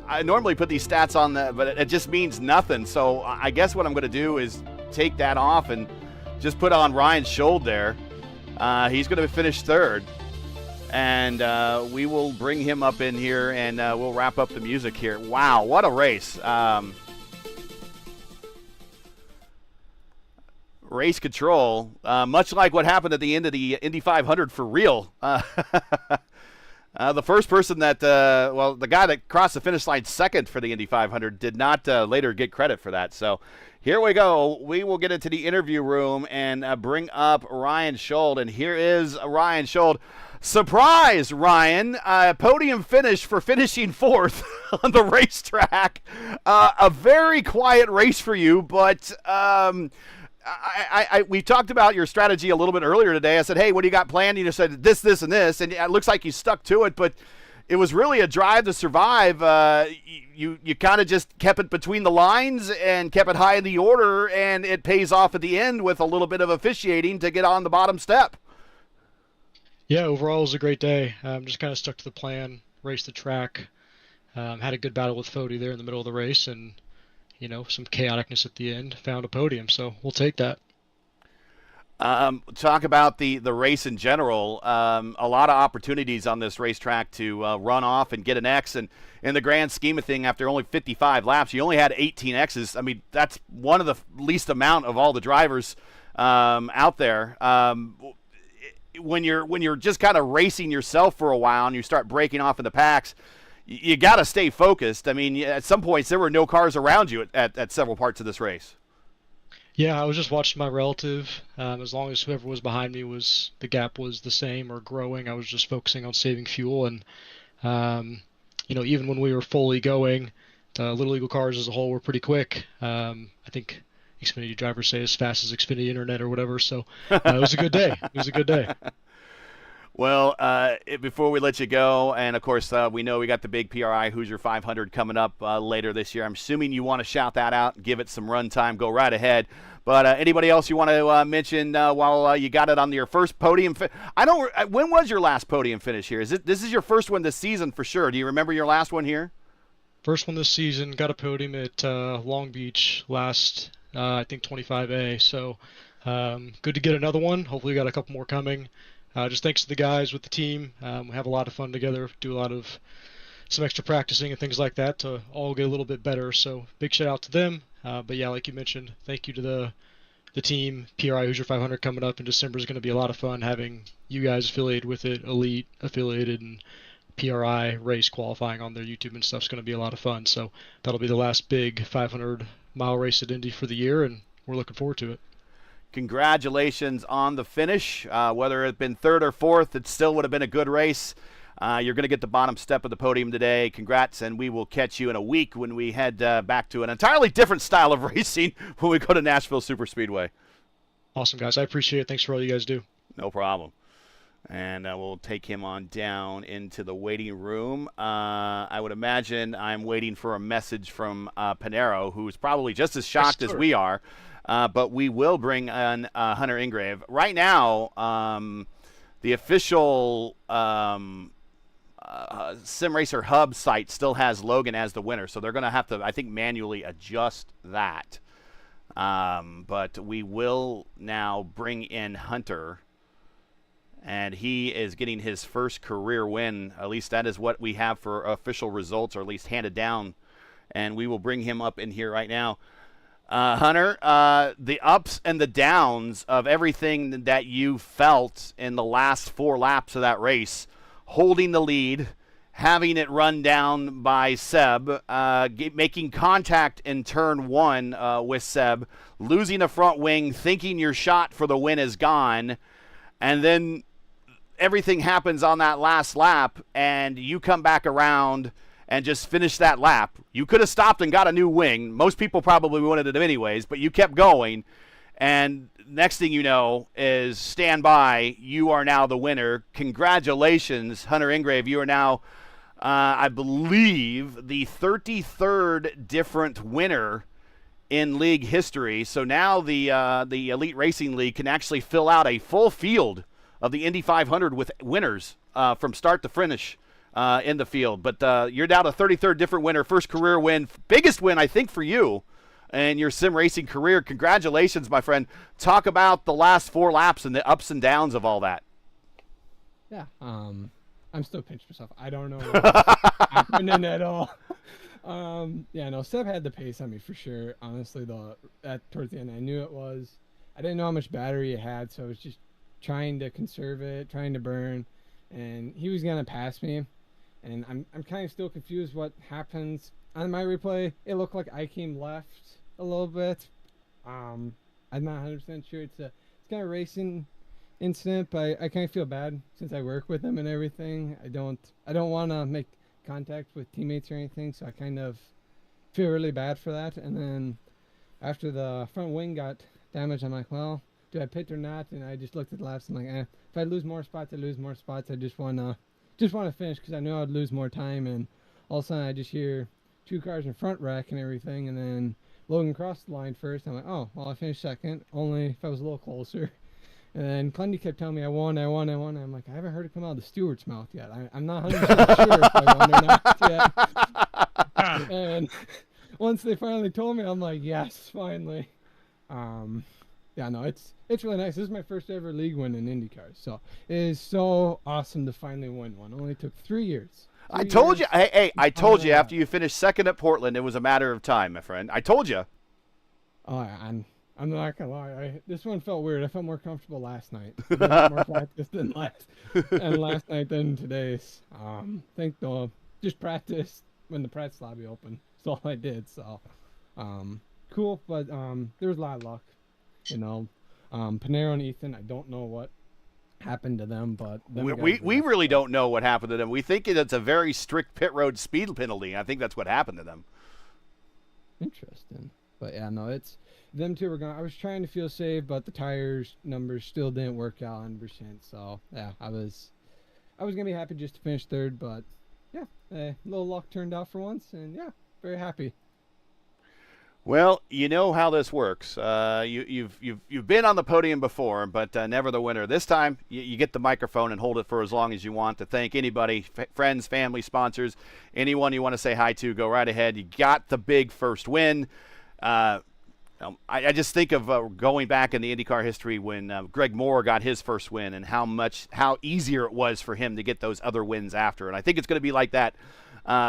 I normally put these stats on but it just means nothing. So I guess what I'm going to do is take that off and just put on Ryan Schold there. He's going to finish third. And we will bring him up in here, and we'll wrap up the music here. Wow, what a race. Race control, much like what happened at the end of the Indy 500 for real. The first person that, the guy that crossed the finish line second for the Indy 500 did not later get credit for that. So here we go. We will get into the interview room and bring up Ryan Schold. And here is Ryan Schold. Surprise, Ryan. Podium finish for finishing fourth on the racetrack. A very quiet race for you, but we talked about your strategy a little bit earlier today. I said, hey, what do you got planned? You just said this, and this, and it looks like you stuck to it, but it was really a drive to survive. You kind of just kept it between the lines and kept it high in the order, and it pays off at the end with a little bit of officiating to get on the bottom step. Yeah, overall it was a great day. Just kind of stuck to the plan, raced the track, had a good battle with Fody there in the middle of the race, and some chaoticness at the end, found a podium, so we'll take that. Talk about the race in general. A lot of opportunities on this racetrack to run off and get an X, and in the grand scheme of thing, after only 55 laps, you only had 18 X's. I mean, that's one of the least amount of all the drivers out there. When you're just kind of racing yourself for a while and you start breaking off in the packs, you got to stay focused. I mean, at some points, there were no cars around you at several parts of this race. Yeah, I was just watching my relative. As long as whoever was behind me the gap was the same or growing, I was just focusing on saving fuel. And, even when we were fully going, the Little Eagle cars as a whole were pretty quick. I think Xfinity drivers say as fast as Xfinity Internet or whatever. So it was a good day. It was a good day. Well, before we let you go, and of course, we know we got the big PRI Hoosier 500 coming up later this year. I'm assuming you want to shout that out and give it some run time. Go right ahead. But anybody else you want to mention while you got it on your first podium? When was your last podium finish here? This is your first one this season for sure. Do you remember your last one here? First one this season. Got a podium at Long Beach last, I think 25A. So good to get another one. Hopefully we got a couple more coming. Just thanks to the guys with the team. We have a lot of fun together, do a lot of some extra practicing and things like that to all get a little bit better. So big shout out to them. But yeah, like you mentioned, thank you to the team. PRI Hoosier 500 coming up in December is going to be a lot of fun having you guys affiliated with it, Elite affiliated, and PRI race qualifying on their YouTube and stuff is going to be a lot of fun. So that'll be the last big 500-mile race at Indy for the year, and we're looking forward to it. Congratulations on the finish. Whether it had been third or fourth, it still would have been a good race. You're going to get the bottom step of the podium today. Congrats, and we will catch you in a week when we head back to an entirely different style of racing when we go to Nashville Superspeedway. Awesome, guys. I appreciate it. Thanks for all you guys do. No problem. And we'll take him on down into the waiting room. I would imagine I'm waiting for a message from Panero, who's probably just as shocked as we are. But we will bring on Hunter Ingrave. Right now, the official Sim Racer Hub site still has Logan as the winner, so they're going to have to, I think, manually adjust that. But we will now bring in Hunter, and he is getting his first career win. At least that is what we have for official results, or at least handed down. And we will bring him up in here right now. Hunter, the ups and the downs of everything that you felt in the last 4 laps of that race, holding the lead, having it run down by Seb, making contact in turn 1 with Seb, losing a front wing, thinking your shot for the win is gone, and then everything happens on that last lap, and you come back around and just finish that lap. You could have stopped and got a new wing. Most people probably wanted it anyways, but you kept going, and next thing you know is stand by. You are now the winner. Congratulations, Hunter Ingrave. You are now, I believe, the 33rd different winner in league history. So now the Elite Racing League can actually fill out a full field of the Indy 500 with winners from start to finish in the field. But you're now the 33rd different winner, first career win, biggest win, I think, for you and your sim racing career. Congratulations, my friend. Talk about the last 4 laps and the ups and downs of all that. Yeah, I'm still pinching myself. I don't know what's happening at all. Yeah, no, Seb had the pace on me for sure. Honestly, though, towards the end, I knew it was. I didn't know how much battery it had, so I was just trying to conserve it, trying to burn, and he was gonna pass me. And I'm kind of still confused what happens on my replay. It looked like I came left a little bit. I'm not 100% sure. It's kind of racing incident, but I kind of feel bad since I work with him and everything. I don't want to make contact with teammates or anything, so I kind of feel really bad for that. And then after the front wing got damaged, I'm like, well, do I pit or not? And I just looked at the laps and like, if I lose more spots, I lose more spots. I just want to finish because I know I'd lose more time. And all of a sudden I just hear 2 cars in front wreck and everything, and then Logan crossed the line first. I'm like, oh, well, I finished second, only if I was a little closer. And then Clendy kept telling me I won. I'm like, I haven't heard it come out of the steward's mouth yet. I'm not 100% sure if I won or not yet. And once they finally told me, I'm like, yes, finally. Yeah, no, it's really nice. This is my first ever league win in IndyCar, so it is so awesome to finally win one. It only took 3 years. I told you. Hey, I told you after you finished second at Portland, it was a matter of time, my friend. I told you. Oh, I'm not gonna lie. This one felt weird. I felt more comfortable last night. More practice than last night than today's. Think though, just practice when the practice lobby opened. That's all I did. So, cool. But there was a lot of luck. You know, Panero and Ethan. I don't know what happened to them, but we really don't know what happened to them. We think it's a very strict pit road speed penalty. I think that's what happened to them. Interesting. But yeah, no, it's them two were gone. I was trying to feel safe, but the tires numbers still didn't work out 100%. So yeah, I was gonna be happy just to finish third, but yeah, a little luck turned out for once, and yeah, very happy. Well, you know how this works. You've been on the podium before, but never the winner. This time, you get the microphone and hold it for as long as you want to thank anybody, friends, family, sponsors, anyone you want to say hi to. Go right ahead. You got the big first win. I just think of going back in the IndyCar history when Greg Moore got his first win and how easier it was for him to get those other wins after. And I think it's going to be like that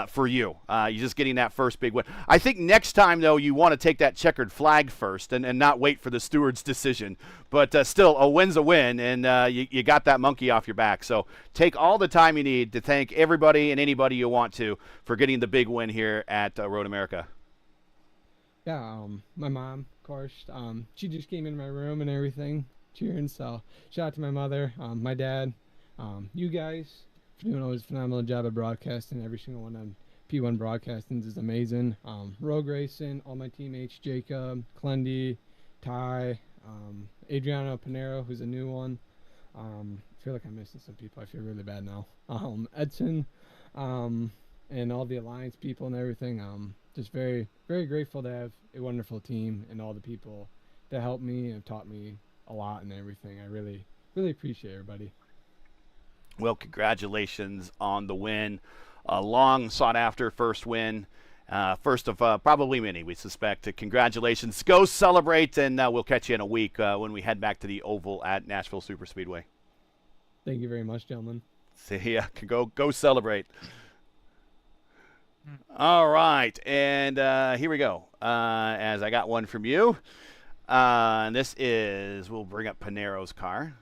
for you. You're just getting that first big win. I think next time, though, you want to take that checkered flag first and not wait for the steward's decision. But still, a win's a win, and you got that monkey off your back. So take all the time you need to thank everybody and anybody you want to for getting the big win here at Road America. Yeah, my mom, of course, she just came in my room and everything, cheering. So shout out to my mother, my dad, you guys for doing always a phenomenal job of broadcasting. Every single one on P1 Broadcasting is amazing. Rogue Racing, all my teammates, Jacob, Clendy, Ty, Adriano Panero, who's a new one. I feel like I'm missing some people. I feel really bad now. Edson, and all the Alliance people and everything. Just very, very grateful to have a wonderful team and all the people that helped me and taught me a lot and everything. I really, really appreciate everybody. Well, congratulations on the win. A long sought after first win. First of probably many, we suspect. Congratulations. Go celebrate, and we'll catch you in a week when we head back to the Oval at Nashville Superspeedway. Thank you very much, gentlemen. See ya. Go celebrate. All right, and here we go. As I got one from you. This is, we'll bring up Panero's car.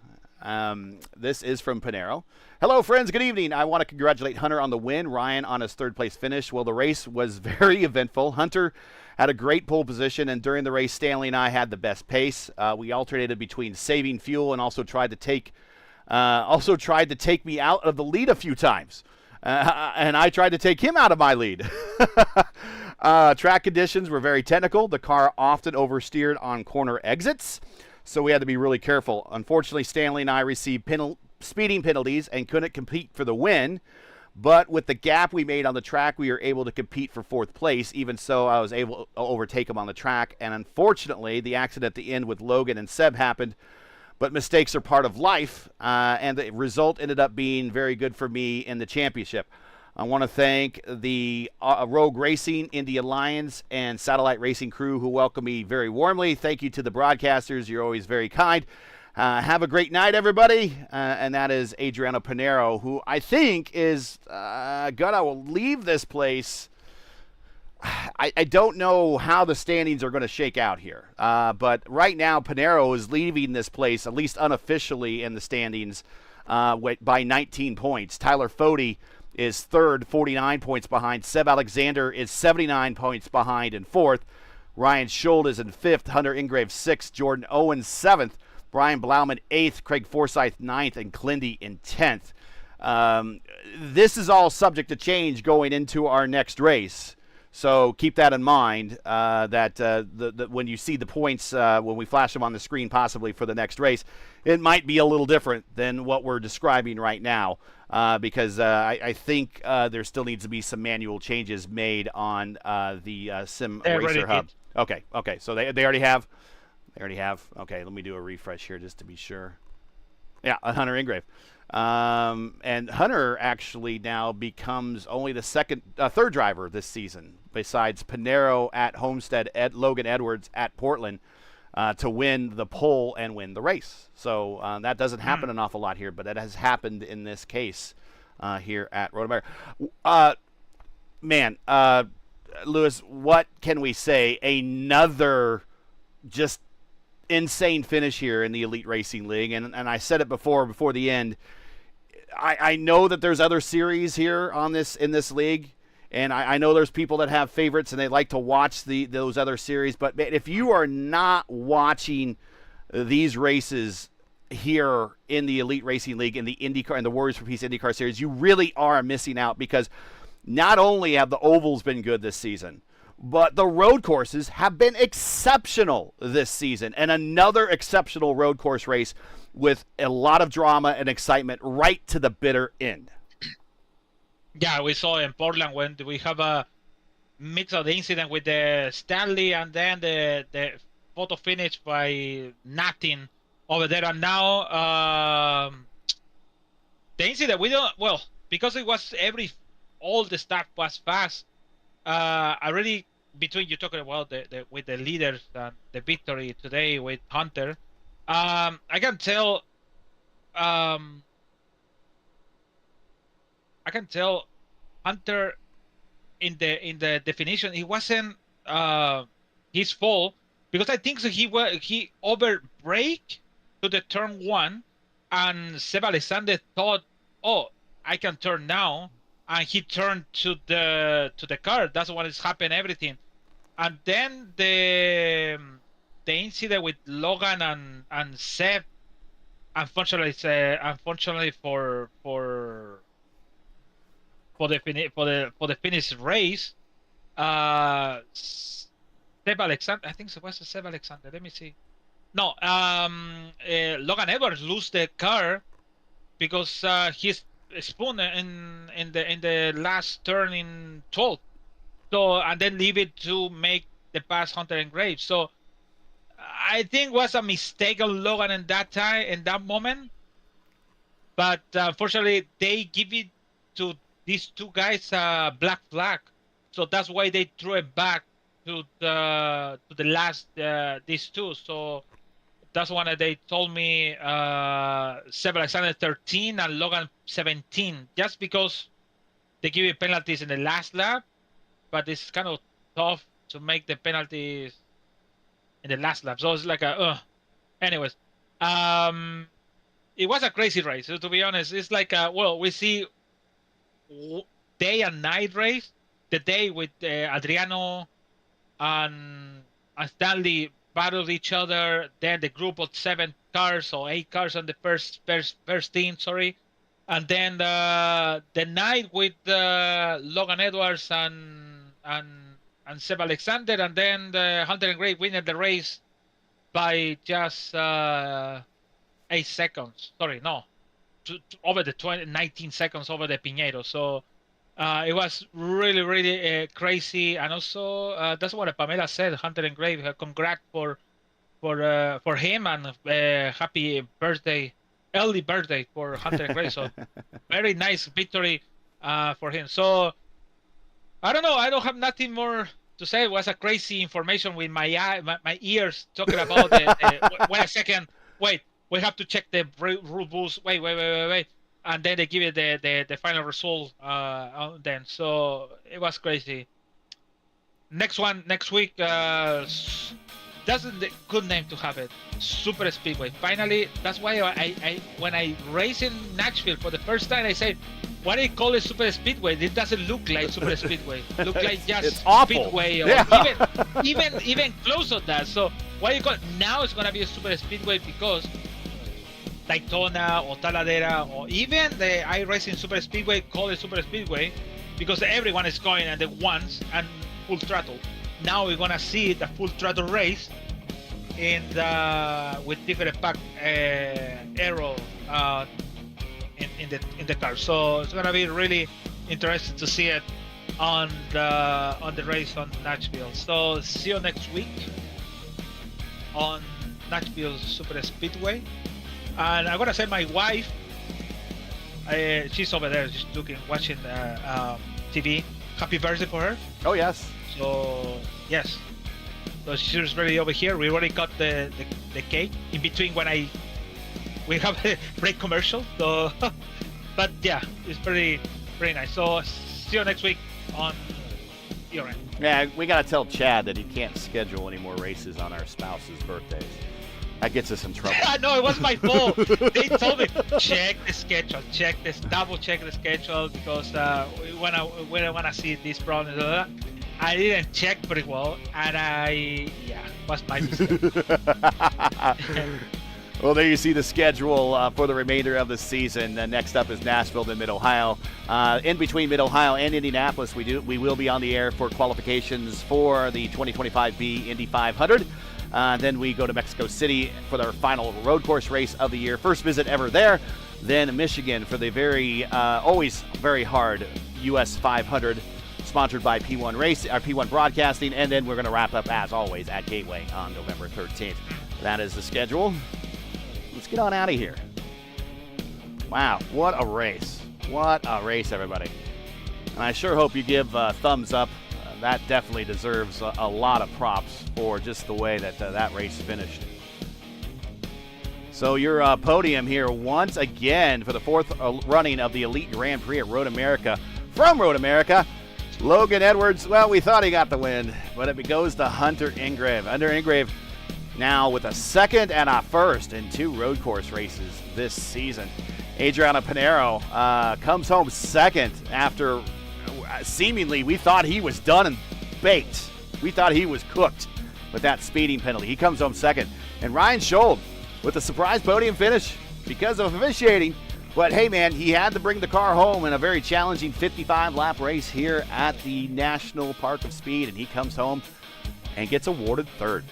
This is from Panero. Hello, friends. Good evening. I want to congratulate Hunter on the win, Ryan on his third-place finish. Well, the race was very eventful. Hunter had a great pole position, and during the race, Stanley and I had the best pace. We alternated between saving fuel and also tried to take me out of the lead a few times. And I tried to take him out of my lead. Track conditions were very technical. The car often oversteered on corner exits, so we had to be really careful. Unfortunately, Stanley and I received speeding penalties and couldn't compete for the win, but with the gap we made on the track, we were able to compete for fourth place. Even so, I was able to overtake him on the track, and unfortunately, the accident at the end with Logan and Seb happened, but mistakes are part of life, and the result ended up being very good for me in the championship. I want to thank the Rogue Racing, Indy Alliance, and Satellite Racing crew who welcomed me very warmly. Thank you to the broadcasters. You're always very kind. Have a great night, everybody. And that is Adriano Panero, who I think is gonna leave this place. I don't know how the standings are going to shake out here. But right now, Panero is leaving this place, at least unofficially in the standings, by 19 points. Tyler Fode is third, 49 points behind. Seb Alexander is 79 points behind in fourth. Ryan Schuld is in fifth. Hunter Ingrave sixth. Jordan Owens seventh. Brian Blauman eighth. Craig Forsyth ninth. And Clindy in 10th. This is all subject to change going into our next race. So keep that in mind, that when you see the points, when we flash them on the screen possibly for the next race, it might be a little different than what we're describing right now, because I think there still needs to be some manual changes made on the Sim Racer Hub. Okay, so they already have? They already have? Okay, let me do a refresh here just to be sure. Yeah, Hunter Ingrave. And Hunter actually now becomes only the third driver this season, besides Panero at Homestead, Logan Edwards at Portland, to win the pole and win the race. So that doesn't happen an awful lot here, but it has happened in this case here at Road America. Lewis, what can we say? Another just insane finish here in the Elite Racing League, and I said it before the end. I know that there's other series here in this league, and I know there's people that have favorites and they like to watch those other series. But man, if you are not watching these races here in the Elite Racing League, in the IndyCar and the Warriors for Peace IndyCar series, you really are missing out, because not only have the ovals been good this season, but the road courses have been exceptional this season, and another exceptional road course race with a lot of drama and excitement right to the bitter end. Yeah, we saw in Portland when we have a mix of the incident with the Stanley and then the photo finish by nothing over there. And now the incident, because it was all the stuff was fast. Already between you talking about with the leaders and the victory today with Hunter, I can tell Hunter in the definition, it wasn't his fault, because I think so he over brake to the turn one, and Seb Alexander thought, oh, I can turn now, and he turned to the car. That's what is happening, everything. And then the incident with Logan and Seb, unfortunately for the finish race, Seb Alexander, I think it was Seb Alexander. Let me see. No, Logan Edwards lose the car because he's spun in the last turn in 12th. So, and then leave it to make the pass Hunter and Graves. So I think was a mistake on Logan in that moment. But unfortunately, they give it to these two guys black flag So that's why they threw it back to the last these two. So that's one that they told me Seb Alexander 13 and Logan 17, just because they give you penalties in the last lap, but it's kind of tough to make the penalties in the last lap. So it's like anyways, it was a crazy race. So to be honest, it's like we see day and night race. The day with Adriano and Stanley battled each other. Then the group of 7 cars or 8 cars on the first team. Sorry, and then the night with Logan Edwards and Seb Alexander, and then the Hunter and Gray winning the race by just 8 seconds. Sorry, no, over the 19 seconds over the Piñeiro. So. It was really, really crazy, and also that's what Pamela said. Hunter and Gray, congrats for him, and happy birthday, early birthday for Hunter and Gray. So very nice victory for him. So I don't know. I don't have nothing more to say. It was a crazy information with my ears talking about wait a second. Wait, we have to check the rule books. Wait. And then they give you the final result then. So it was crazy. Next week, that's a good name to have it. Super Speedway. Finally, that's why I when I race in Nashville for the first time, I say, why do you call it Super Speedway? It doesn't look like Super Speedway. It looks like just it's awful. Speedway, or Yeah. even close to that. So why you call now it's gonna be a Super Speedway? Because Daytona or Taladera or even the iRacing Super Speedway call it Super Speedway because everyone is going at the once and full throttle. Now we're gonna see the full throttle race in with different pack aero in the car. So it's gonna be really interesting to see it on the race on Nashville. So see you next week on Nashville Super Speedway. And I'm gonna say my wife, she's over there, just watching TV. Happy birthday for her. Oh yes. So yes, so she's really over here. We already got the cake in between when we have a break commercial. So, but yeah, it's pretty nice. So see you next week on your end. Yeah, we gotta tell Chad that he can't schedule any more races on our spouse's birthdays. That gets us in trouble. No, it wasn't my fault. They told me check the schedule, double check the schedule because we wanna see this problem. I didn't check pretty well, and was my mistake. Well, there you see the schedule for the remainder of the season. Next up is Nashville, then Mid-Ohio. In between Mid-Ohio and Indianapolis, we will be on the air for qualifications for the 2025B Indy 500. Then we go to Mexico City for our final road course race of the year. First visit ever there. Then Michigan for the always very hard US 500, sponsored by P1 Broadcasting. And then we're going to wrap up, as always, at Gateway on November 13th. That is the schedule. Let's get on out of here. Wow, what a race. What a race, everybody. And I sure hope you give thumbs up. That definitely deserves a lot of props for just the way that that race finished. So your podium here once again for the 4th running of the Elite Grand Prix at Road America. From Road America, Logan Edwards. Well, we thought he got the win, but it goes to Hunter Ingrave. Hunter Ingrave now with a 2nd and a 1st in 2 road course races this season. Adriano Pinheiro comes home 2nd after seemingly we thought he was done and baked. We thought he was cooked with that speeding penalty. He comes home 2nd. And Ryan Schold with a surprise podium finish because of officiating. But hey, man, he had to bring the car home in a very challenging 55-lap race here at the National Park of Speed, and he comes home and gets awarded 3rd.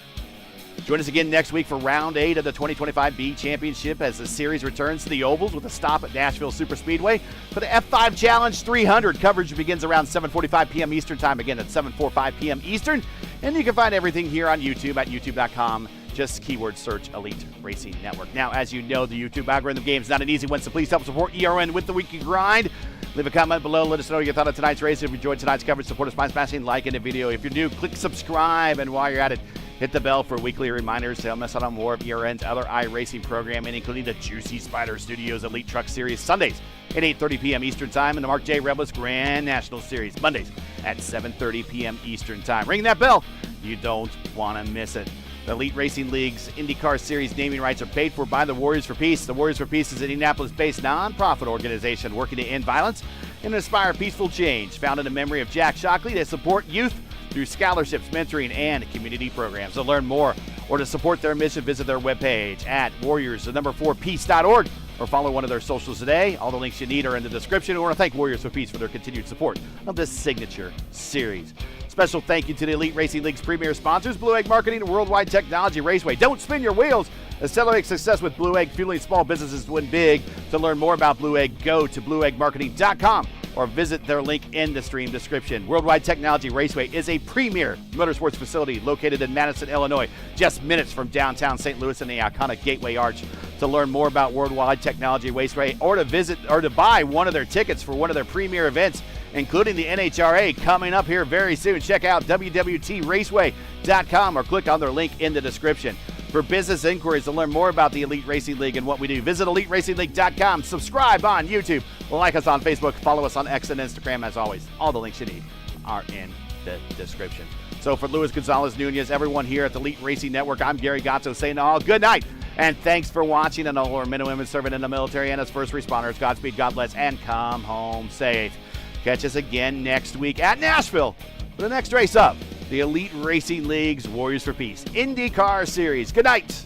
Join us again next week for Round 8 of the 2025B Championship as the series returns to the Ovals with a stop at Nashville Superspeedway for the F5 Challenge 300. Coverage begins around 7:45 p.m. Eastern Time, again at 7:45 p.m. Eastern. And you can find everything here on YouTube at youtube.com. Just keyword search Elite Racing Network. Now, as you know, the YouTube algorithm game is not an easy one, so please help support ERN with the weekly grind. Leave a comment below. Let us know your thought on tonight's race. If you enjoyed tonight's coverage, support us by smashing like in the video. If you're new, click subscribe. And while you're at it, hit the bell for weekly reminders to don't miss out on more of ERN's other iRacing programming, including the Juicy Spider Studios Elite Truck Series Sundays at 8:30 p.m. Eastern Time, and the Mark J. Rebels Grand National Series Mondays at 7:30 p.m. Eastern Time. Ring that bell. You don't want to miss it. The Elite Racing League's IndyCar Series naming rights are paid for by the Warriors for Peace. The Warriors for Peace is an Indianapolis-based non-profit organization working to end violence and inspire peaceful change. Founded in memory of Jack Shockley, they support youth through scholarships, mentoring, and community programs. To learn more or to support their mission, visit their webpage at warriors4peace.org or follow one of their socials today. All the links you need are in the description. We want to thank Warriors for Peace for their continued support of this signature series. Special thank you to the Elite Racing League's premier sponsors, Blue Egg Marketing and World Wide Technology Raceway. Don't spin your wheels. Accelerate success with Blue Egg, fueling small businesses to win big. To learn more about Blue Egg, go to blueeggmarketing.com or visit their link in the stream description. World Wide Technology Raceway is a premier motorsports facility located in Madison, Illinois, just minutes from downtown St. Louis and the iconic Gateway Arch. To learn more about World Wide Technology Raceway or to visit or to buy one of their tickets for one of their premier events, including the NHRA coming up here very soon, check out www.raceway.com or click on their link in the description. For business inquiries to learn more about the Elite Racing League and what we do, visit EliteRacingLeague.com. Subscribe on YouTube. Like us on Facebook. Follow us on X and Instagram. As always, all the links you need are in the description. So for Luis Gonzalez Nunez, everyone here at the Elite Racing Network, I'm Gary Gatto saying all good night. And thanks for watching, and all our men and women serving in the military and as first responders. Godspeed, God bless, and come home safe. Catch us again next week at Nashville for the next race up. The Elite Racing League's Warriors for Peace IndyCar Series. Good night.